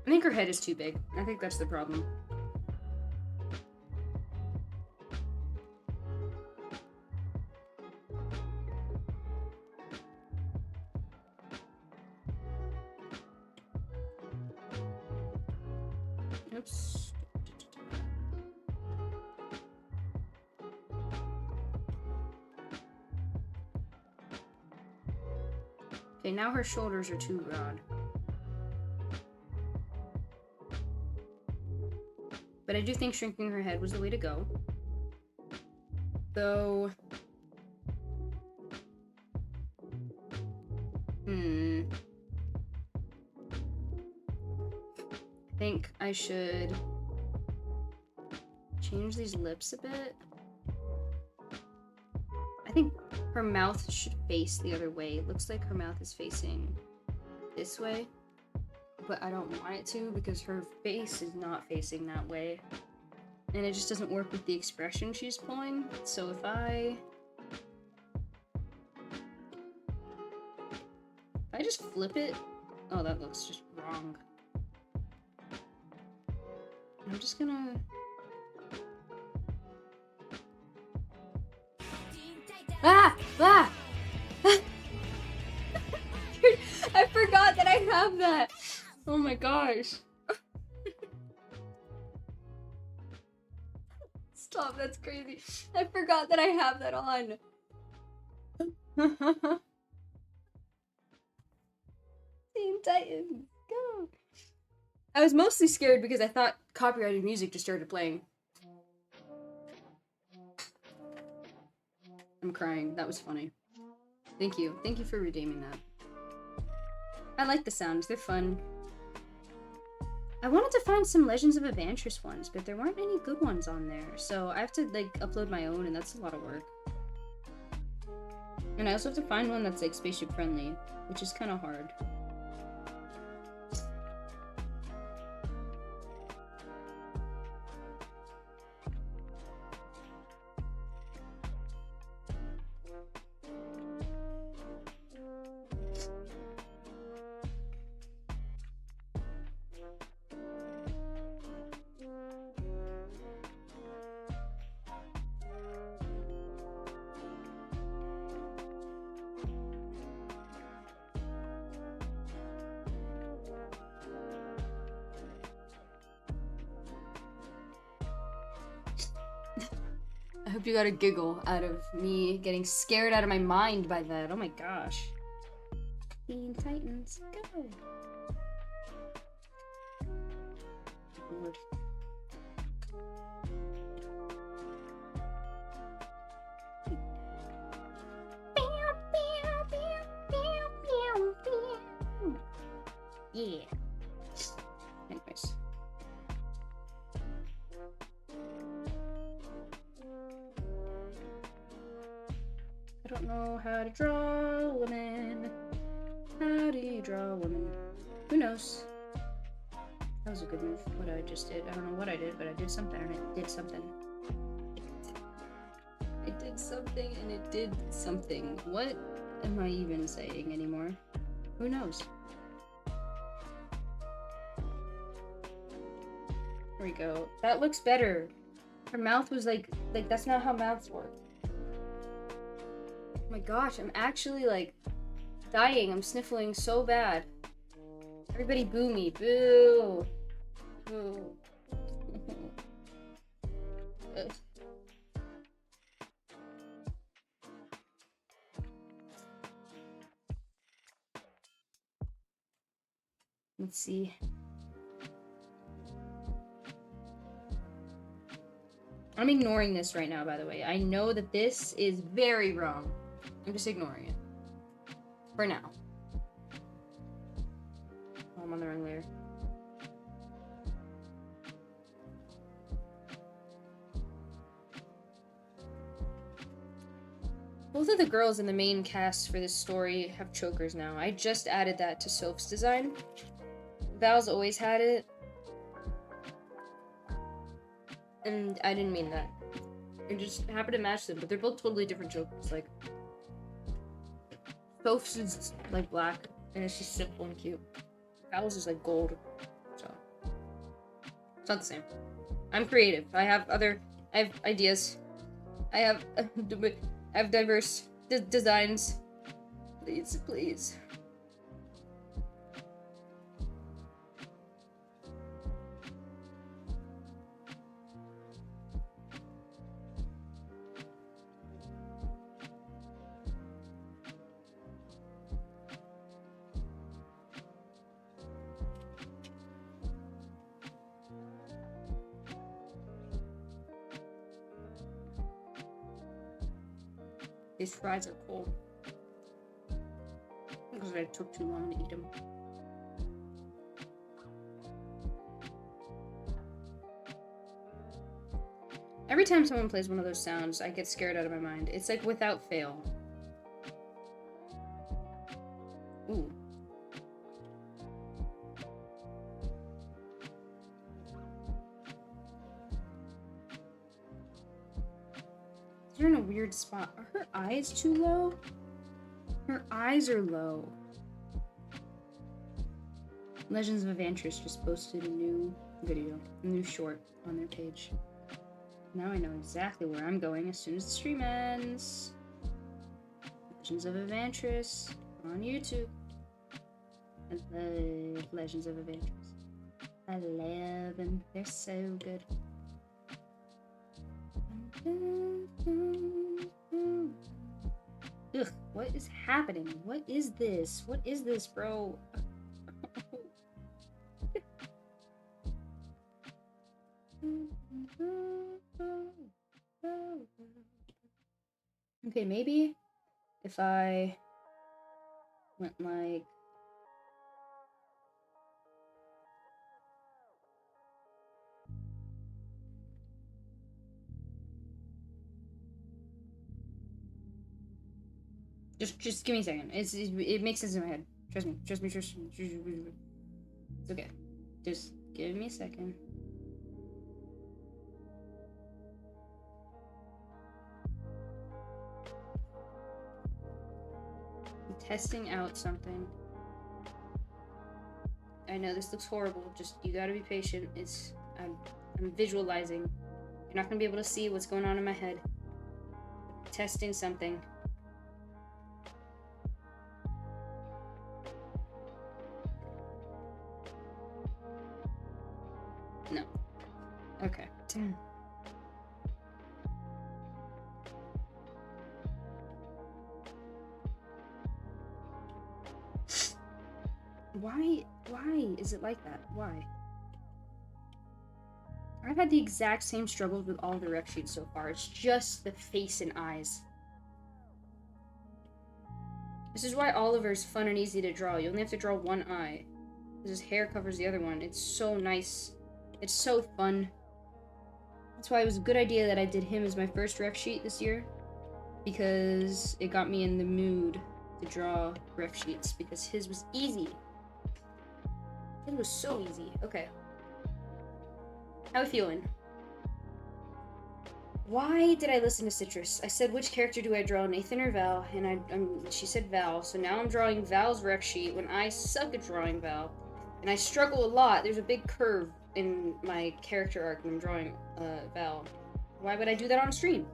I think her head is too big. I think that's the problem. Oops. Okay, now her shoulders are too broad. But I do think shrinking her head was the way to go. Though... I think I should change these lips a bit. I think her mouth should face the other way. It looks like her mouth is facing this way, but I don't want it to because her face is not facing that way. And it just doesn't work with the expression she's pulling. So if I just flip it... Oh, that looks just wrong. I'm just gonna... Ah! Ah! Dude, I forgot that I have that. Oh my gosh. Stop, that's crazy. I forgot that I have that on. Teen Titans, go! I was mostly scared because I thought copyrighted music just started playing. I'm crying. That was funny. Thank you. Thank you for redeeming that. I like the sounds. They're fun. I wanted to find some Legends of Evantris ones, but there weren't any good ones on there. So I have to, like, upload my own, and that's a lot of work. And I also have to find one that's, like, spaceship friendly, which is kind of hard. I hope you got a giggle out of me getting scared out of my mind by that. Oh my gosh. Teen Titans, go! Lord. Yeah. Anyways. I don't know how to draw a woman. How do you draw a woman? Who knows? That was a good move, what I just did. I don't know what I did, but I did something and it did something. I did something and it did something. What am I even saying anymore? Who knows? There we go. That looks better. Her mouth was like that's not how mouths work. Oh my gosh, I'm actually like dying. I'm sniffling so bad. Everybody boo me. Boo. Boo. Let's see. I'm ignoring this right now, by the way. I know that this is very wrong. I'm just ignoring it. For now. Oh, I'm on the wrong layer. Both of the girls in the main cast for this story have chokers now. I just added that to Soph's design. Val's always had it. And I didn't mean that. I just happened to match them, but they're both totally different chokers. Like, Soph's is like black, and it's just simple and cute. Val's is like gold, so it's not the same. I'm creative. I have ideas. I have diverse designs. Please, please. These fries are cold. Because it took too long to eat them. Every time someone plays one of those sounds, I get scared out of my mind. It's like without fail. Ooh. You're in a weird spot. Are her eyes too low? Her eyes are low. Legends of Evantris just posted a new video, a new short on their page. Now I know exactly where I'm going as soon as the stream ends. Legends of Evantress on YouTube. I love Legends of Evantress. I love them. They're so good. Ugh, what is happening? What is this? What is this, bro? Okay, maybe if I went like just give me a second. It makes sense in my head. Trust me. Trust me. It's okay. Just give me a second. I'm testing out something. I know this looks horrible. Just you gotta be patient. I'm visualizing. You're not gonna be able to see what's going on in my head. Testing something. No. Okay. Why is it like that? Why? I've had the exact same struggles with all the rec sheets so far. It's just the face and eyes. This is why Oliver's fun and easy to draw. You only have to draw one eye. His hair covers the other one. It's so nice. It's so fun. That's why it was a good idea that I did him as my first ref sheet this year. Because it got me in the mood to draw ref sheets. Because his was easy. It was so easy. Okay. How are we feeling? Why did I listen to Citrus? I said, which character do I draw, Nathan or Val? And she said Val. So now I'm drawing Val's rec sheet when I suck at drawing Val. And I struggle a lot. There's a big curve in my character arc when I'm drawing Val. Why would I do that on stream?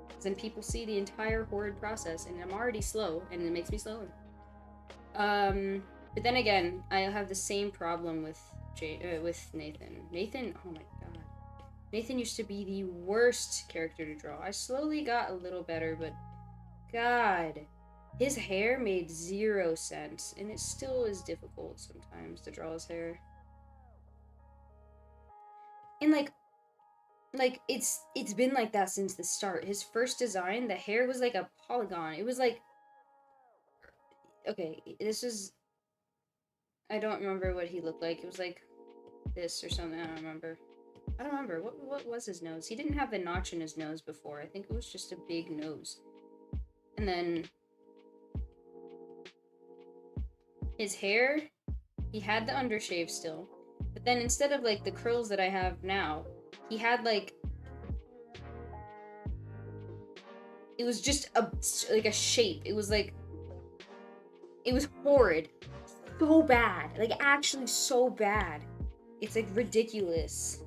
Because then people see the entire horrid process, and I'm already slow, and it makes me slower. But then again, I'll have the same problem with Nathan. Nathan, oh my god. Nathan used to be the worst character to draw. I slowly got a little better, but god. His hair made 0 sense, and it still is difficult sometimes to draw his hair. And like it's been like that since the start. His first design, the hair was like a polygon. It was like, okay, this is, I don't remember what he looked like. It was like this or something. I don't remember. What was his nose? He didn't have the notch in his nose before. I think it was just a big nose. And then his hair, he had the undershave still. But then instead of like the curls that I have now, he had like, it was just like a shape. It was like, it was horrid. So bad. Like actually so bad. It's like ridiculous.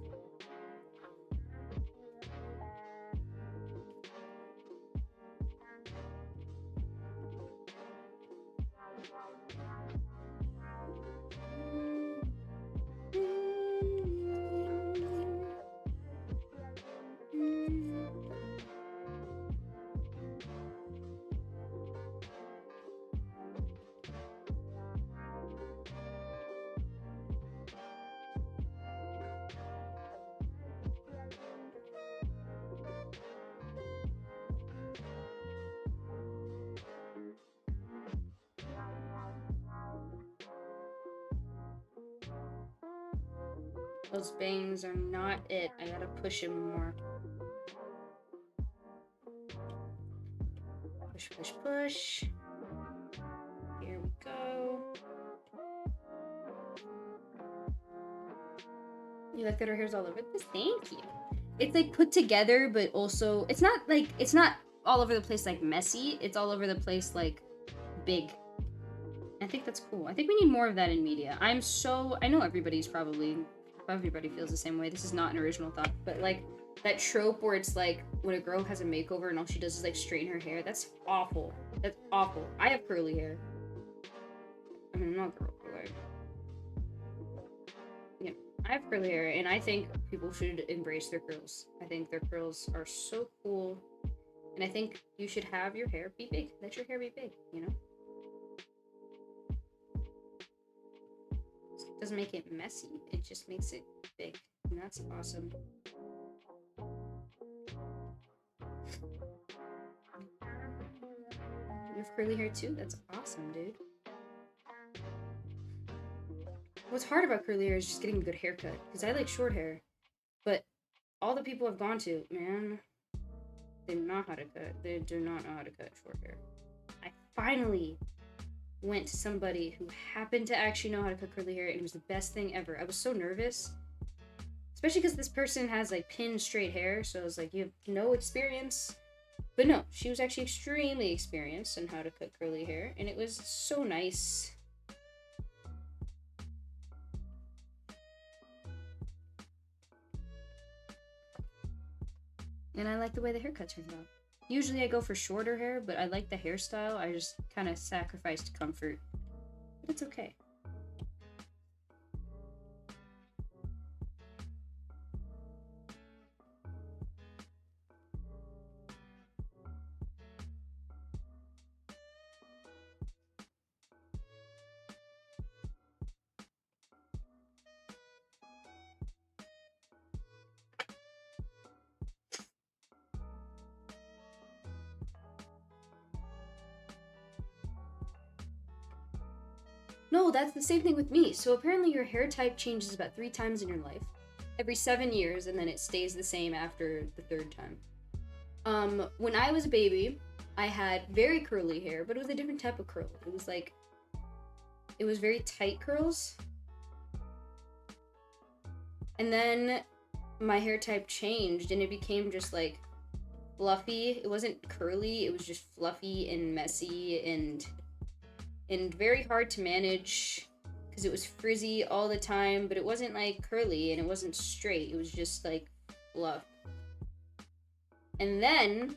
Those bangs are not it. I gotta push him more. Push, push, push. Here we go. You like that her hair's all over this? Thank you. It's like put together, but also it's not all over the place like messy. It's all over the place like big. I think that's cool. I think we need more of that in media. I know everybody feels the same way. This is not an original thought, but like That trope where it's like when a girl has a makeover and all she does is like straighten her hair. That's awful. That's awful. I have curly hair. I mean, I'm not a girl, but like, yeah, I have curly hair, and I think people should embrace their curls. I think their curls are so cool, and I think you should have your hair be big. Let your hair be big, you know? It doesn't make it messy. It just makes it big, and that's awesome. You have curly hair too? That's awesome, dude. What's hard about curly hair is just getting a good haircut, because I like short hair, but all the people I've gone to, man, they do not know how to cut. They do not know how to cut short hair. I finally went to somebody who happened to actually know how to cut curly hair, and it was the best thing ever. I was so nervous, especially because this person has like pin straight hair, so I was like, you have no experience. But no, she was actually extremely experienced in how to cut curly hair, and it was so nice. And I like the way the haircut turned out. Usually I go for shorter hair, but I like the hairstyle. I just kind of sacrificed comfort. But it's okay. No, that's the same thing with me. So apparently your hair type changes about 3 times in your life. Every 7 years, and then it stays the same after the 3rd time. When I was a baby, I had very curly hair, but it was a different type of curl. It was very tight curls. And then my hair type changed, and it became just like fluffy. It wasn't curly, it was just fluffy and messy and very hard to manage because it was frizzy all the time, but it wasn't like curly and it wasn't straight. It was just like fluff. And then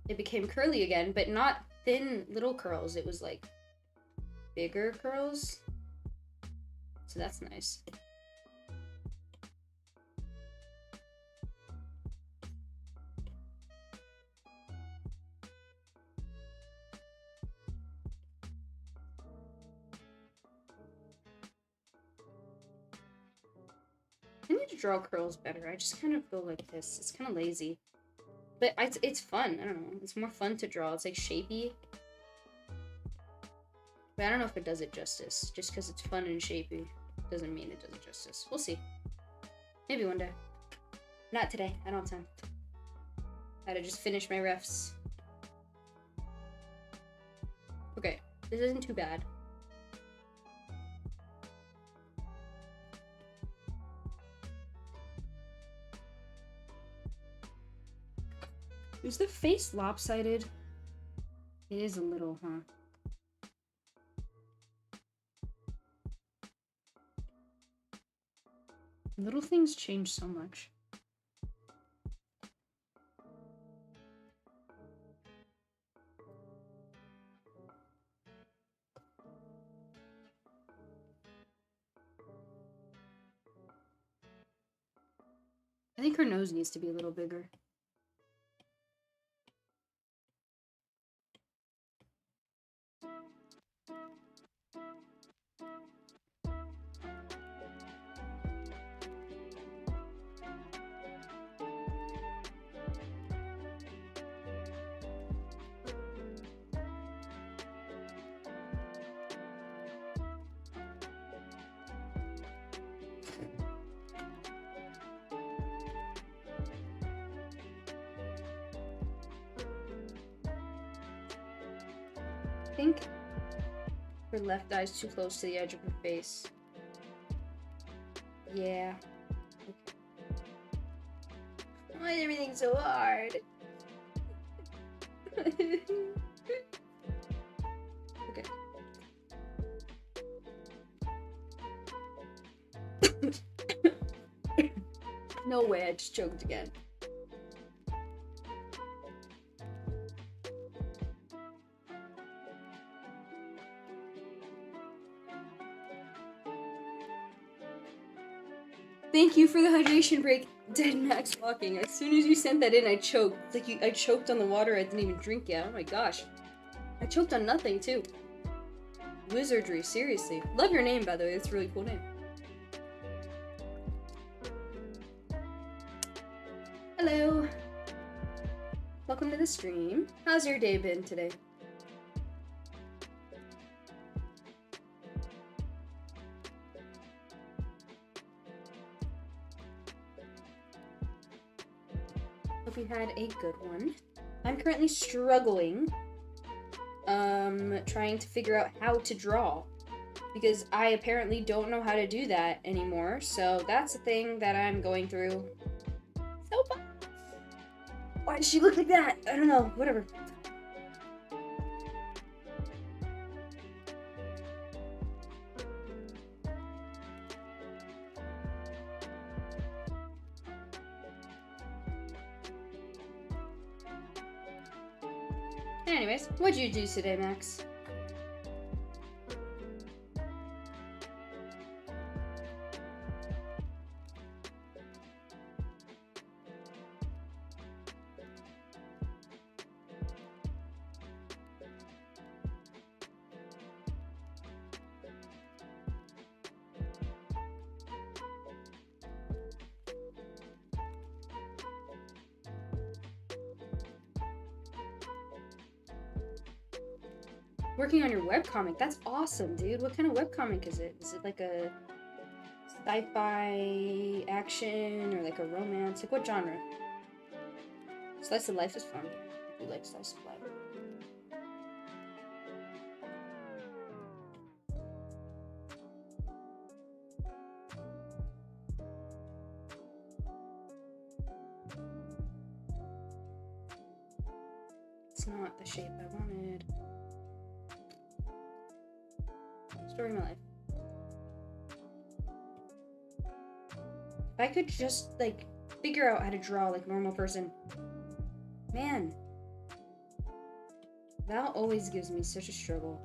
it became curly again, but not thin little curls. It was like bigger curls. So that's nice. I need to draw curls better. I just kind of go like this. It's kind of lazy. But it's fun. I don't know. It's more fun to draw. It's like shapy. But I don't know if it does it justice. Just because it's fun and shapy doesn't mean it does it justice. We'll see. Maybe one day. Not today. I don't have time. I had to just finish my refs. Okay. This isn't too bad. Is the face lopsided? It is a little, huh? Little things change so much. I think her nose needs to be a little bigger. I think her left eye's too close to the edge of her face. Yeah. Okay. Why is everything so hard? Okay. No way, I just choked again. Thank you for the hydration break, Dead Max Walking. As soon as you sent that in, I choked. It's like I choked on the water I didn't even drink yet. Oh my gosh. I choked on nothing, too. Wizardry, seriously. Love your name, by the way. It's a really cool name. Hello. Welcome to the stream. How's your day been today? Hope you had a good one. I'm currently struggling, trying to figure out how to draw, because I apparently don't know how to do that anymore, so that's a thing that I'm going through. So fun. Why does she look like that? I don't know, whatever. Anyways, what'd you do today, Max? Working on your webcomic. That's awesome, dude. What kind of webcomic is it? Is it like a sci-fi action or like a romance? Like what genre? Slice of life is fun. I do like slice of life. It's not the shape I wanted. Story of my life. If I could just, like, figure out how to draw like a normal person. Man. Val always gives me such a struggle.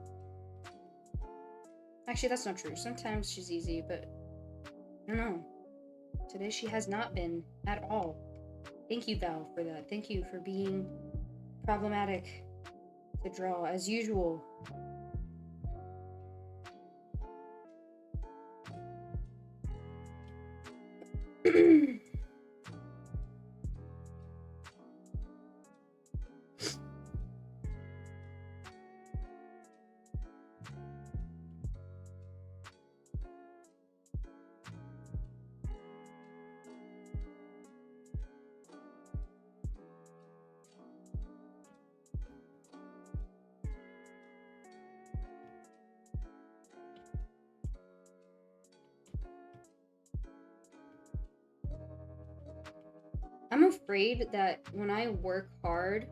Actually, that's not true. Sometimes she's easy, but I don't know. Today she has not been at all. Thank you, Val, for that. Thank you for being problematic to draw, as usual. I'm afraid that when I work hard...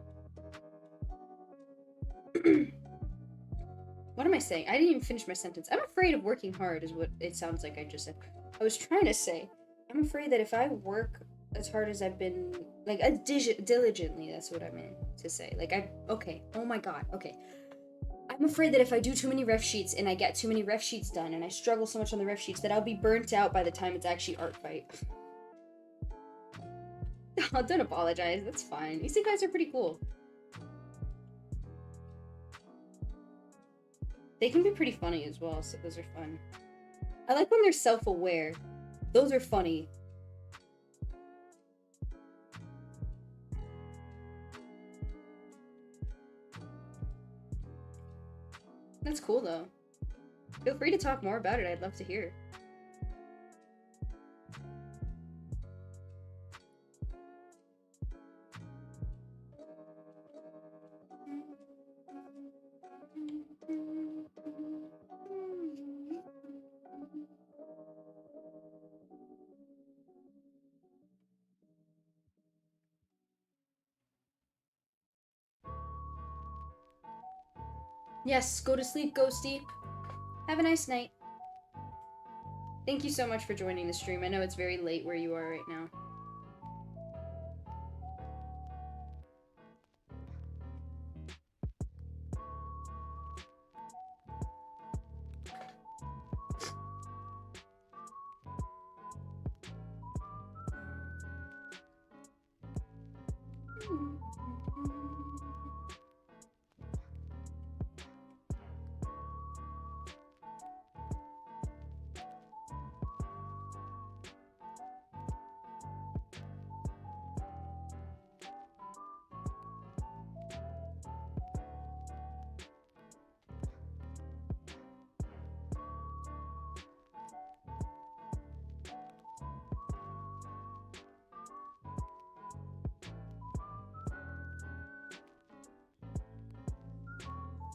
What am I saying? I didn't even finish my sentence. I'm afraid of working hard is what it sounds like I just said. I was trying to say, I'm afraid that if I work as hard as I've been, like, diligently, that's what I meant to say. Like, okay, oh my god, okay. I'm afraid that if I do too many ref sheets and I get too many ref sheets done and I struggle so much on the ref sheets that I'll be burnt out by the time it's actually art fight. Oh, don't apologize. That's fine. These guys are pretty cool. They can be pretty funny as well, so those are fun. I like when they're self-aware. Those are funny. That's cool, though. Feel free to talk more about it. I'd love to hear. Yes, go to sleep, Ghosty. Have a nice night. Thank you so much for joining the stream. I know it's very late where you are right now.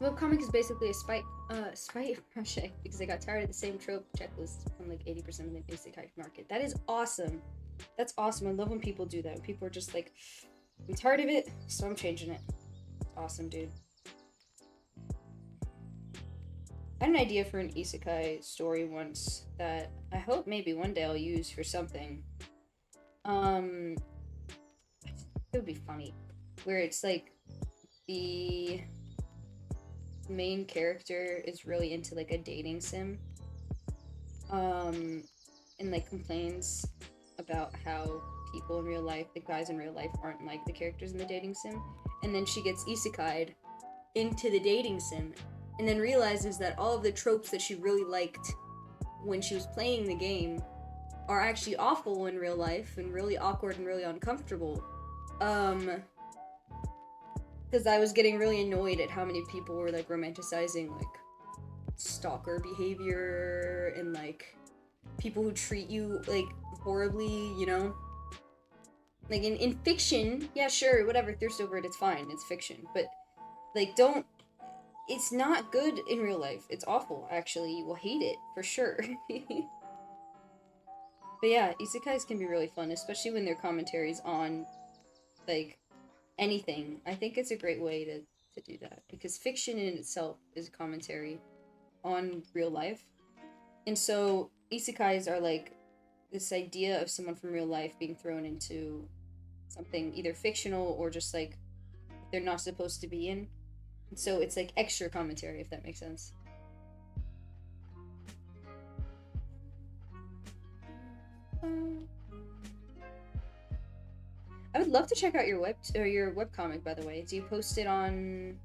Webcomic is basically a spite project because I got tired of the same trope checklist from like 80% of the isekai market. That is awesome. That's awesome. I love when people do that. When people are just like, I'm tired of it, so I'm changing it. Awesome, dude. I had an idea for an isekai story once that I hope maybe one day I'll use for something. It would be funny. Where it's like the main character is really into like a dating sim. And like complains about how people in real life, the guys in real life, aren't like the characters in the dating sim. And then she gets isekai'd into the dating sim and then realizes that all of the tropes that she really liked when she was playing the game are actually awful in real life and really awkward and really uncomfortable. Because I was getting really annoyed at how many people were like romanticizing like stalker behavior and like people who treat you like horribly, you know? Like in fiction, yeah, sure, whatever, thirst over it, it's fine, it's fiction. But like don't it's not good in real life. It's awful, actually. You will hate it, for sure. But yeah, isekais can be really fun, especially when they're commentaries on, like, anything. I think it's a great way to do that, because fiction in itself is a commentary on real life. And so, isekais are like this idea of someone from real life being thrown into something either fictional or just like they're not supposed to be in. And so it's like extra commentary, if that makes sense. I would love to check out your your webcomic, by the way. Do you post it on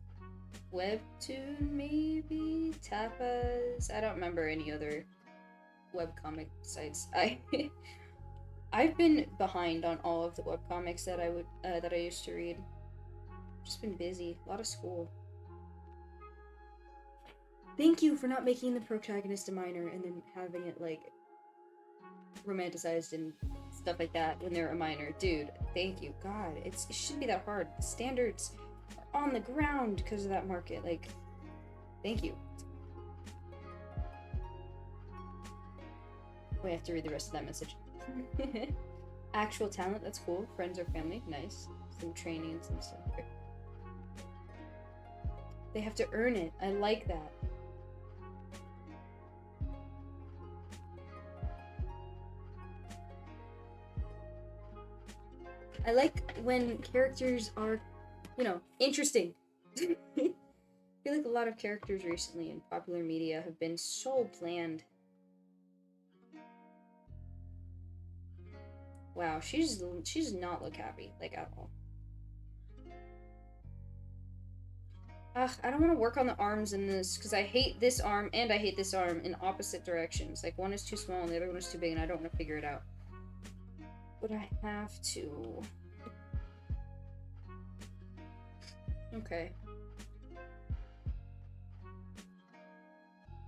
Webtoon, maybe? Tapas? I don't remember any other webcomic sites. I've been behind on all of the webcomics that I used to read. Just been busy. A lot of school. Thank you for not making the protagonist a minor and then having it like romanticized and stuff like that when they're a minor. Dude, thank you. God, it shouldn't be that hard. The standards are on the ground because of that market. Like, thank you. We have to read the rest of that message. Actual talent, that's cool. Friends or family, nice. Some training and some stuff. They have to earn it. I like that. I like when characters are, you know, interesting. I feel like a lot of characters recently in popular media have been so bland. Wow, she does not look happy, like at all. Ugh, I don't want to work on the arms in this because I hate this arm and I hate this arm in opposite directions. Like one is too small and the other one is too big and I don't want to figure it out. But I have to. Okay.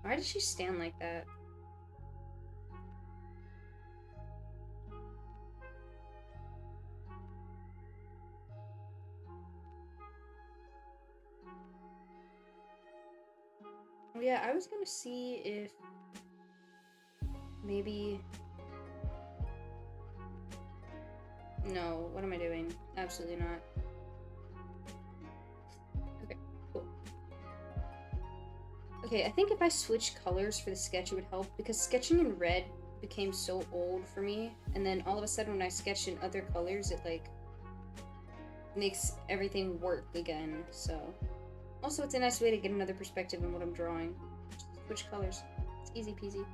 Why did she stand like that? Oh yeah, I was gonna see if maybe. No, what am I doing? Absolutely not. Okay, cool. Okay, I think if I switch colors for the sketch, it would help because sketching in red became so old for me, and then all of a sudden when I sketch in other colors, it like makes everything work again. So, also it's a nice way to get another perspective on what I'm drawing. Just switch colors. It's easy peasy.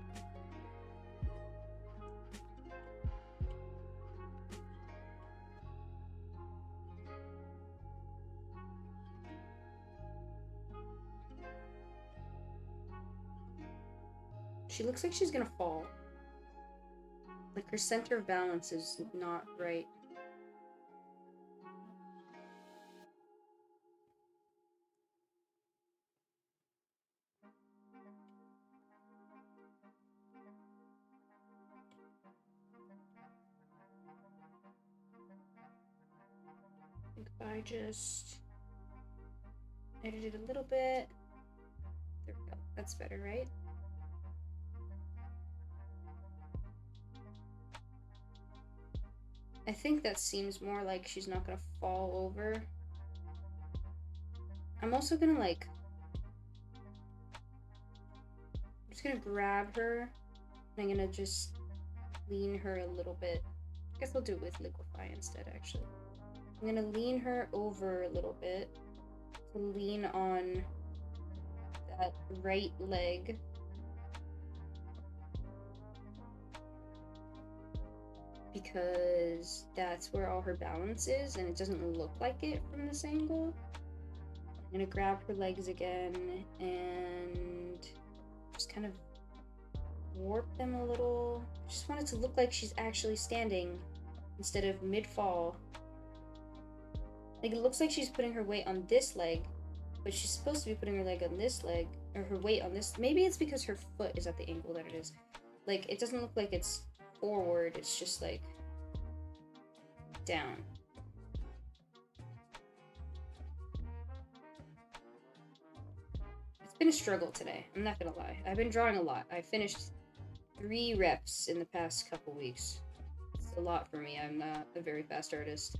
She looks like she's gonna fall. Like her center of balance is not right. I think I just edit it a little bit. There we go. That's better, right? I think that seems more like she's not gonna fall over. I'm also gonna like, I'm just gonna grab her and I'm gonna just lean her a little bit. I guess I'll do it with liquefy instead, actually. I'm gonna lean her over a little bit to lean on that right leg. Because that's where all her balance is, and it doesn't look like it from this angle. I'm gonna grab her legs again and just kind of warp them a little. Just want it to look like she's actually standing instead of mid-fall. Like, it looks like she's putting her weight on this leg, but she's supposed to be putting her leg on this leg, or her weight on this. Maybe it's because her foot is at the angle that it is. Like, it doesn't look like it's forward, it's just like down. It's been a struggle today, I'm not gonna lie. I've been drawing a lot. I finished 3 reps in the past couple weeks. It's a lot for me. I'm not a very fast artist.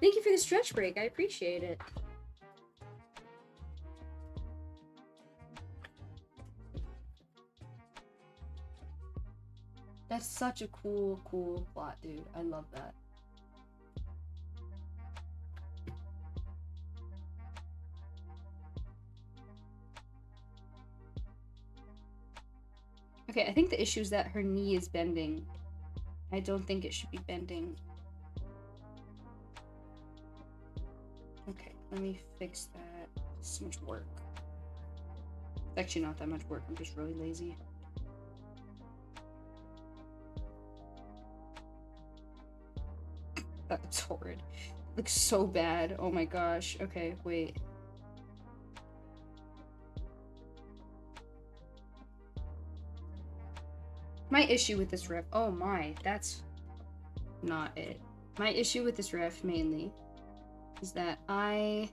Thank you for the stretch break. I appreciate it. That's such a cool plot, dude. I love that. Okay, I think the issue is that her knee is bending. I don't think it should be bending. Okay, let me fix that. It's so much work. It's actually not that much work, I'm just really lazy. That's horrid. It looks so bad. Oh my gosh. Okay, wait. My issue with this ref, oh my, that's not it. My issue with this ref mainly is that I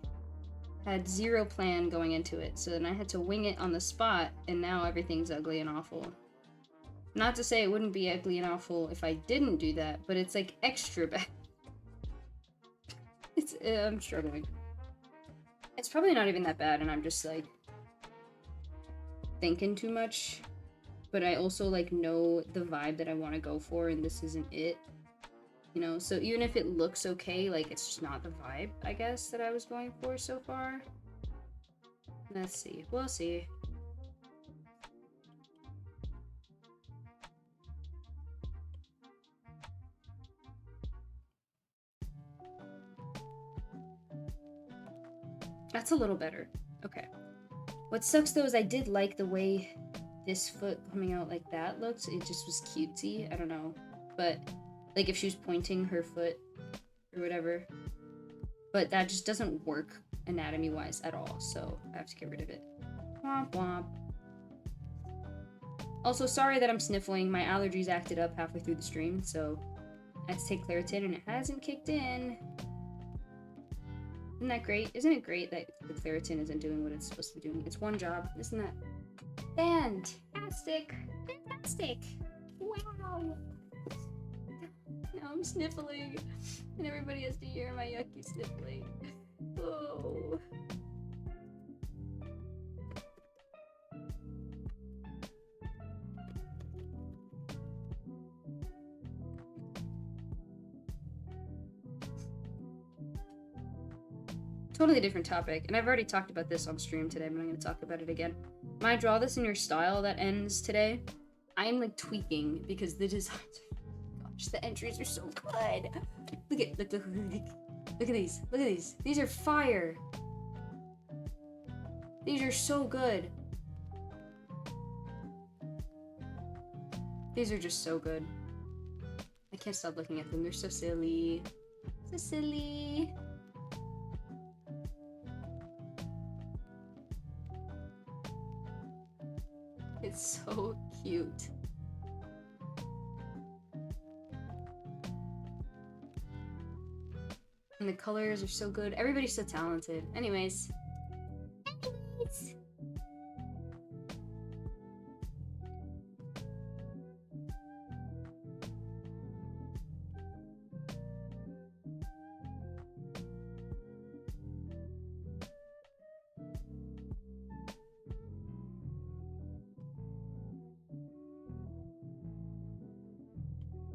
had 0 plan going into it, so then I had to wing it on the spot, and now everything's ugly and awful. Not to say it wouldn't be ugly and awful if I didn't do that, but it's like extra bad. I'm struggling. It's probably not even that bad, and I'm just like thinking too much. But I also like know the vibe that I want to go for, and this isn't it. You know, so even if it looks okay, like it's just not the vibe, I guess, that I was going for so far. Let's see. We'll see. That's a little better. Okay. What sucks though is I did like the way this foot coming out like that looked. It just was cutesy. I don't know. But like if she was pointing her foot or whatever. But that just doesn't work anatomy wise at all. So I have to get rid of it. Womp womp. Also, sorry that I'm sniffling. My allergies acted up halfway through the stream, so I had to take Claritin and it hasn't kicked in. Isn't that great? Isn't it great that the Claritin isn't doing what it's supposed to be doing? It's one job. Isn't that fantastic? Fantastic! Wow! Now I'm sniffling, and everybody has to hear my yucky sniffling. Oh. Totally different topic, and I've already talked about this on stream today, but I'm going to talk about it again. When I draw this in your style that ends today, I am like tweaking because the designs, gosh, the entries are so good. Look at these. Look at these. These are fire. These are so good. These are just so good. I can't stop looking at them. They're so silly. So silly. It's so cute. And the colors are so good. Everybody's so talented. Anyways.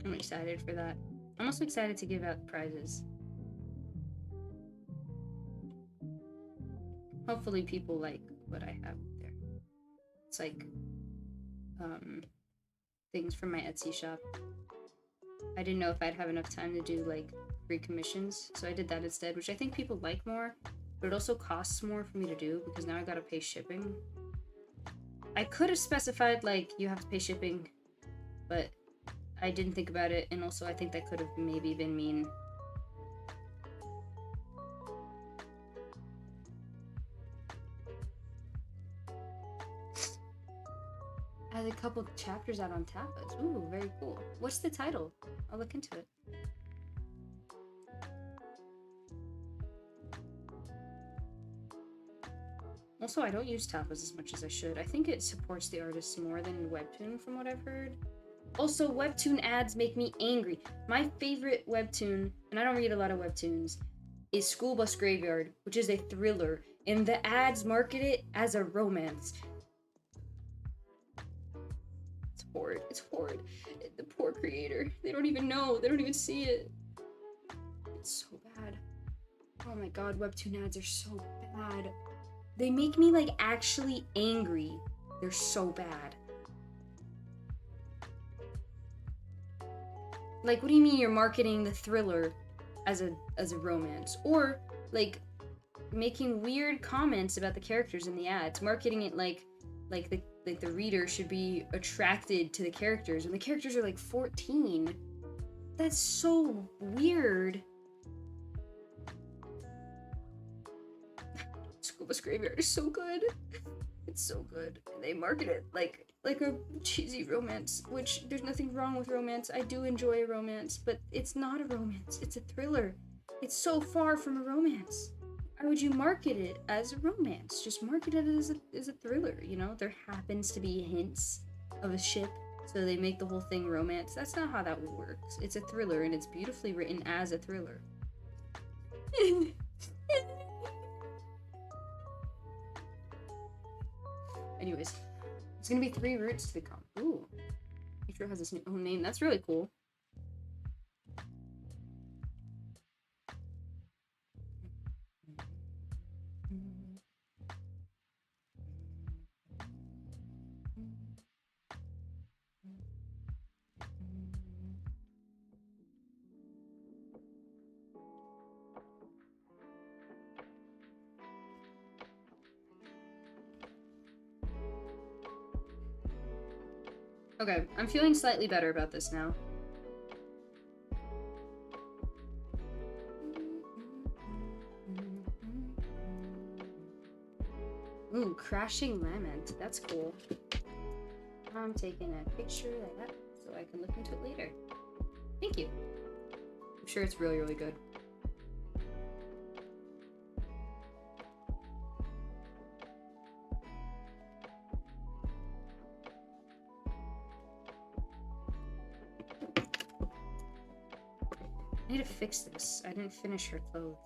I'm excited for that. I'm also excited to give out prizes. Hopefully people like what I have there. It's like things from my Etsy shop. I didn't know if I'd have enough time to do like free commissions, so I did that instead, which I think people like more, but it also costs more for me to do because now I gotta pay shipping. I could have specified like you have to pay shipping, but I didn't think about it, and also I think that could have maybe been mean. Has a couple chapters out on tapas. Ooh, very cool. What's the title? I'll look into it. Also, I don't use tapas as much as I should. I think it supports the artists more than Webtoon from what I've heard. Also, Webtoon ads make me angry. My favorite Webtoon, and I don't read a lot of Webtoons, is School Bus Graveyard, which is a thriller, and the ads market it as a romance. It's horrid. It's horrid. The poor creator. They don't even know. They don't even see it. It's so bad. Oh my god, Webtoon ads are so bad. They make me, like, actually angry. They're so bad. Like, what do you mean you're marketing the thriller as a romance? Or, like, making weird comments about the characters in the ads, marketing it like the reader should be attracted to the characters, and the characters are like 14. That's so weird. School Bus Graveyard is so good. It's so good. And they market it like a cheesy romance, which there's nothing wrong with romance. I do enjoy a romance, but it's not a romance. It's a thriller. It's so far from a romance. Why would you market it as a romance? Just market it as a thriller, you know? There happens to be hints of a ship, so they make the whole thing romance. That's not how that works. It's a thriller, and it's beautifully written as a thriller. Anyways, it's gonna be 3 routes to the comp. Ooh. Ichiro has his own name. That's really cool. Okay, I'm feeling slightly better about this now. Ooh, Crashing Lament. That's cool. I'm taking a picture of that so I can look into it later. Thank you. I'm sure it's really, really good. I need to fix this. I didn't finish her clothes.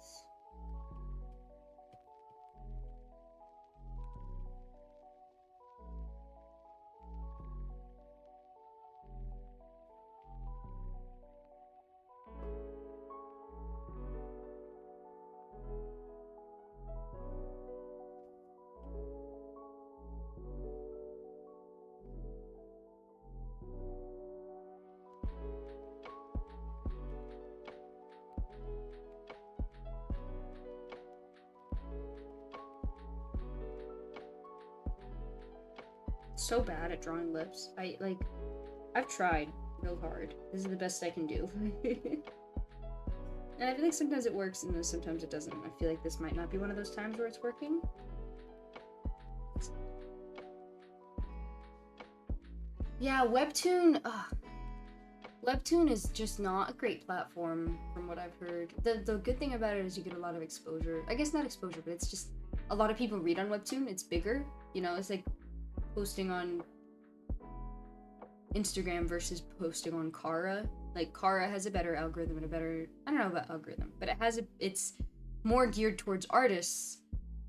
So bad at drawing lips. I've tried real hard. This is the best I can do. And I feel like sometimes it works and then sometimes it doesn't. I feel like this might not be one of those times where it's working. Yeah, Webtoon, ugh. Webtoon is just not a great platform from what I've heard. The good thing about it is you get a lot of exposure. I guess not exposure, but it's just a lot of people read on Webtoon. It's bigger, you know. It's like posting on Instagram versus posting on Kara. Like Kara has a better algorithm and a better, I don't know about algorithm, but it's more geared towards artists,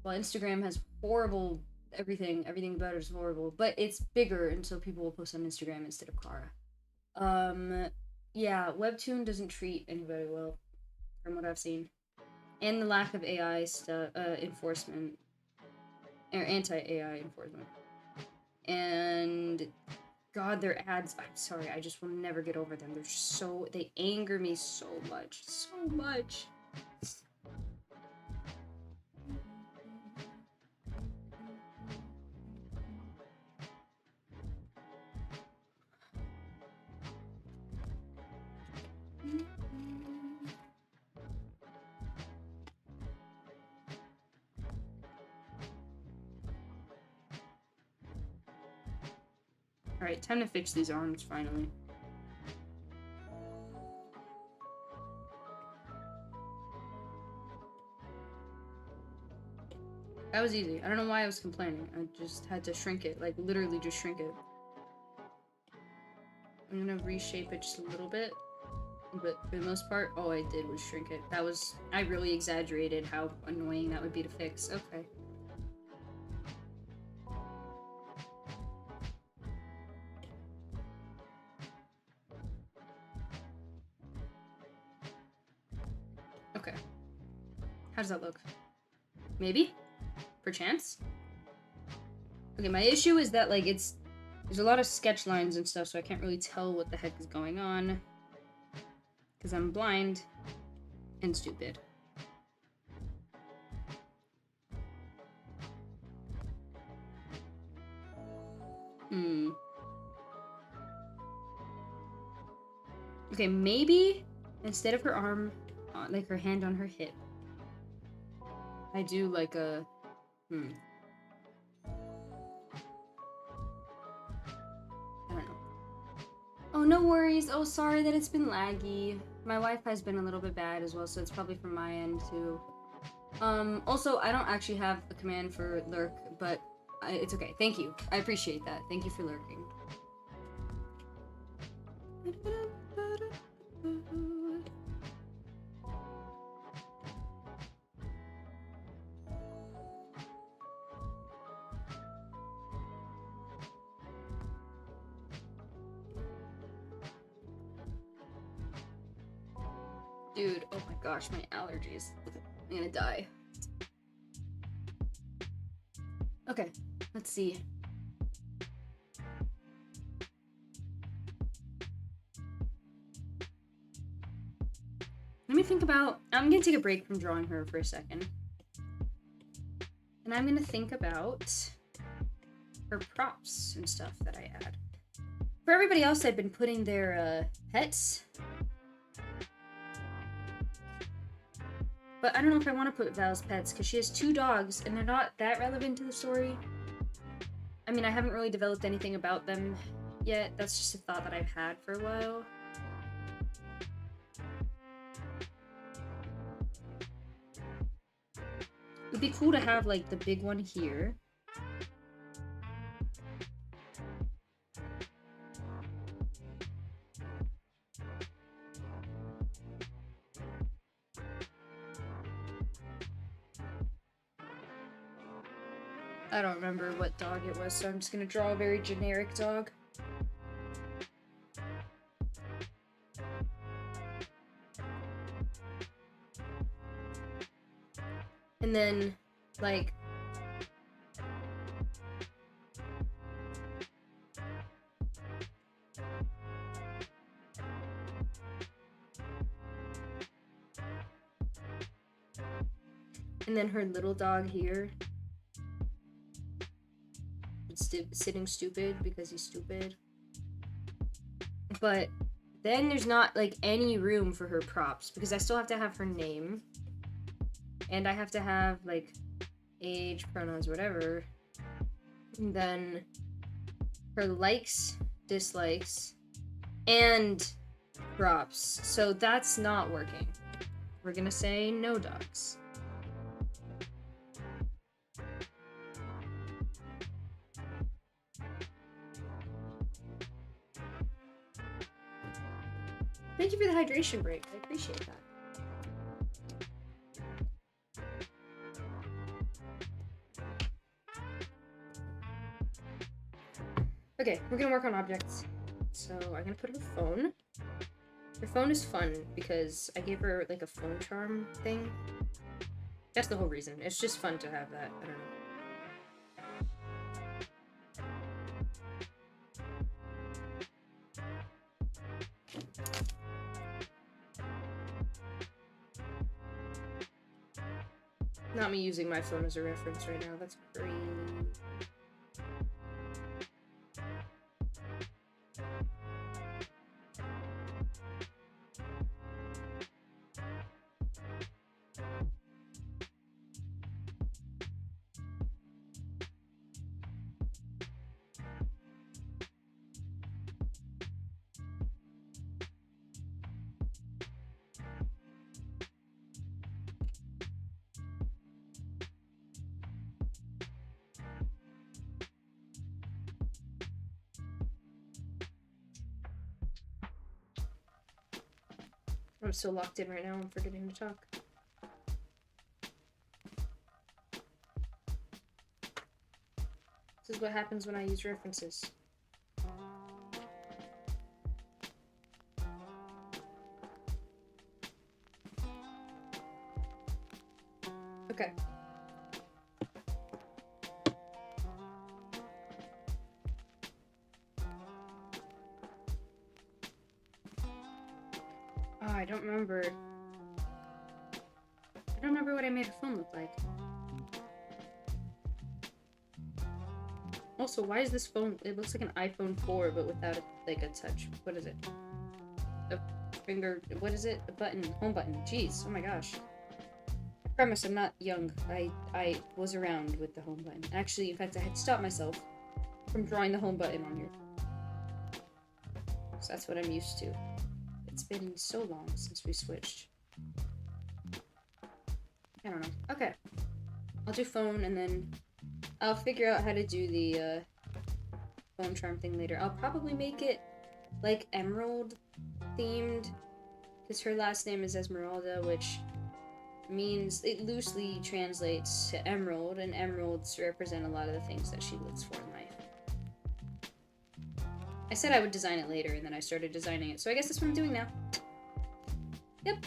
while Instagram has horrible everything about it is horrible, but it's bigger, and so people will post on Instagram instead of Kara. Yeah, Webtoon doesn't treat anybody well, from what I've seen, and the lack of AI stuff, enforcement, or anti-AI enforcement, and God, their ads. I'm sorry, I just will never get over them. They're just they anger me so much, so much. Alright, time to fix these arms finally. That was easy. I don't know why I was complaining. I just had to shrink it. Like, literally just shrink it. I'm gonna reshape it just a little bit. But for the most part, all I did was shrink it. I really exaggerated how annoying that would be to fix. Okay. Okay. How does that look? Maybe? Perchance? Okay, my issue is that, like, there's a lot of sketch lines and stuff, so I can't really tell what the heck is going on. Because I'm blind and stupid. Okay, maybe instead of her arm, like her hand on her hip, I do like a, I don't know. Oh, no worries. Oh, sorry that it's been laggy. My Wi-Fi's been a little bit bad as well, so it's probably from my end too. Also, I don't actually have a command for lurk, but it's okay. Thank you. I appreciate that. Thank you for lurking. Dude, oh my gosh, my allergies. I'm gonna die. Okay, let's see. Let me think about... I'm gonna take a break from drawing her for a second. And I'm gonna think about her props and stuff that I add. For everybody else, I've been putting their pets. But I don't know if I want to put Val's pets, because she has 2 dogs, and they're not that relevant to the story. I mean, I haven't really developed anything about them yet. That's just a thought that I've had for a while. It'd be cool to have, like, the big one here. I don't remember what dog it was, so I'm just gonna draw a very generic dog. And then, like... And then her little dog here. Sitting stupid because he's stupid. But then there's not, like, any room for her props, because I still have to have her name. And I have to have, like, age, pronouns, whatever. And then her likes, dislikes, and Props. So that's not working. We're gonna say no dogs. Thank you for the hydration break. I appreciate that. Okay, we're gonna work on objects. So I'm gonna put her phone. Her phone is fun because I gave her like a phone charm thing. That's the whole reason. It's just fun to have that. I don't know. Not me using my phone as a reference right now. That's crazy. I'm so locked in right now, I'm forgetting to talk. This is what happens when I use references. Okay. Oh, I don't remember. I don't remember what I made a phone look like. Also, why is this phone? It looks like an iPhone 4, but without like a touch. What is it? A finger. What is it? A button. Home button. Jeez. Oh my gosh. Premise: I'm not young. I was around with the home button. Actually, in fact, I had to stop myself from drawing the home button on here. So that's what I'm used to. It's been so long since we switched. I don't know. Okay. I'll do phone and then I'll figure out how to do the phone charm thing later. I'll probably make it like Emerald themed because her last name is Esmeralda, which means it loosely translates to emerald, and emeralds represent a lot of the things that she looks for in life. I said I would design it later, and then I started designing it, so I guess that's what I'm doing now. Yep.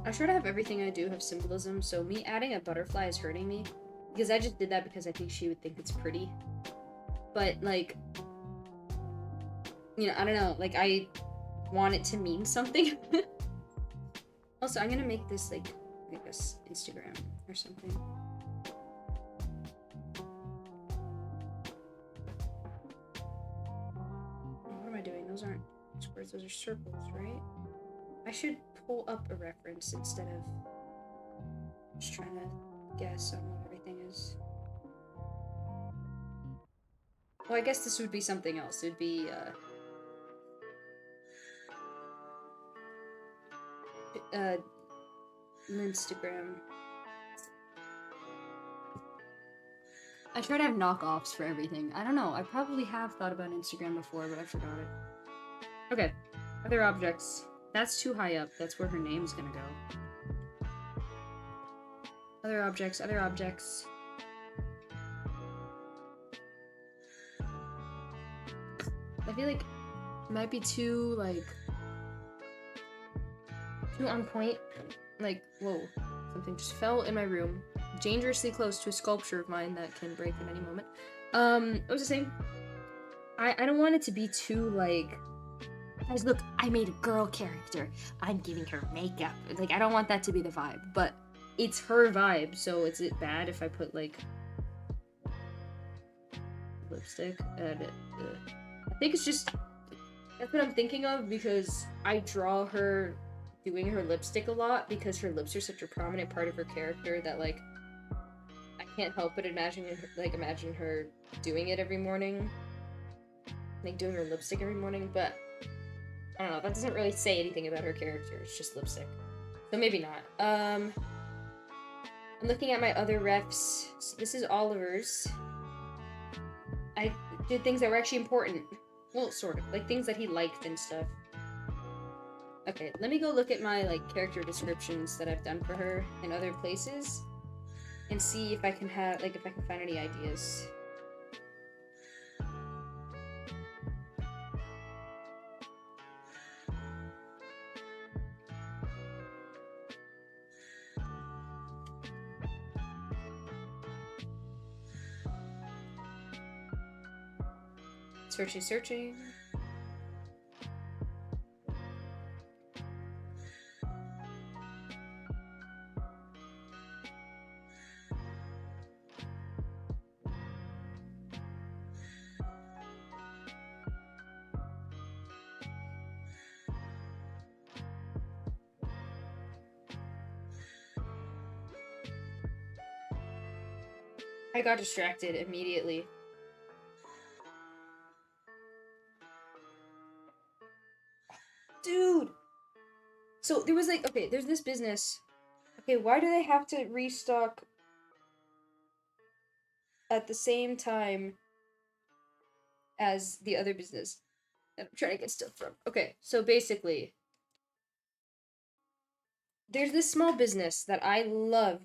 I try to have everything I do have symbolism, so me adding a butterfly is hurting me. Because I just did that because I think she would think it's pretty. But, like, you know, I don't know, like, I want it to mean something. Also, I'm gonna make this, like, I guess, Instagram or something. What am I doing? Those aren't squares, those are circles, right? I should pull up a reference instead of just trying to guess on what everything is. Well, I guess this would be something else. It would be, Instagram. I try to have knockoffs for everything. I don't know. I probably have thought about Instagram before, but I forgot it. Okay. Other objects. That's too high up. That's where her name's gonna go. Other objects, other objects. I feel like it might be too, like, too on point. Like, whoa. Something just fell in my room. Dangerously close to a sculpture of mine that can break at any moment. What was I saying? I don't want it to be too, like, Guys, look, I made a girl character. I'm giving her makeup. Like, I don't want that to be the vibe, but it's her vibe, so is it bad if I put, like, lipstick? I think it's just... That's what I'm thinking of, because I draw her doing her lipstick a lot, because her lips are such a prominent part of her character that, like, I can't help but imagine her doing it every morning. Like, doing her lipstick every morning, but... I don't know, that doesn't really say anything about her character, it's just lipstick. So maybe not. I'm looking at my other refs. So this is Oliver's. I did things that were actually important. Well, sort of. Like, things that he liked and stuff. Okay, let me go look at my, like, character descriptions that I've done for her in other places. And see if I can have, like, if I can find any ideas. Searching. I got distracted immediately. Dude! So, there was, like, okay, there's this business. Okay, why do they have to restock at the same time as the other business that I'm trying to get stuff from? Okay, so basically, there's this small business that I love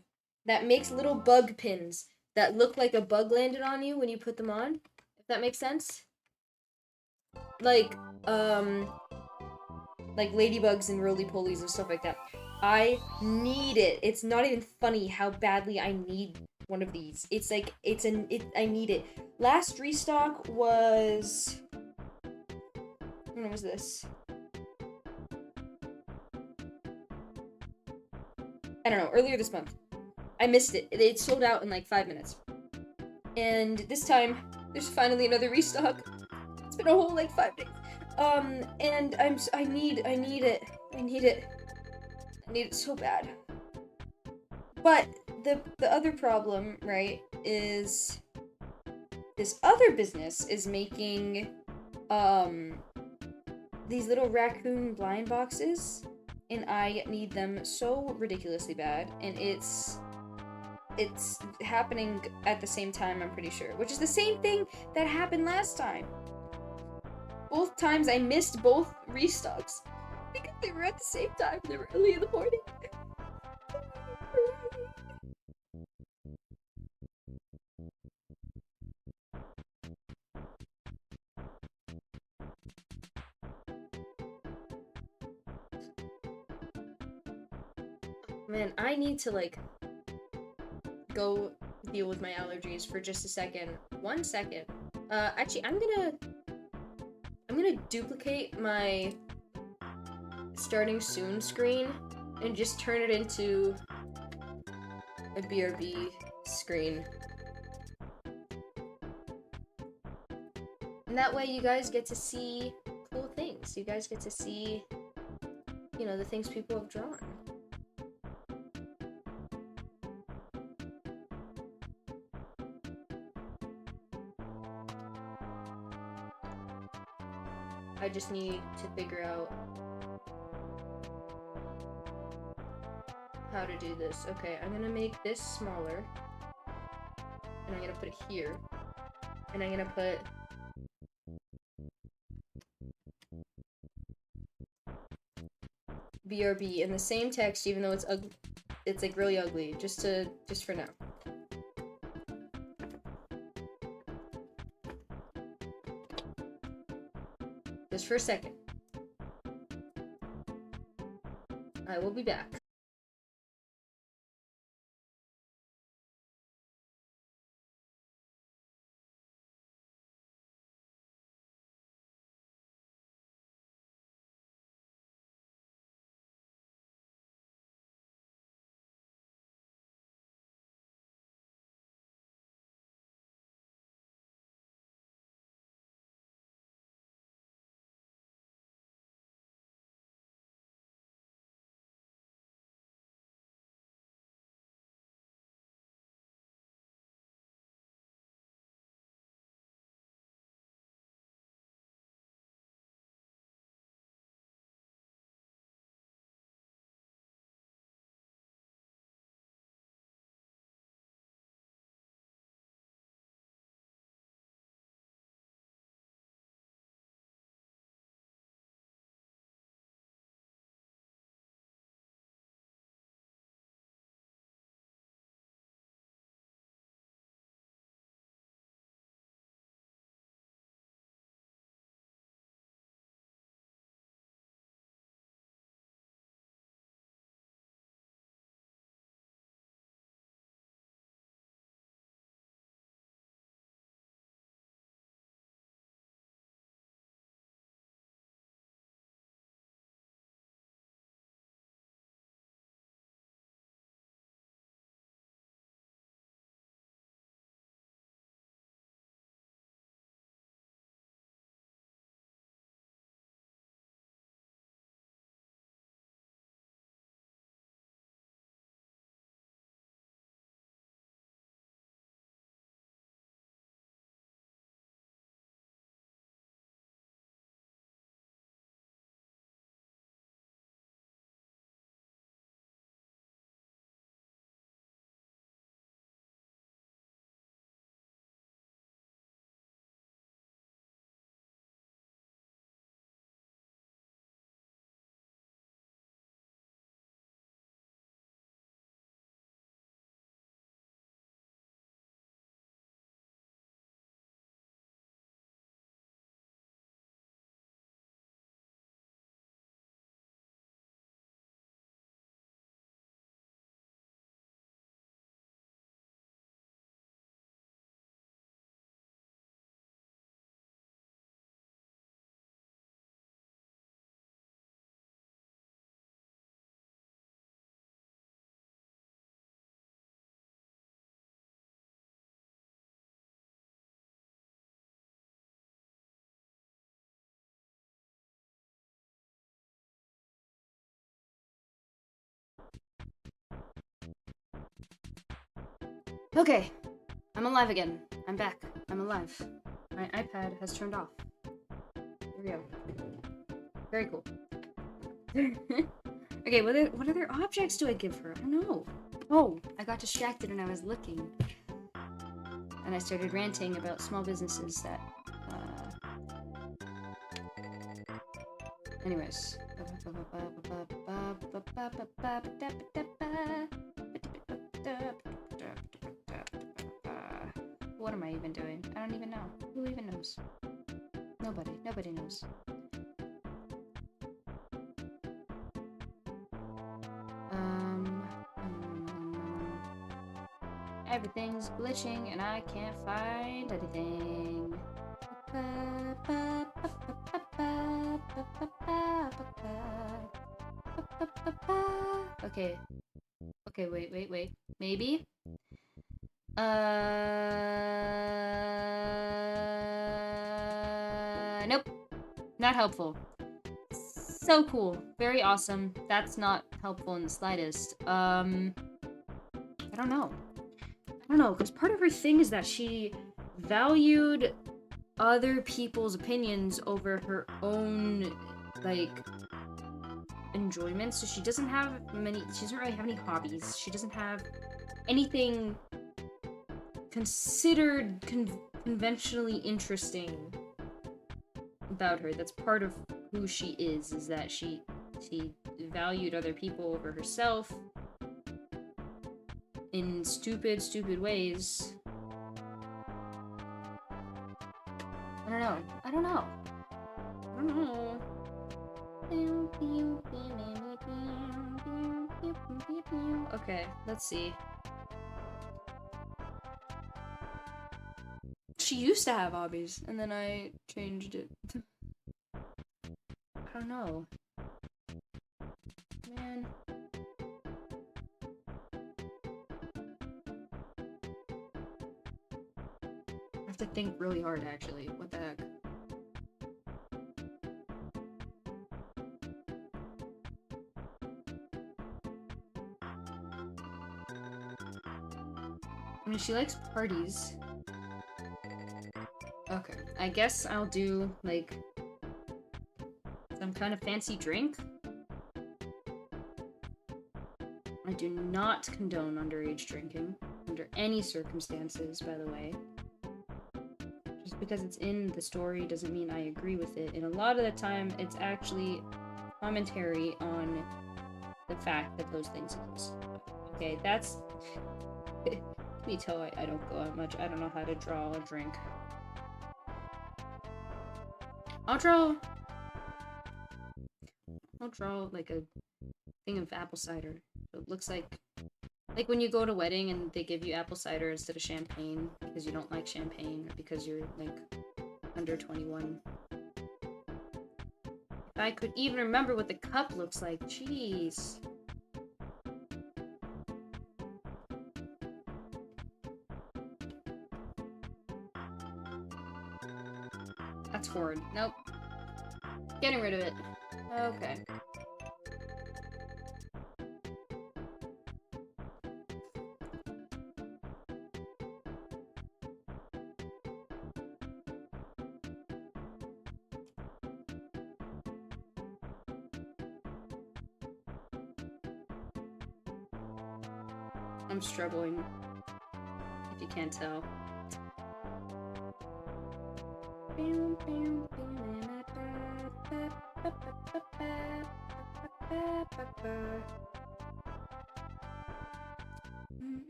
that makes little bug pins that look like a bug landed on you when you put them on. If that makes sense. Like, like ladybugs and roly-polies and stuff like that. I need it. It's not even funny how badly I need one of these. It's like, I need it. Last restock was... When was this? I don't know, earlier this month. I missed it. It sold out in like 5 minutes. And this time, there's finally another restock. It's been a whole like 5 days. And I need it. I need it so bad. But the other problem, right, is this other business is making these little raccoon blind boxes, and I need them so ridiculously bad, and it's happening at the same time, I'm pretty sure, which is the same thing that happened last time. Both times I missed both restocks because they were at the same time. They were early in the morning. Man, I need to like go deal with my allergies for just a second. 1 second. Actually, I'm gonna duplicate my starting soon screen and just turn it into a BRB screen. And that way you guys get to see cool things. You guys get to see, you know, the things people have drawn. I just need to figure out how to do this. Okay, I'm gonna make this smaller. And I'm gonna put it here. And I'm gonna put BRB in the same text, even though it's ugly. It's like really ugly, just for now. Just for a second. I will be back. Okay, I'm alive again. I'm back. I'm alive. My iPad has turned off. Here we go. Very cool. Okay, what other objects do I give her? I don't know. Oh, I got distracted and I was looking. And I started ranting about small businesses that, anyways. What am I even doing? I don't even know. Who even knows? Nobody. Nobody knows. Everything's glitching and I can't find anything. Okay. Okay, wait. Maybe? Nope. Not helpful. So cool. Very awesome. That's not helpful in the slightest. I don't know. Because part of her thing is that she valued other people's opinions over her own, like, enjoyment. So she doesn't really have any hobbies. She doesn't have anything considered conventionally interesting about her. That's part of who she is that she valued other people over herself in stupid ways. I don't know. Okay, let's see. She used to have hobbies, and then I changed it. I don't know. Man. I have to think really hard, actually. What the heck? I mean, she likes parties. Okay, I guess I'll do, like, some kind of fancy drink. I do not condone underage drinking, under any circumstances, by the way. Just because it's in the story doesn't mean I agree with it, and a lot of the time, it's actually commentary on the fact that those things exist. Okay, that's... Can you tell I don't go out much? I don't know how to draw a drink. I'll draw like a thing of apple cider. So it looks like when you go to a wedding and they give you apple cider instead of champagne because you don't like champagne or because you're like under 21. If I could even remember what the cup looks like, jeez. That's forward. Nope. Getting rid of it. Okay. I'm struggling, if you can't tell.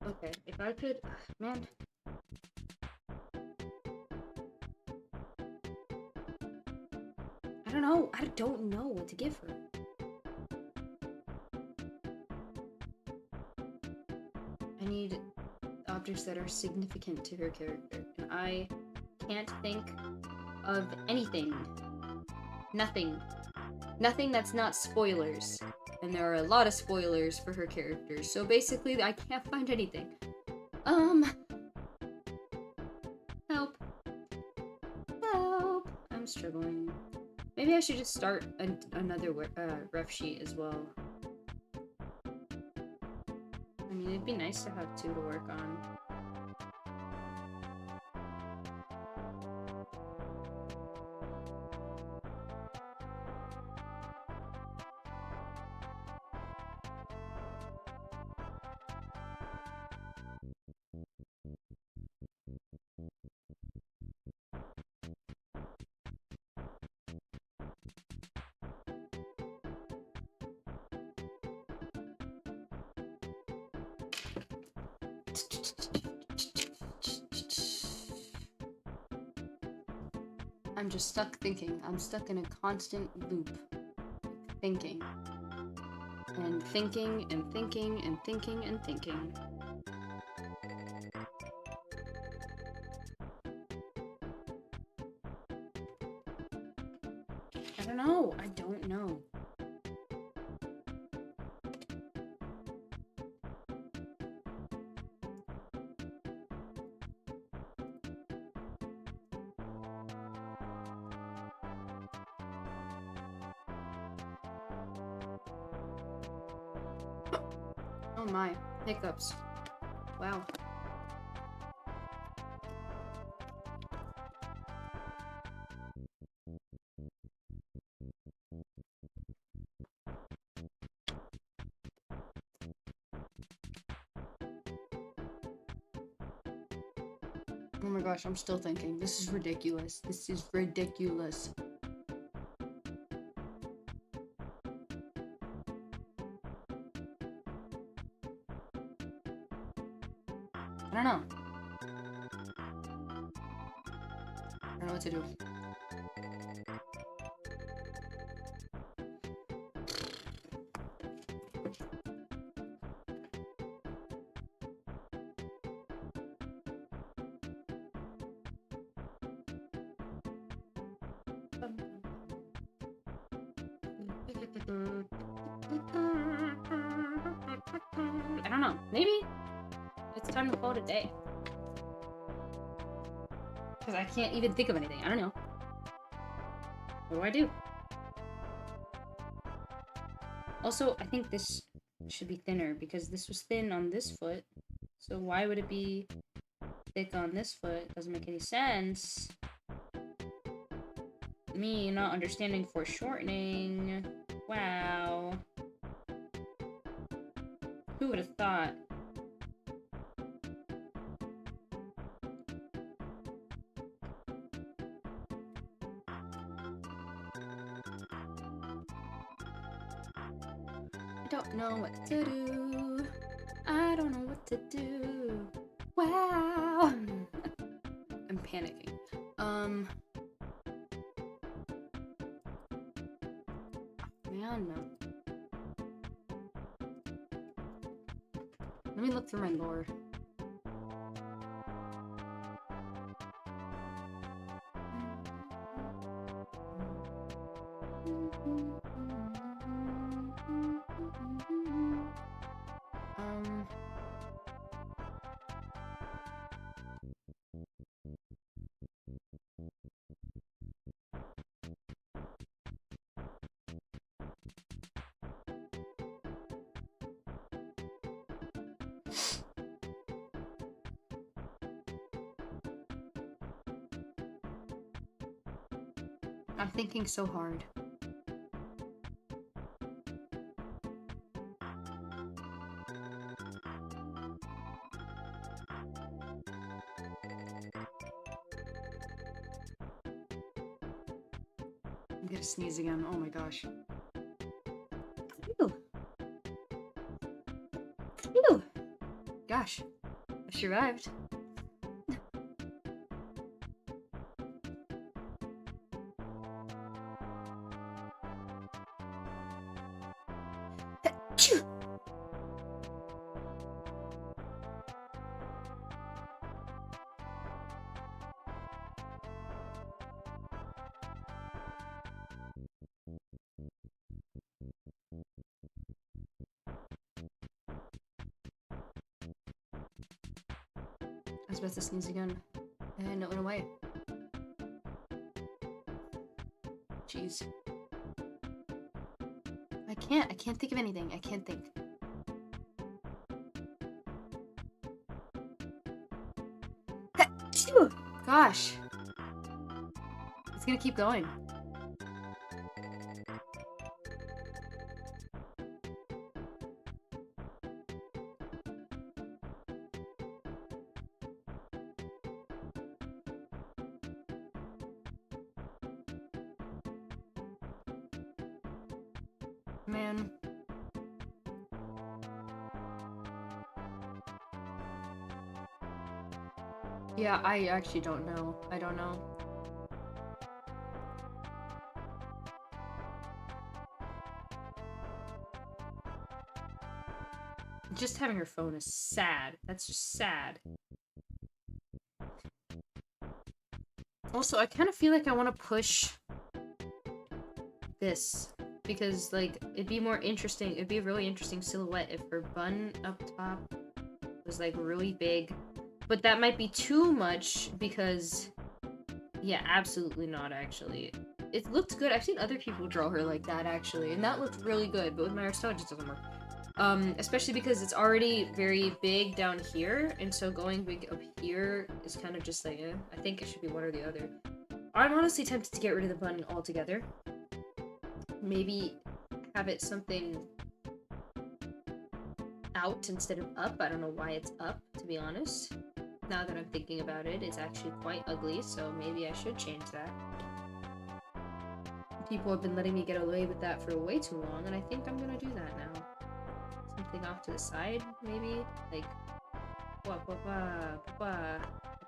Okay, if I could... Man. I don't know. I don't know what to give her. I need objects that are significant to her character, and I can't think of anything. Nothing. Nothing that's not spoilers. And there are a lot of spoilers for her character, so basically I can't find anything. Help. Help. I'm struggling. Maybe I should just start another ref sheet as well. mean, it'd be nice to have 2 to work on. I'm just stuck thinking. I'm stuck in a constant loop. Thinking. And thinking and thinking and thinking and thinking. I don't know. I don't know. Oh my. Hiccups. Wow. Oh my gosh, I'm still thinking. This is ridiculous. This is ridiculous. I don't know. I don't know what to do. I don't know. Maybe it's time to call it a day. Because I can't even think of anything. I don't know. What do I do? Also, I think this should be thinner because this was thin on this foot. So why would it be thick on this foot? Doesn't make any sense. Me not understanding foreshortening. Wow. Who would have thought? I don't know what to do. I don't know what to do. Wow. I'm panicking. Man, no. Let me look through my lore. I'm thinking so hard. I'm gonna sneeze again. Oh my gosh. Ew. Ew. Gosh. I survived. I was about to sneeze again. And it went away. Jeez. I can't think of anything. I can't think. gosh. It's gonna keep going. Man. Yeah, I actually don't know. I don't know. Just having her phone is sad. That's just sad. Also, I kind of feel like I want to push this because, like, it'd be more interesting. It'd be a really interesting silhouette if her bun up top was, like, really big. But that might be too much because, yeah, absolutely not, actually. It looked good. I've seen other people draw her like that, actually, and that looked really good, but with my art style, it just doesn't work. Especially because it's already very big down here, and so going big up here is kind of just like, I think it should be one or the other. I'm honestly tempted to get rid of the bun altogether. Maybe have it something out instead of up. I don't know why it's up, to be honest. Now that I'm thinking about it, it's actually quite ugly, so maybe I should change that. People have been letting me get away with that for way too long, and I think I'm gonna do that now. Something off to the side, maybe? Like, like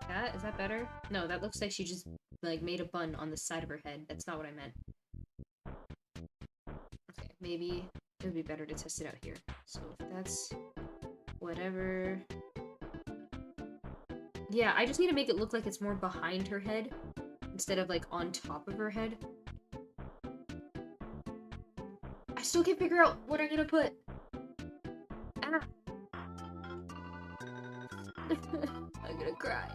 that? Is that better? No, that looks like she just, like, made a bun on the side of her head. That's not what I meant. Okay, maybe it would be better to test it out here. So if that's whatever... Yeah, I just need to make it look like it's more behind her head instead of, like, on top of her head. I still can't figure out what I'm gonna put. Ah. I'm gonna cry.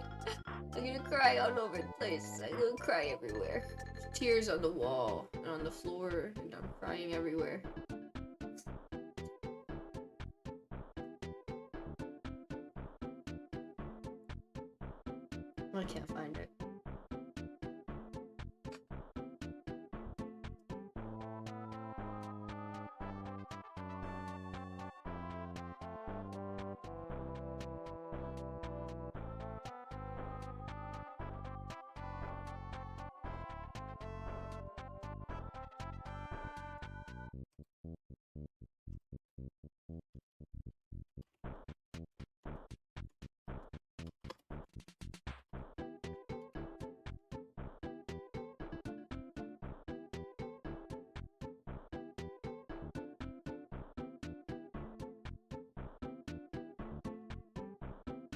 I'm gonna cry all over the place. I'm gonna cry everywhere. Tears on the wall and on the floor, and I'm crying everywhere. I can't find it.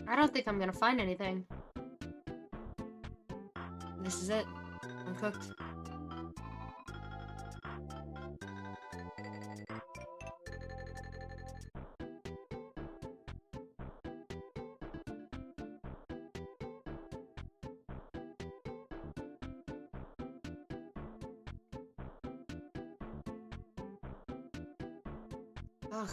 I don't think I'm gonna find anything. This is it. I'm cooked. Ugh.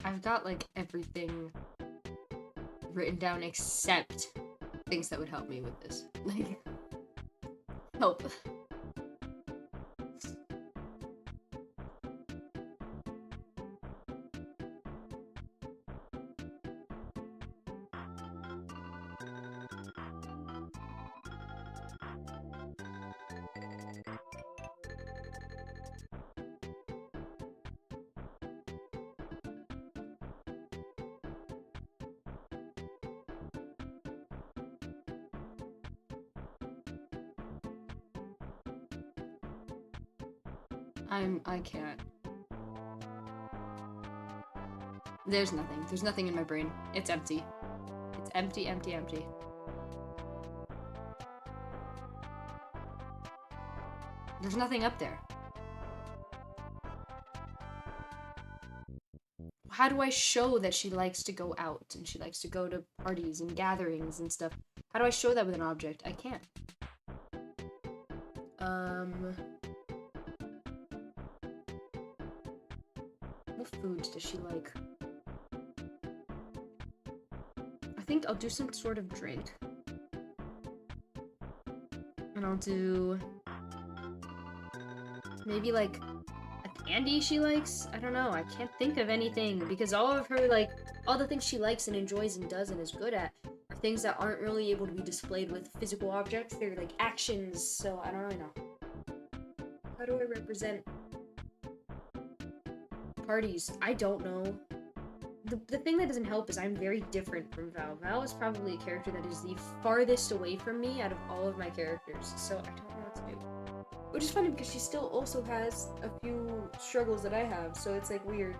I've got, like, everything written down except things that would help me with this. Like, help. I can't. There's nothing. There's nothing in my brain. It's empty. It's empty, empty, empty. There's nothing up there. how do I show that she likes to go out and she likes to go to parties and gatherings and stuff? How do I show that with an object? I can't. What foods does she like? I think I'll do some sort of drink. And I'll do maybe like a candy she likes. I don't know. I can't think of anything because all of her all the things she likes and enjoys and does and is good at are things that aren't really able to be displayed with physical objects. They're like actions, so I don't really know. How do I represent parties? I don't know. The thing that doesn't help is I'm very different from Val. Val is probably a character that is the farthest away from me out of all of my characters, so I don't know what to do. Which is funny because she still also has a few struggles that I have, so it's like weird.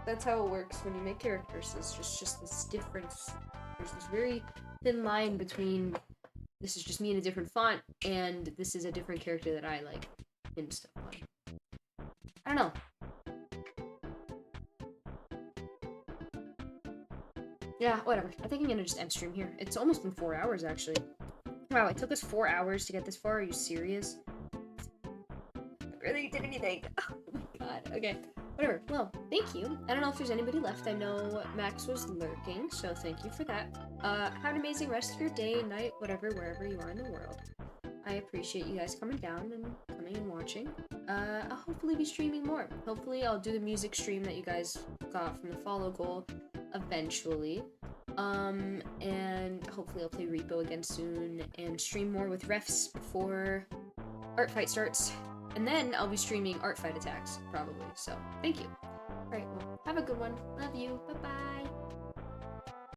That's how it works when you make characters. It's just this difference. There's this very thin line between this is just me in a different font and this is a different character that I like and stuff on. I don't know. Yeah, whatever. I think I'm gonna just end stream here. It's almost been 4 hours, actually. Wow, it took us 4 hours to get this far. Are you serious? I barely did anything. Oh my god. Okay. Whatever. Well, thank you. I don't know if there's anybody left. I know Max was lurking, so thank you for that. Have an amazing rest of your day, night, whatever, wherever you are in the world. I appreciate you guys coming down and coming and watching. I'll hopefully be streaming more. Hopefully I'll do the music stream that you guys got from the follow goal eventually. And hopefully I'll play Repo again soon and stream more with refs before Art Fight starts. And then I'll be streaming Art Fight attacks, probably. So, thank you. Alright, well, have a good one. Love you. Bye-bye.